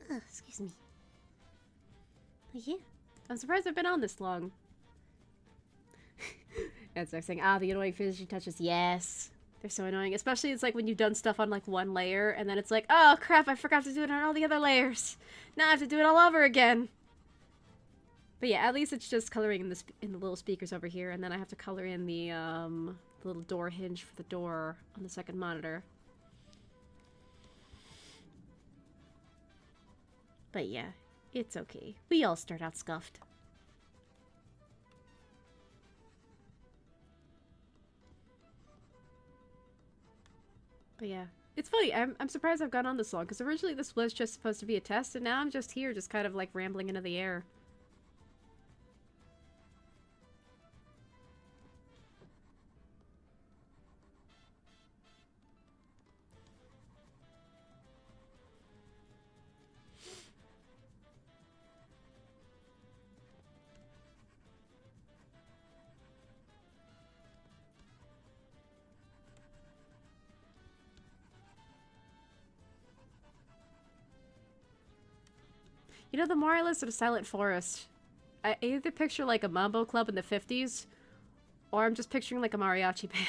A: Excuse me. But yeah, I'm surprised I've been on this long. That's like saying, the annoying finishing touches. Yes, they're so annoying. Especially it's like when you've done stuff on like one layer and then it's like, oh crap, I forgot to do it on all the other layers. Now I have to do it all over again. But yeah, at least it's just coloring in the little speakers over here, and then I have to color in the little door hinge for the door on the second monitor. But yeah, it's okay. We all start out scuffed. But yeah, it's funny. I'm surprised I've gone on this long, because originally this was just supposed to be a test, and now I'm just here, just kind of like rambling into the air. You know, the more I listen to Silent Forest, I either picture like a mambo club in the 50s, or I'm just picturing like a mariachi band.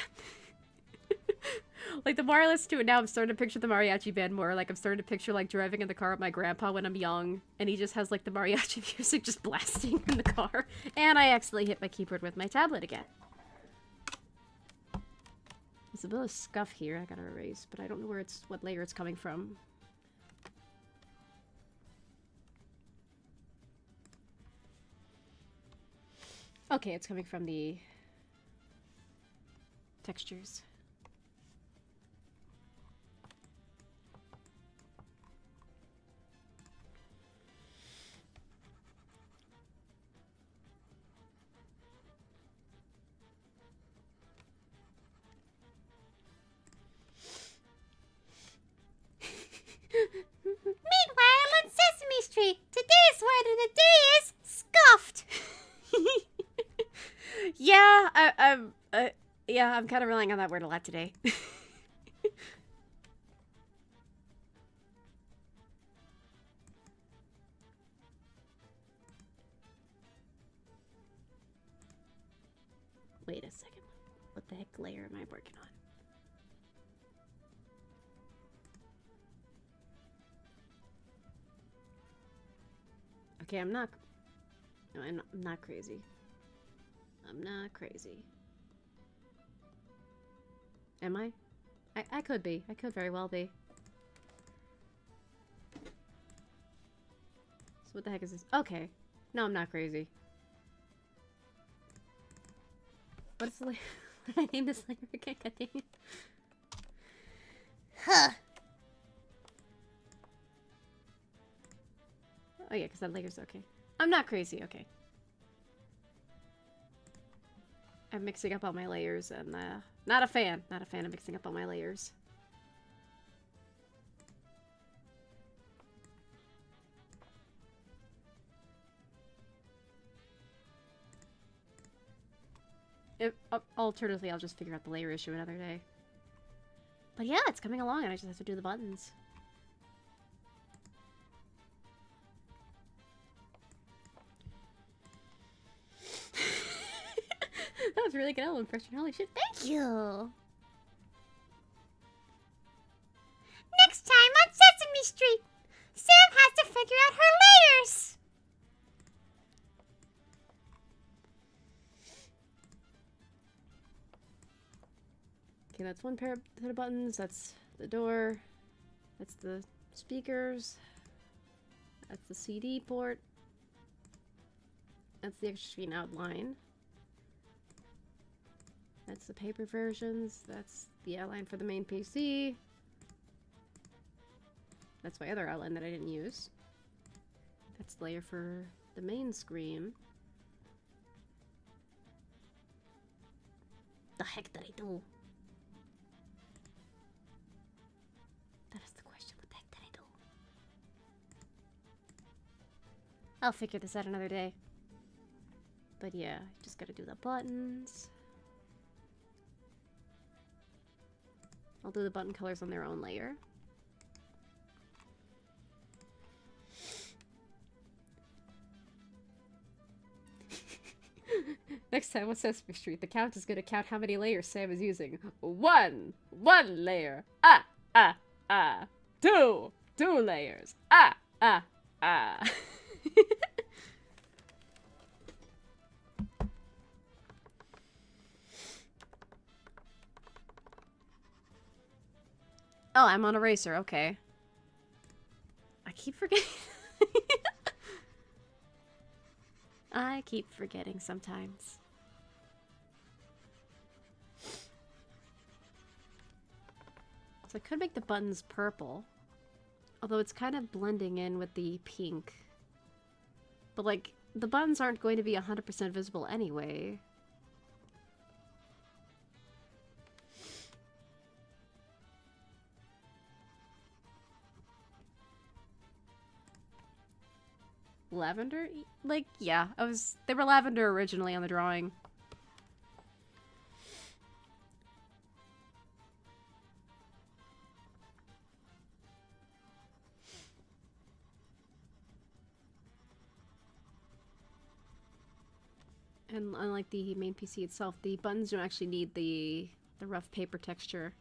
A: Like, the more I listen to it now, I'm starting to picture the mariachi band more. Like, I'm starting to picture, like, driving in the car with my grandpa when I'm young, and he just has, like, the mariachi music just blasting in the car. And I accidentally hit my keyboard with my tablet again. There's a bit of scuff here I gotta erase, but I don't know where what layer it's coming from. Okay, it's coming from the textures.
B: Meanwhile, on Sesame Street, today's word of the day is scuffed.
A: Yeah, yeah, I'm kind of relying on that word a lot today. Wait a second. What the heck layer am I working on? Okay, I'm not... No, I'm not crazy. I'm not crazy. Am I? I could be. I could very well be. So what the heck is this? Okay. No, I'm not crazy. What is the layer? What did I name this layer again? God dang it.
B: Huh.
A: Oh yeah, because that layer's okay. I'm not crazy, okay. I'm mixing up all my layers and not a fan. Not a fan of mixing up all my layers. Alternatively, I'll just figure out the layer issue another day. But yeah, it's coming along and I just have to do the buttons. That was a really good Ellen impression. Holy shit, thank you!
B: Next time on Sesame Street, Sam has to figure out her layers.
A: Okay, that's one pair of buttons. That's the door. That's the speakers. That's the CD port. That's the extra screen outline. That's the paper versions. That's the outline for the main PC. That's my other outline that I didn't use. That's the layer for the main screen.
B: The heck did I do?
A: That is the question. What the heck did I do? I'll figure this out another day. But yeah, just gotta do the buttons. I'll do the button colors on their own layer. Next time on Sesame Street, the count is gonna count how many layers Sam is using. One layer. Ah, ah, ah. Two layers. Ah, ah, ah. Oh, I'm on eraser, okay. I keep forgetting. I keep forgetting sometimes. So I could make the buttons purple. Although it's kind of blending in with the pink. But like, the buttons aren't going to be 100% visible anyway. Lavender? Like, yeah, they were lavender originally on the drawing. And unlike the main PC itself, the buttons don't actually need the rough paper texture.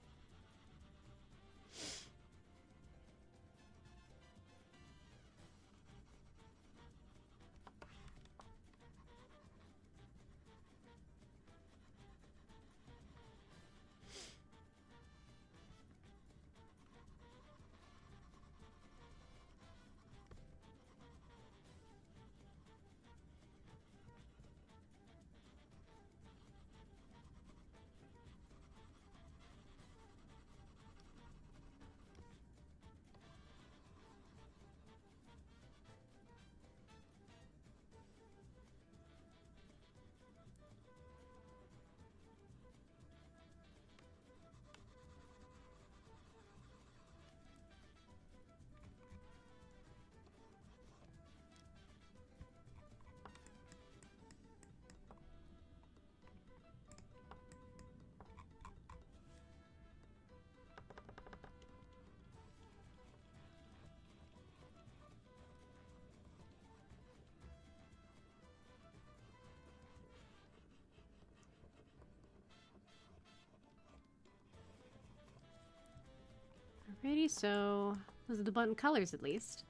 A: Alrighty, so those are the button colors at least.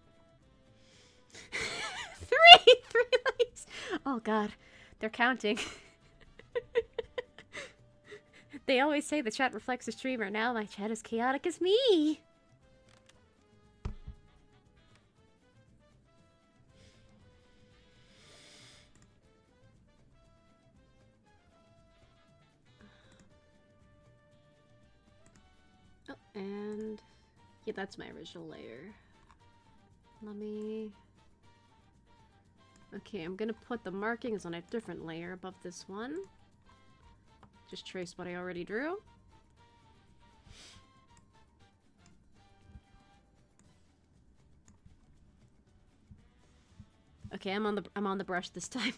A: Three likes! Oh god, they're counting. They always say the chat reflects the streamer. Now my chat is chaotic as me. Oh, and yeah, that's my original layer. Let me... Okay, I'm gonna put the markings on a different layer above this one. Just trace what I already drew. Okay, I'm on the brush this time.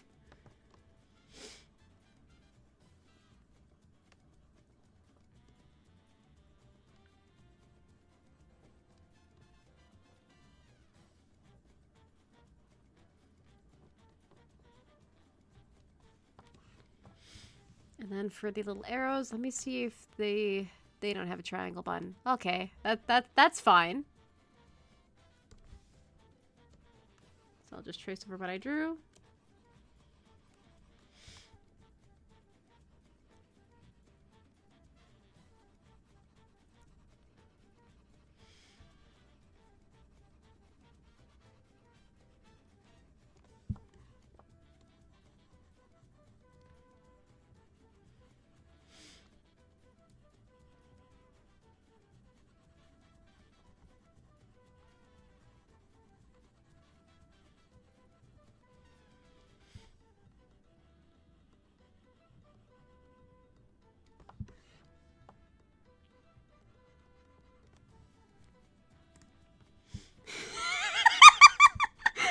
A: And then for the little arrows, let me see if they don't have a triangle button. Okay, that's fine. So I'll just trace over what I drew.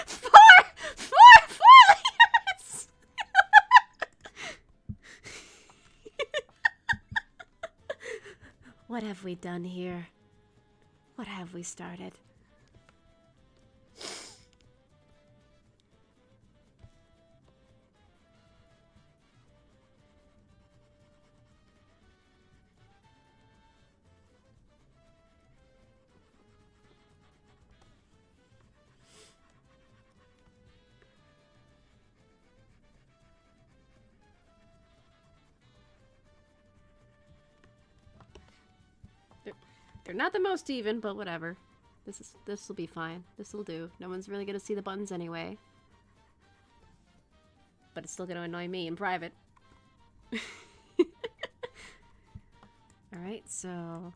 A: Four layers! What have we done here? What have we started? They're not the most even, but whatever. This will be fine. This will do. No one's really gonna see the buttons anyway. But it's still gonna annoy me in private. Alright, so...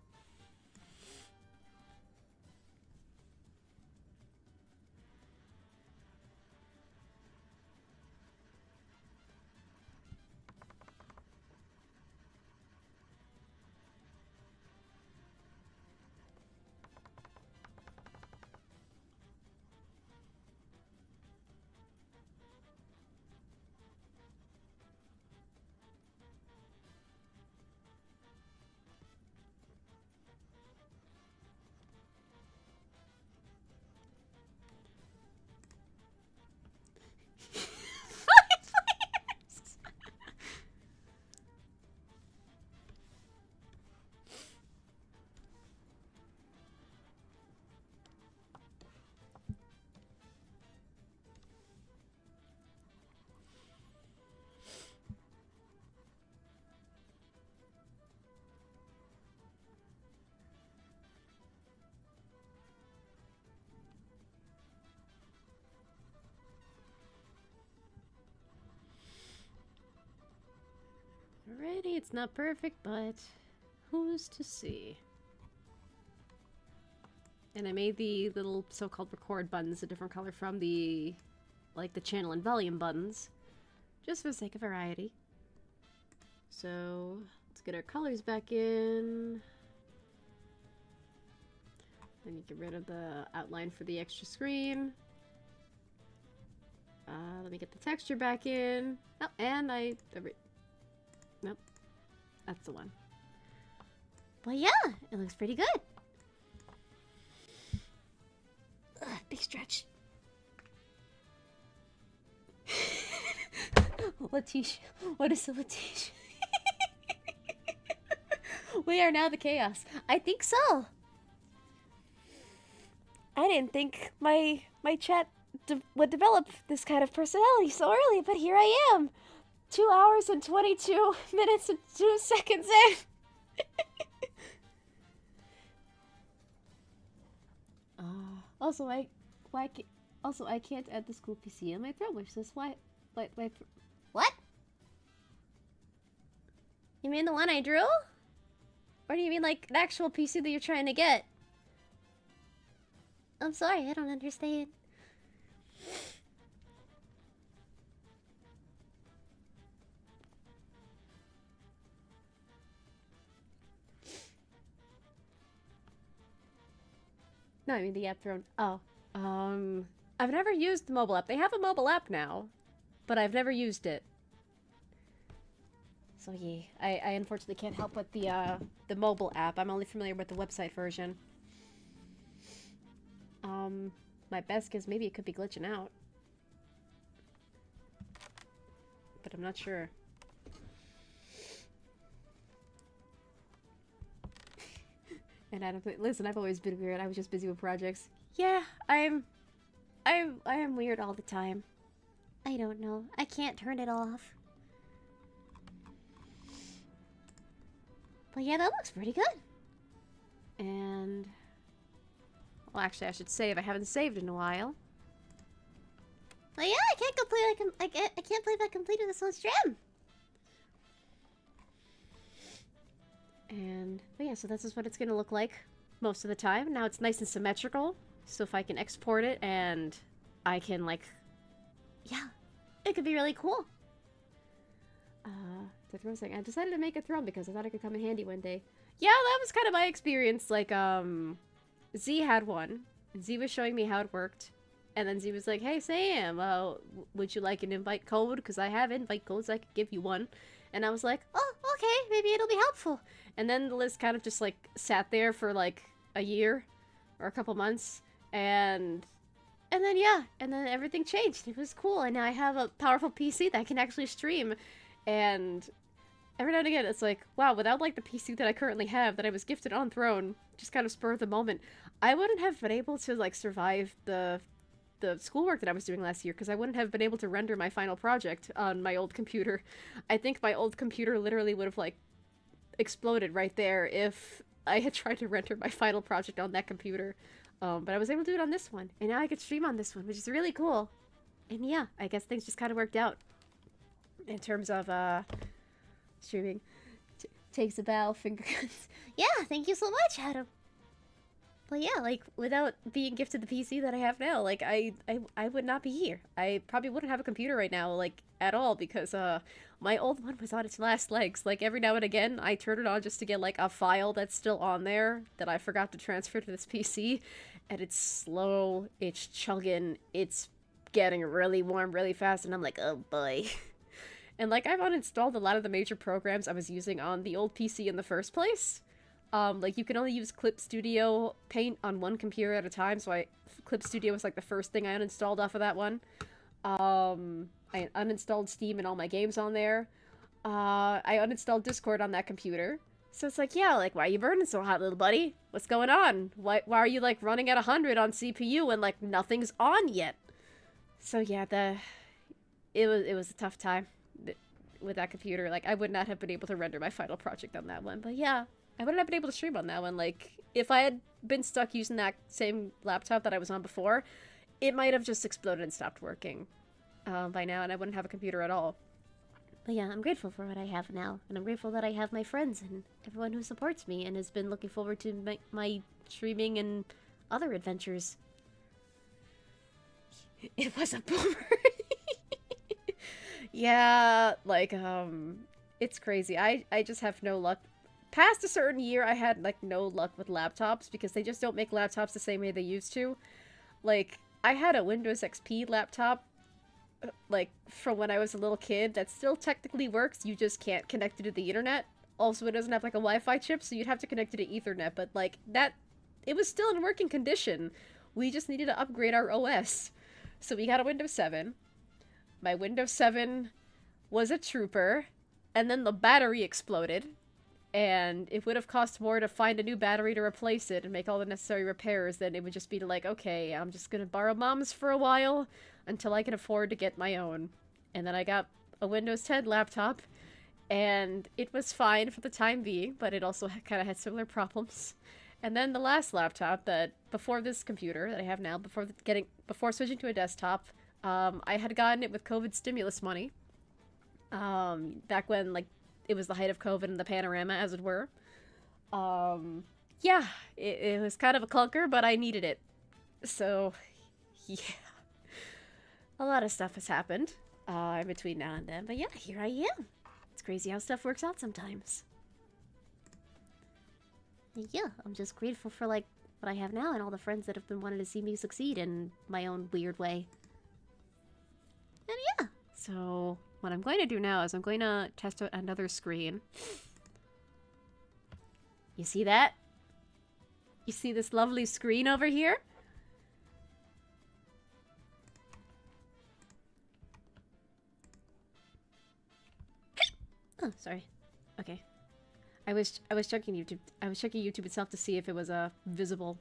A: Alrighty, it's not perfect, but who's to see? And I made the little so-called record buttons a different color from the, like, the channel and volume buttons, just for the sake of variety. So, let's get our colors back in. Then you get rid of the outline for the extra screen. Let me get the texture back in. Oh, and nope. That's the one.
B: Well, yeah, it looks pretty good. Ugh, big stretch.
A: Letitia. What is the Letitia? We are now the chaos.
B: I think so. I didn't think my chat would develop this kind of personality so early, but here I am. 2 hours and 22 minutes and 2 seconds in.
A: Also, I can't add the school PC on my Throne, which is why.
B: What? You mean the one I drew? Or do you mean like an actual PC that you're trying to get? I'm sorry, I don't understand.
A: No, I mean the app Throne. Oh, I've never used the mobile app. They have a mobile app now, but I've never used it. So yeah, I unfortunately can't help with the mobile app. I'm only familiar with the website version. My best guess maybe it could be glitching out, but I'm not sure. And I don't listen. I've always been weird. I was just busy with projects. Yeah, I am weird all the time.
B: I don't know. I can't turn it off. But yeah, that looks pretty good.
A: And well, actually, I should save. I haven't saved in a while.
B: But yeah, I can't complete. I can't believe I completed this on stream.
A: And but yeah, so this is what it's gonna look like most of the time. Now it's nice and symmetrical. So if I can export it and I can like,
B: yeah, it could be really cool.
A: The throne thing. I decided to make a throne because I thought it could come in handy one day. Yeah, that was kind of my experience. Like, Z had one. Z was showing me how it worked. And then Z was like, hey, Sam, would you like an invite code? Because I have invite codes, I could give you one. And I was like,
B: oh, okay, maybe it'll be helpful.
A: And then the list kind of just, like, sat there for, like, a year or a couple months. And then, yeah, and then everything changed. It was cool. And now I have a powerful PC that can actually stream. And every now and again, it's like, wow, without, like, the PC that I currently have that I was gifted on Throne, just kind of spur of the moment, I wouldn't have been able to, like, survive the schoolwork that I was doing last year because I wouldn't have been able to render my final project on my old computer. I think my old computer literally would have, like, exploded right there if I had tried to render my final project on that computer. But I was able to do it on this one, and now I could stream on this one, which is really cool. And yeah, I guess things just kind of worked out in terms of streaming. Takes a bow, finger guns.
B: Yeah, thank you so much, Adam.
A: But yeah, like, without being gifted the PC that I have now, like, I would not be here. I probably wouldn't have a computer right now, like, at all, because, my old one was on its last legs. Like, every now and again, I turn it on just to get, like, a file that's still on there that I forgot to transfer to this PC, and it's slow, it's chugging, it's getting really warm really fast, and I'm like, oh boy. And, like, I've uninstalled a lot of the major programs I was using on the old PC in the first place. Like, you can only use Clip Studio Paint on one computer at a time, so Clip Studio was, like, the first thing I uninstalled off of that one. I uninstalled Steam and all my games on there. I uninstalled Discord on that computer. So it's like, yeah, like, why are you burning so hot, little buddy? What's going on? Why are you, like, running at 100 on CPU and, like, nothing's on yet? So, yeah, it was a tough time with that computer. Like, I would not have been able to render my final project on that one, but yeah. I wouldn't have been able to stream on that one. Like, if I had been stuck using that same laptop that I was on before, it might have just exploded and stopped working by now, and I wouldn't have a computer at all.
B: But yeah, I'm grateful for what I have now, and I'm grateful that I have my friends and everyone who supports me and has been looking forward to my streaming and other adventures. It was a boomer.
A: Yeah, like, it's crazy. I just have no luck. Past a certain year, I had, like, no luck with laptops because they just don't make laptops the same way they used to. Like, I had a Windows XP laptop, like, from when I was a little kid that still technically works. You just can't connect it to the internet. Also, it doesn't have, like, a Wi-Fi chip, so you'd have to connect it to Ethernet, but, like, that... It was still in working condition. We just needed to upgrade our OS. So we got a Windows 7. My Windows 7 was a trooper, and then the battery exploded, and it would have cost more to find a new battery to replace it and make all the necessary repairs than it would just be like, okay, I'm just gonna borrow mom's for a while until I can afford to get my own. And then I got a Windows 10 laptop, and it was fine for the time being, but it also kind of had similar problems. And then the last laptop that, before this computer that I have now, before switching to a desktop, I had gotten it with COVID stimulus money. Back when, like, it was the height of COVID and the panorama, as it were. Yeah, it was kind of a clunker, but I needed it. So, yeah. A lot of stuff has happened, in between now and then. But yeah, here I am. It's crazy how stuff works out sometimes.
B: Yeah, I'm just grateful for, like, what I have now and all the friends that have been wanting to see me succeed in my own weird way.
A: And yeah, so what I'm going to do now is I'm going to test out another screen. You see that? You see this lovely screen over here? Oh, sorry. Okay. I was checking YouTube. I was checking YouTube itself to see if it was visible.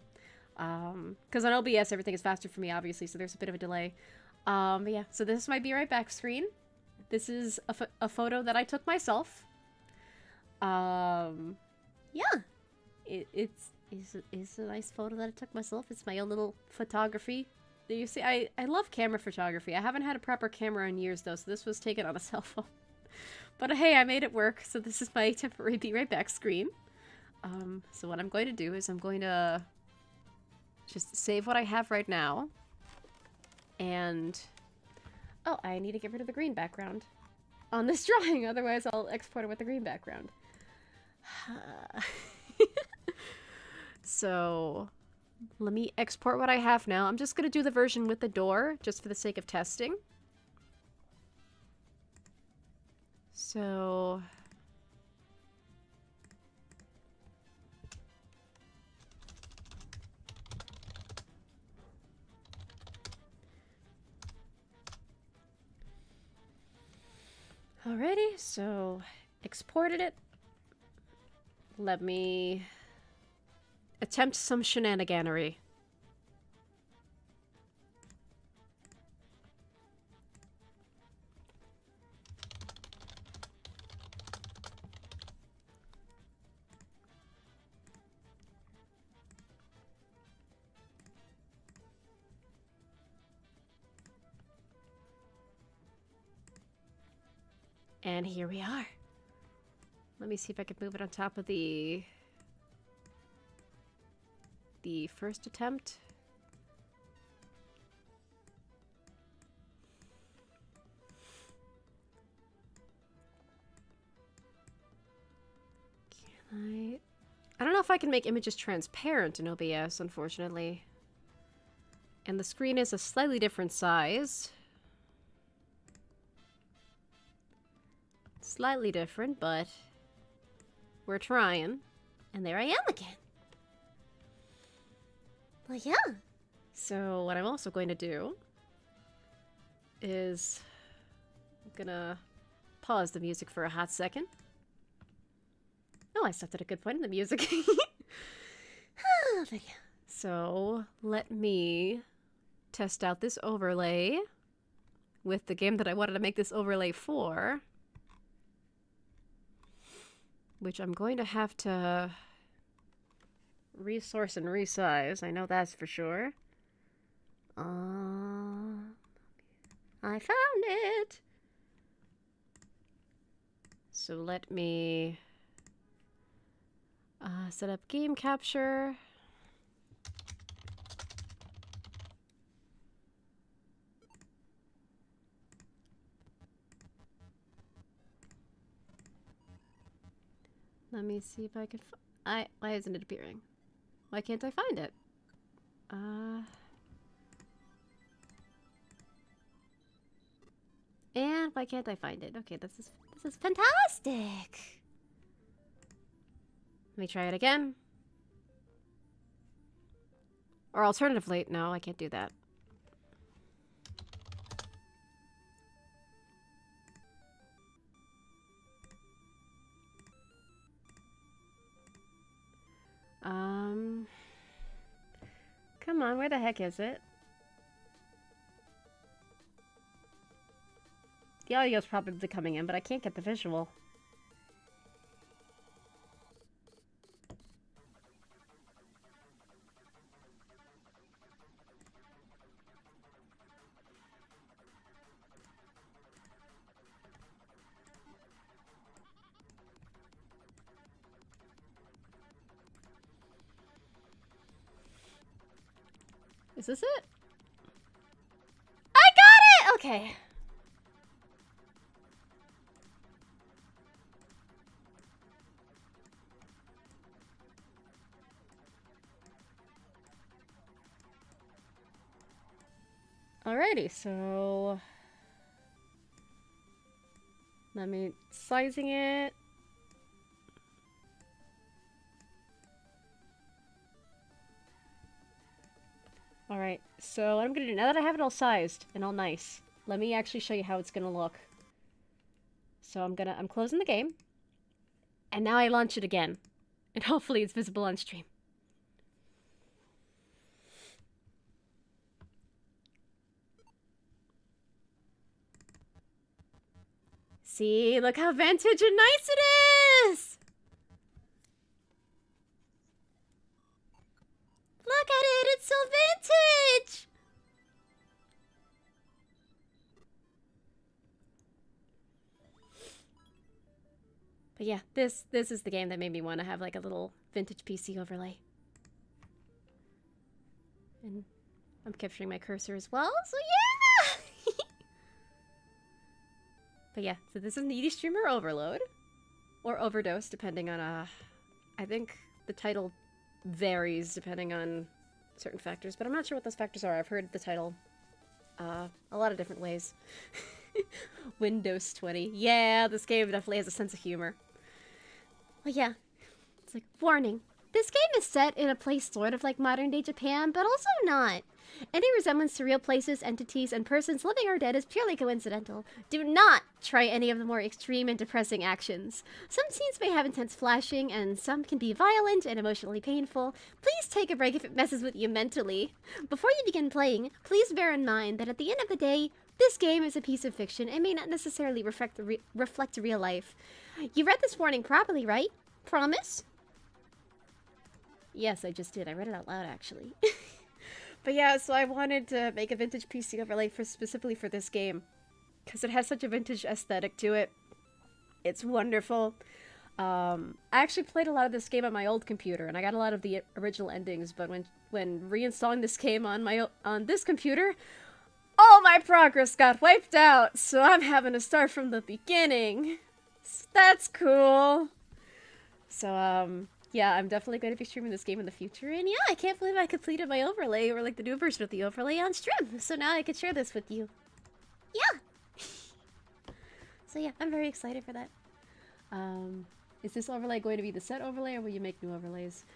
A: Because on OBS everything is faster for me, obviously, so there's a bit of a delay. But yeah, so this is my Be Right Back screen. This is a photo that I took myself. Yeah, it's a nice photo that I took myself. It's my own little photography. You see, I love camera photography. I haven't had a proper camera in years though, so this was taken on a cell phone. But hey, I made it work, so this is my temporary Be Right Back screen. So what I'm going to do is I'm going to just save what I have right now. And... oh, I need to get rid of the green background on this drawing, otherwise I'll export it with the green background. So, let me export what I have now. I'm just going to do the version with the door, just for the sake of testing. So... alrighty, so exported it. Let me attempt some shenaniganery. And here we are. Let me see if I can move it on top of the first attempt. Can I don't know if I can make images transparent in OBS, unfortunately. And the screen is a slightly different size. Slightly different, but we're trying.
B: And there I am again. Well, yeah.
A: So what I'm also going to do is I'm gonna pause the music for a hot second. Oh, I stopped at a good point in the music.
B: But yeah.
A: So let me test out this overlay with the game that I wanted to make this overlay for. Which I'm going to have to resource and resize. I know that's for sure. I found it! So let me set up game capture. Let me see if I can why isn't it appearing? Why can't I find it? And why can't I find it? Okay, this is fantastic. Let me try it again. Or alternatively, no, I can't do that. Come on, where the heck is it? The audio's probably coming in, but I can't get the visual. Is this it? I got it! Okay. Alrighty, so let me sizing it. Alright, so what I'm gonna do, now that I have it all sized and all nice, let me actually show you how it's gonna look. So I'm closing the game, and now I launch it again, and hopefully it's visible on stream. See, look how vintage and nice it is! Look at it, it's so vintage! But yeah, this is the game that made me want to have like a little vintage PC overlay. And I'm capturing my cursor as well, so yeah! But yeah, so this is Needy Streamer Overload. Or Overdose, depending on, I think the title varies depending on certain factors, but I'm not sure what those factors are. I've heard the title a lot of different ways. Windows 20. Yeah, this game definitely has a sense of humor. Well, yeah. It's like, warning. This game is set in a place sort of like modern-day Japan, but also not. Any resemblance to real places, entities, and persons living or dead is purely coincidental. Do not try any of the more extreme and depressing actions. Some scenes may have intense flashing, and some can be violent and emotionally painful. Please take a break if it messes with you mentally. Before you begin playing, please bear in mind that at the end of the day, this game is a piece of fiction and may not necessarily reflect real life. You read this warning properly, right? Promise? Yes, I just did. I read it out loud, actually. But yeah, so I wanted to make a vintage PC overlay specifically for this game, because it has such a vintage aesthetic to it. It's wonderful. I actually played a lot of this game on my old computer, and I got a lot of the original endings, but when reinstalling this game on this computer, all my progress got wiped out, so I'm having to start from the beginning. So that's cool. So, yeah, I'm definitely going to be streaming this game in the future, and yeah, I can't believe I completed my overlay, or like the new version of the overlay on stream, so now I can share this with you. Yeah! So yeah, I'm very excited for that. Is this overlay going to be the set overlay, or will you make new overlays?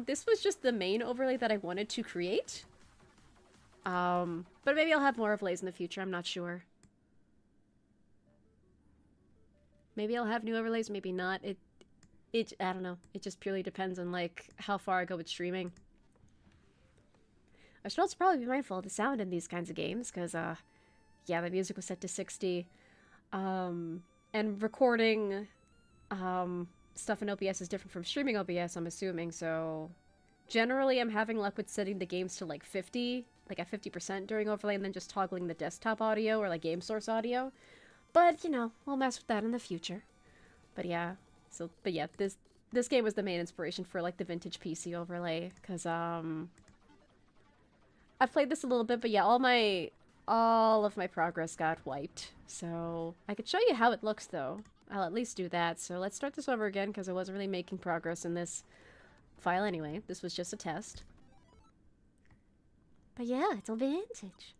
A: This was just the main overlay that I wanted to create. But maybe I'll have more overlays in the future, I'm not sure. Maybe I'll have new overlays, maybe not. I don't know. It just purely depends on, like, how far I go with streaming. I should also probably be mindful of the sound in these kinds of games, because, yeah, the music was set to 60. And recording, stuff in OBS is different from streaming OBS, I'm assuming, so... Generally, I'm having luck with setting the games to, like, 50, like, at 50% during overlay, and then just toggling the desktop audio, or, like, game source audio. But, you know, we'll mess with that in the future. But yeah, but yeah, this game was the main inspiration for like the vintage PC overlay, because I've played this a little bit, but yeah, all of my progress got wiped. So I could show you how it looks though. I'll at least do that. So let's start this over again, because I wasn't really making progress in this file anyway. This was just a test. But yeah, it's all vintage.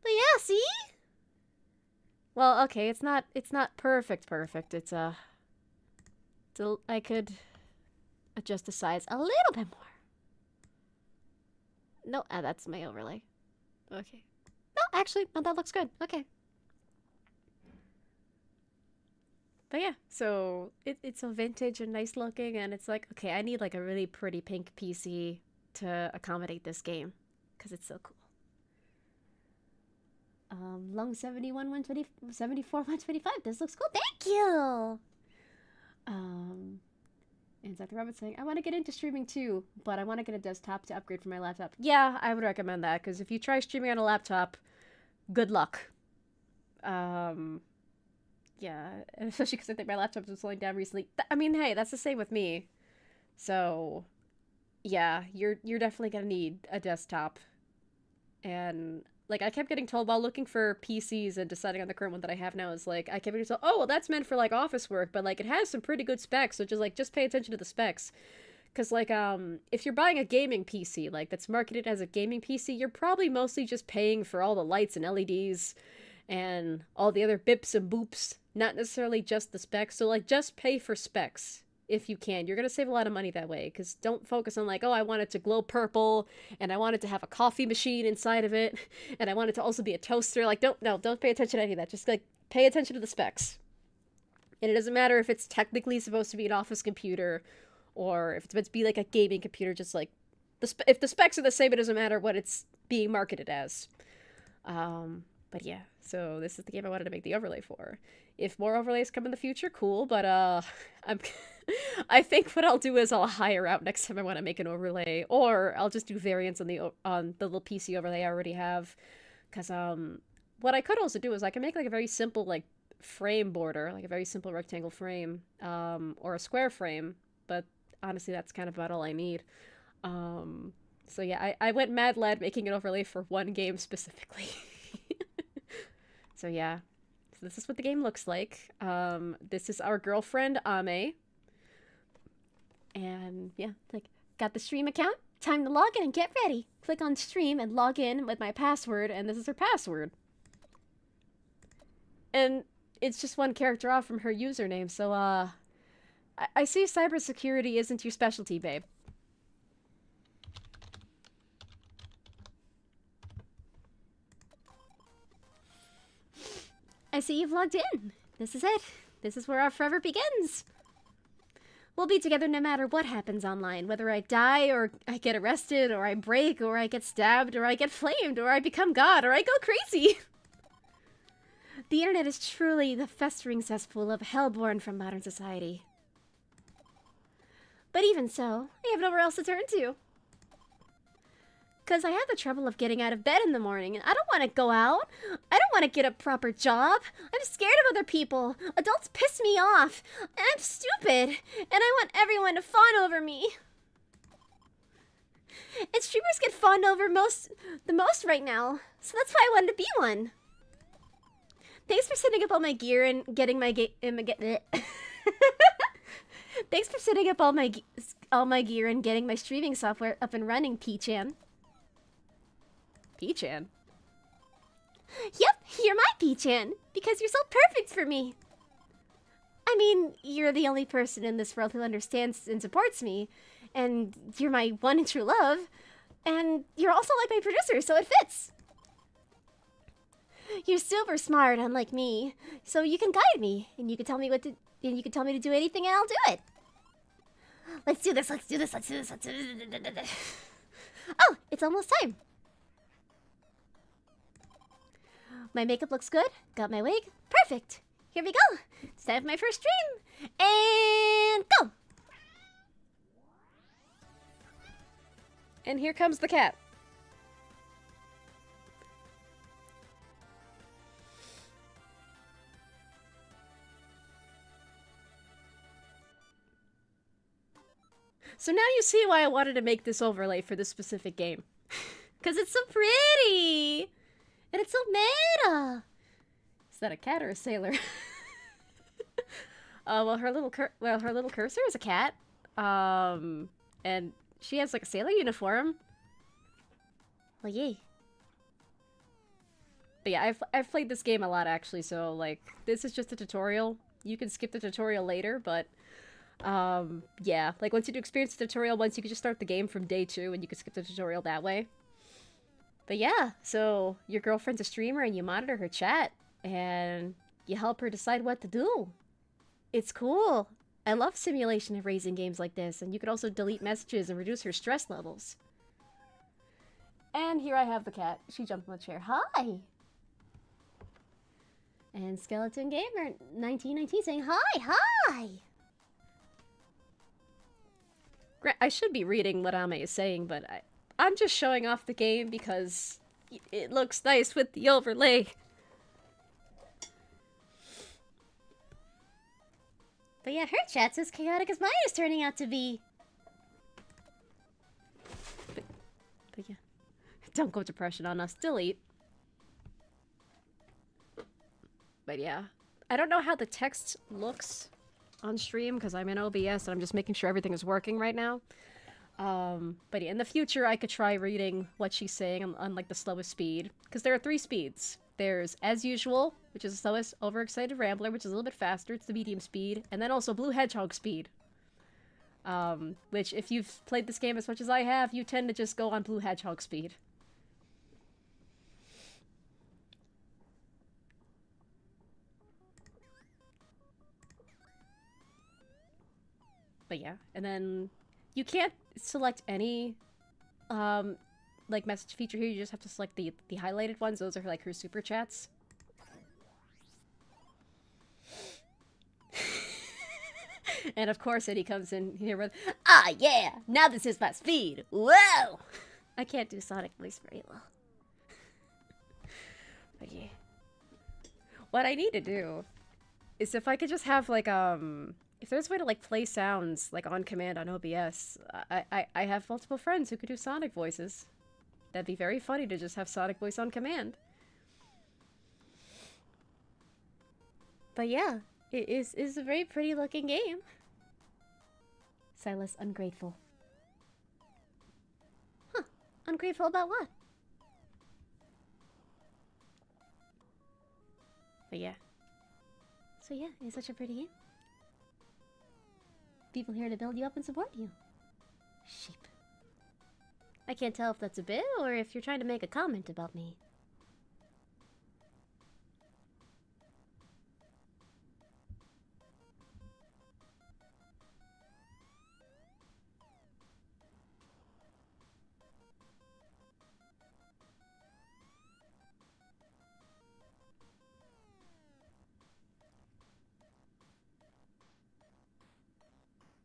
A: But yeah, see? Well, okay, it's not perfect. I could adjust the size a little bit more. No, that's my overlay. Okay. No, actually, no, that looks good. Okay. But yeah, so it's so vintage and nice looking, and it's like, okay, I need like a really pretty pink PC to accommodate this game, because it's so cool. Long 71, 120, 74, 125. This looks cool. Thank you! And Dr. Robert saying, I want to get into streaming too, but I want to get a desktop to upgrade from my laptop. Yeah, I would recommend that, because if you try streaming on a laptop, good luck. Yeah, especially because I think my laptop's been slowing down recently. I mean, hey, that's the same with me. So, yeah, you're definitely gonna need a desktop. And like, I kept getting told while looking for PCs and deciding on the current one that I have now, is like, I kept getting told, oh, well, that's meant for like office work, but like, it has some pretty good specs, so just pay attention to the specs. Because like, if you're buying a gaming PC, like, that's marketed as a gaming PC, you're probably mostly just paying for all the lights and LEDs and all the other bips and boops, not necessarily just the specs. So like, just pay for specs if you can. You're gonna save a lot of money that way, because don't focus on like, oh, I want it to glow purple, and I want it to have a coffee machine inside of it, and I want it to also be a toaster. Like, don't pay attention to any of that. Just like, pay attention to the specs. And it doesn't matter if it's technically supposed to be an office computer, or if it's meant to be like a gaming computer. Just like, if the specs are the same, it doesn't matter what it's being marketed as. But yeah, so this is the game I wanted to make the overlay for. If more overlays come in the future, cool, but I think what I'll do is I'll hire out next time I want to make an overlay, or I'll just do variants on the little PC overlay I already have. Because what I could also do is I can make like a very simple like frame border, like a very simple rectangle frame, or a square frame, but honestly that's kind of about all I need. So yeah, I went mad lad making an overlay for one game specifically. So yeah, so this is what the game looks like. This is our girlfriend, Ame. And yeah, like, got the stream account, time to log in and get ready. Click on stream and log in with my password, and this is her password. And it's just one character off from her username, so I see cybersecurity isn't your specialty, babe. I see you've logged in. This is it. This is where our forever begins. We'll be together no matter what happens online, whether I die, or I get arrested, or I break, or I get stabbed, or I get flamed, or I become God, or I go crazy. The internet is truly the festering cesspool of hell born from modern society. But even so, I have nowhere else to turn to. Because I have the trouble of getting out of bed in the morning, and I don't want to go out. I don't want to get a proper job. I'm scared of other people. Adults piss me off. And I'm stupid. And I want everyone to fawn over me. And streamers get fawned over the most right now. So that's why I wanted to be one. Thanks for setting up all my gear and getting my Thanks for setting up all my gear and getting my streaming software up and running, P-chan. P-chan? Yep, you're my P-chan, because you're so perfect for me. I mean, you're the only person in this world who understands and supports me, and you're my one and true love, and you're also like my producer, so it fits. You're super smart, unlike me, so you can guide me, and you can tell me to do anything, and I'll do it. Let's do this. Oh, it's almost time. My makeup looks good. Got my wig. Perfect. Here we go. It's time for my first stream. And go. And here comes the cat. So now you see why I wanted to make this overlay for this specific game. Because it's so pretty! And it's so meta! Is that a cat or a sailor? Well, her little cursor is a cat. And she has like a sailor uniform. Well, yay. But yeah, I've played this game a lot actually, so like this is just a tutorial. You can skip the tutorial later, but yeah, like once you do experience the tutorial once, you can just start the game from day 2 and you can skip the tutorial that way. But yeah, so your girlfriend's a streamer and you monitor her chat and you help her decide what to do. It's cool. I love simulation and raising games like this, and you can also delete messages and reduce her stress levels. And here I have the cat. She jumped in the chair. Hi! And Skeleton Gamer 1919 saying hi, hi! I should be reading what Ame is saying, but I'm just showing off the game because it looks nice with the overlay. But yeah, her chat's as chaotic as mine is turning out to be. But yeah. Don't go depression on us. Delete. But yeah. I don't know how the text looks on stream because I'm in OBS and I'm just making sure everything is working right now. But yeah, in the future I could try reading what she's saying on like the slowest speed. Because there are 3 speeds. There's as usual, which is the slowest, overexcited rambler, which is a little bit faster. It's the medium speed. And then also blue hedgehog speed. Which if you've played this game as much as I have, you tend to just go on blue hedgehog speed. But yeah, and then you can't select any like message feature here. You just have to select the highlighted ones. Those are like her super chats. And of course Eddie comes in here with, ah yeah, now this is my speed. Whoa! I can't do Sonic voice very well. But yeah. What I need to do is if I could just have like if there's a way to like play sounds like on command on OBS, I have multiple friends who could do Sonic voices. That'd be very funny to just have Sonic voice on command. But yeah, it is a very pretty looking game. Silas ungrateful. Huh. Ungrateful about what? But yeah. So yeah, it's such a pretty game. People here to build you up and support you. Sheep. I can't tell if that's a bit or if you're trying to make a comment about me.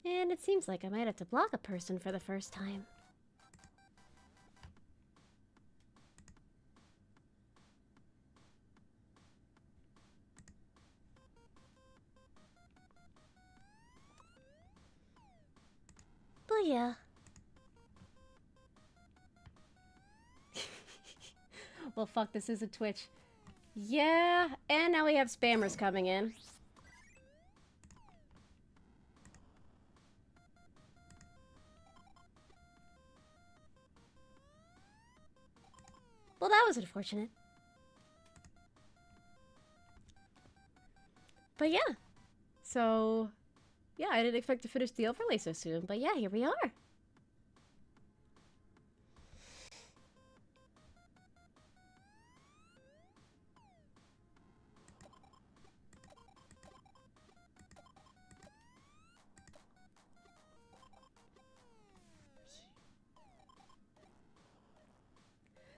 A: And it seems like I might have to block a person for the first time. But yeah. Well, fuck, this isn't Twitch. Yeah, and now we have spammers coming in. Well, that was unfortunate. But yeah. So, yeah, I didn't expect to finish the overlay so soon, but yeah, here we are.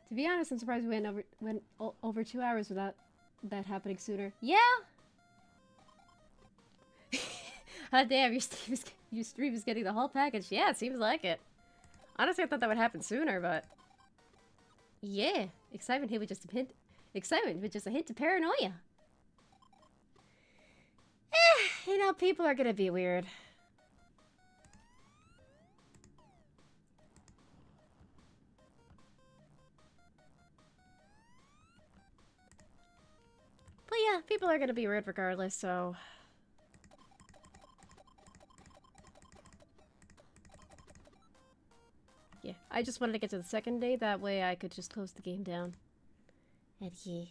A: To be honest, I'm surprised we went over 2 hours without that happening sooner. Yeah! Oh damn, your stream is getting the whole package. Yeah, it seems like it. Honestly, I thought that would happen sooner, but... Yeah, excitement hit with just a hint. Excitement with just a hint of paranoia. You know, people are gonna be weird. people are gonna be rude regardless, so... Yeah, I just wanted to get to the second day, that way I could just close the game down.
B: And yeah.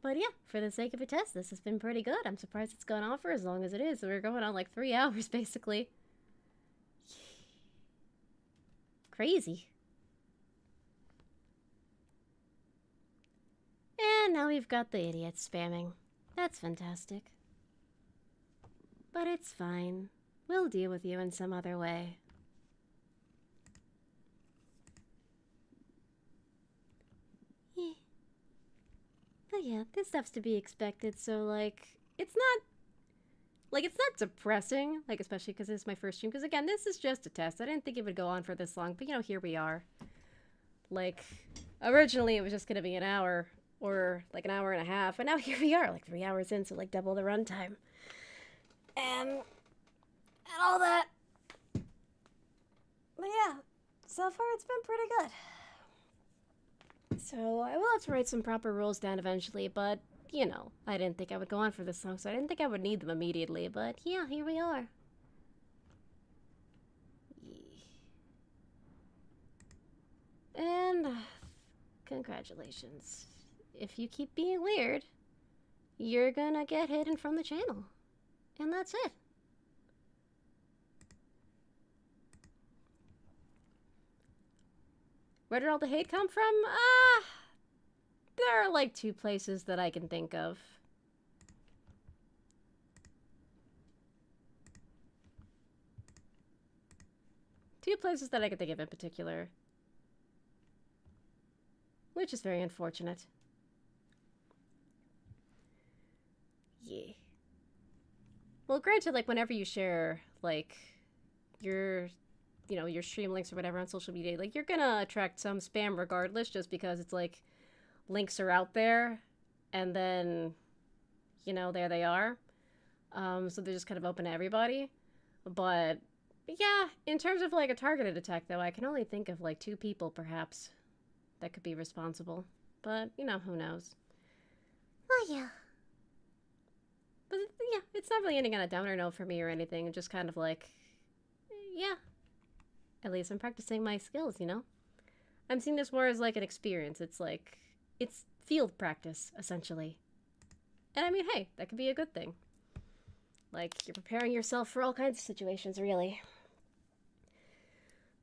A: But yeah, for the sake of a test, this has been pretty good. I'm surprised it's gone on for as long as it is. So we're going on like 3 hours, basically. Crazy. And now we've got the idiots spamming. That's fantastic. But it's fine. We'll deal with you in some other way. Yeah. But yeah, this stuff's to be expected, so like, it's not depressing, like, especially because it's my first stream, because again, this is just a test. I didn't think it would go on for this long, but you know, here we are. Like, originally it was just gonna be an hour, or like an hour and a half, and now here we are, like 3 hours in, so like double the runtime. And all that.
B: But yeah, so far it's been pretty good.
A: So I will have to write some proper rules down eventually, but, you know, I didn't think I would go on for this long, so I didn't think I would need them immediately, but yeah, here we are. And congratulations. If you keep being weird, you're gonna get hidden from the channel. And that's it. Where did all the hate come from? There are like 2 places that I can think of. Two places that I can think of in particular. Which is very unfortunate. Yeah. Well, granted, like, whenever you share, like, your stream links or whatever on social media, like, you're gonna attract some spam regardless, just because it's like links are out there and then, you know, there they are. So they're just kind of open to everybody. But yeah, in terms of like a targeted attack though, I can only think of like 2 people perhaps that could be responsible. But, you know, who knows.
B: Oh yeah.
A: But yeah, it's not really ending on a downer note for me or anything. Just kind of like, yeah. At least I'm practicing my skills, you know? I'm seeing this more as like an experience. It's like, it's field practice, essentially. And I mean, hey, that could be a good thing. Like, you're preparing yourself for all kinds of situations, really.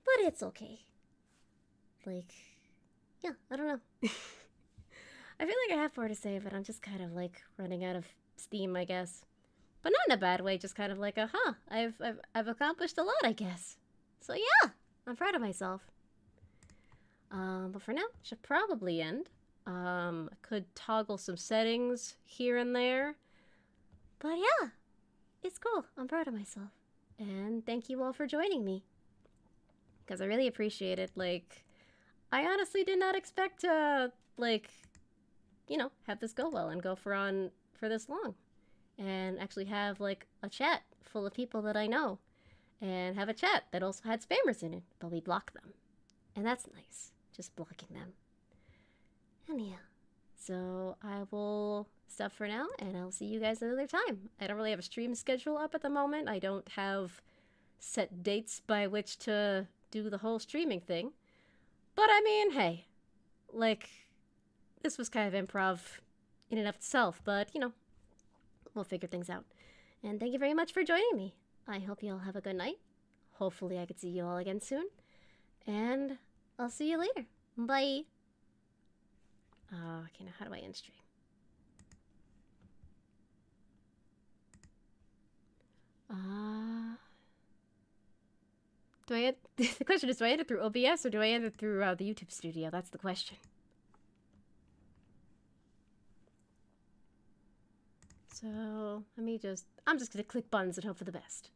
A: But it's okay. Like, yeah, I don't know. I feel like I have more to say, but I'm just kind of like running out of steam, I guess. But not in a bad way, just kind of like I've accomplished a lot, I guess. So yeah, I'm proud of myself. But for now, should probably end. Could toggle some settings here and there. But yeah, it's cool. I'm proud of myself. And thank you all for joining me. Because I really appreciate it. Like, I honestly did not expect to, like, you know, have this go well and go for this long. And actually have, like, a chat full of people that I know. And have a chat that also had spammers in it, but we blocked them. And that's nice, just blocking them. And yeah, so I will stop for now, and I'll see you guys another time. I don't really have a stream schedule up at the moment. I don't have set dates by which to do the whole streaming thing. But I mean, hey, like, this was kind of improv in and of itself, but, you know, we'll figure things out. And thank you very much for joining me. I hope you all have a good night. Hopefully I could see you all again soon. And I'll see you later. Bye. Okay, now how do I end stream? The question is, do I end it through OBS or do I end it through the YouTube studio? That's the question. So, I'm just gonna click buttons and hope for the best.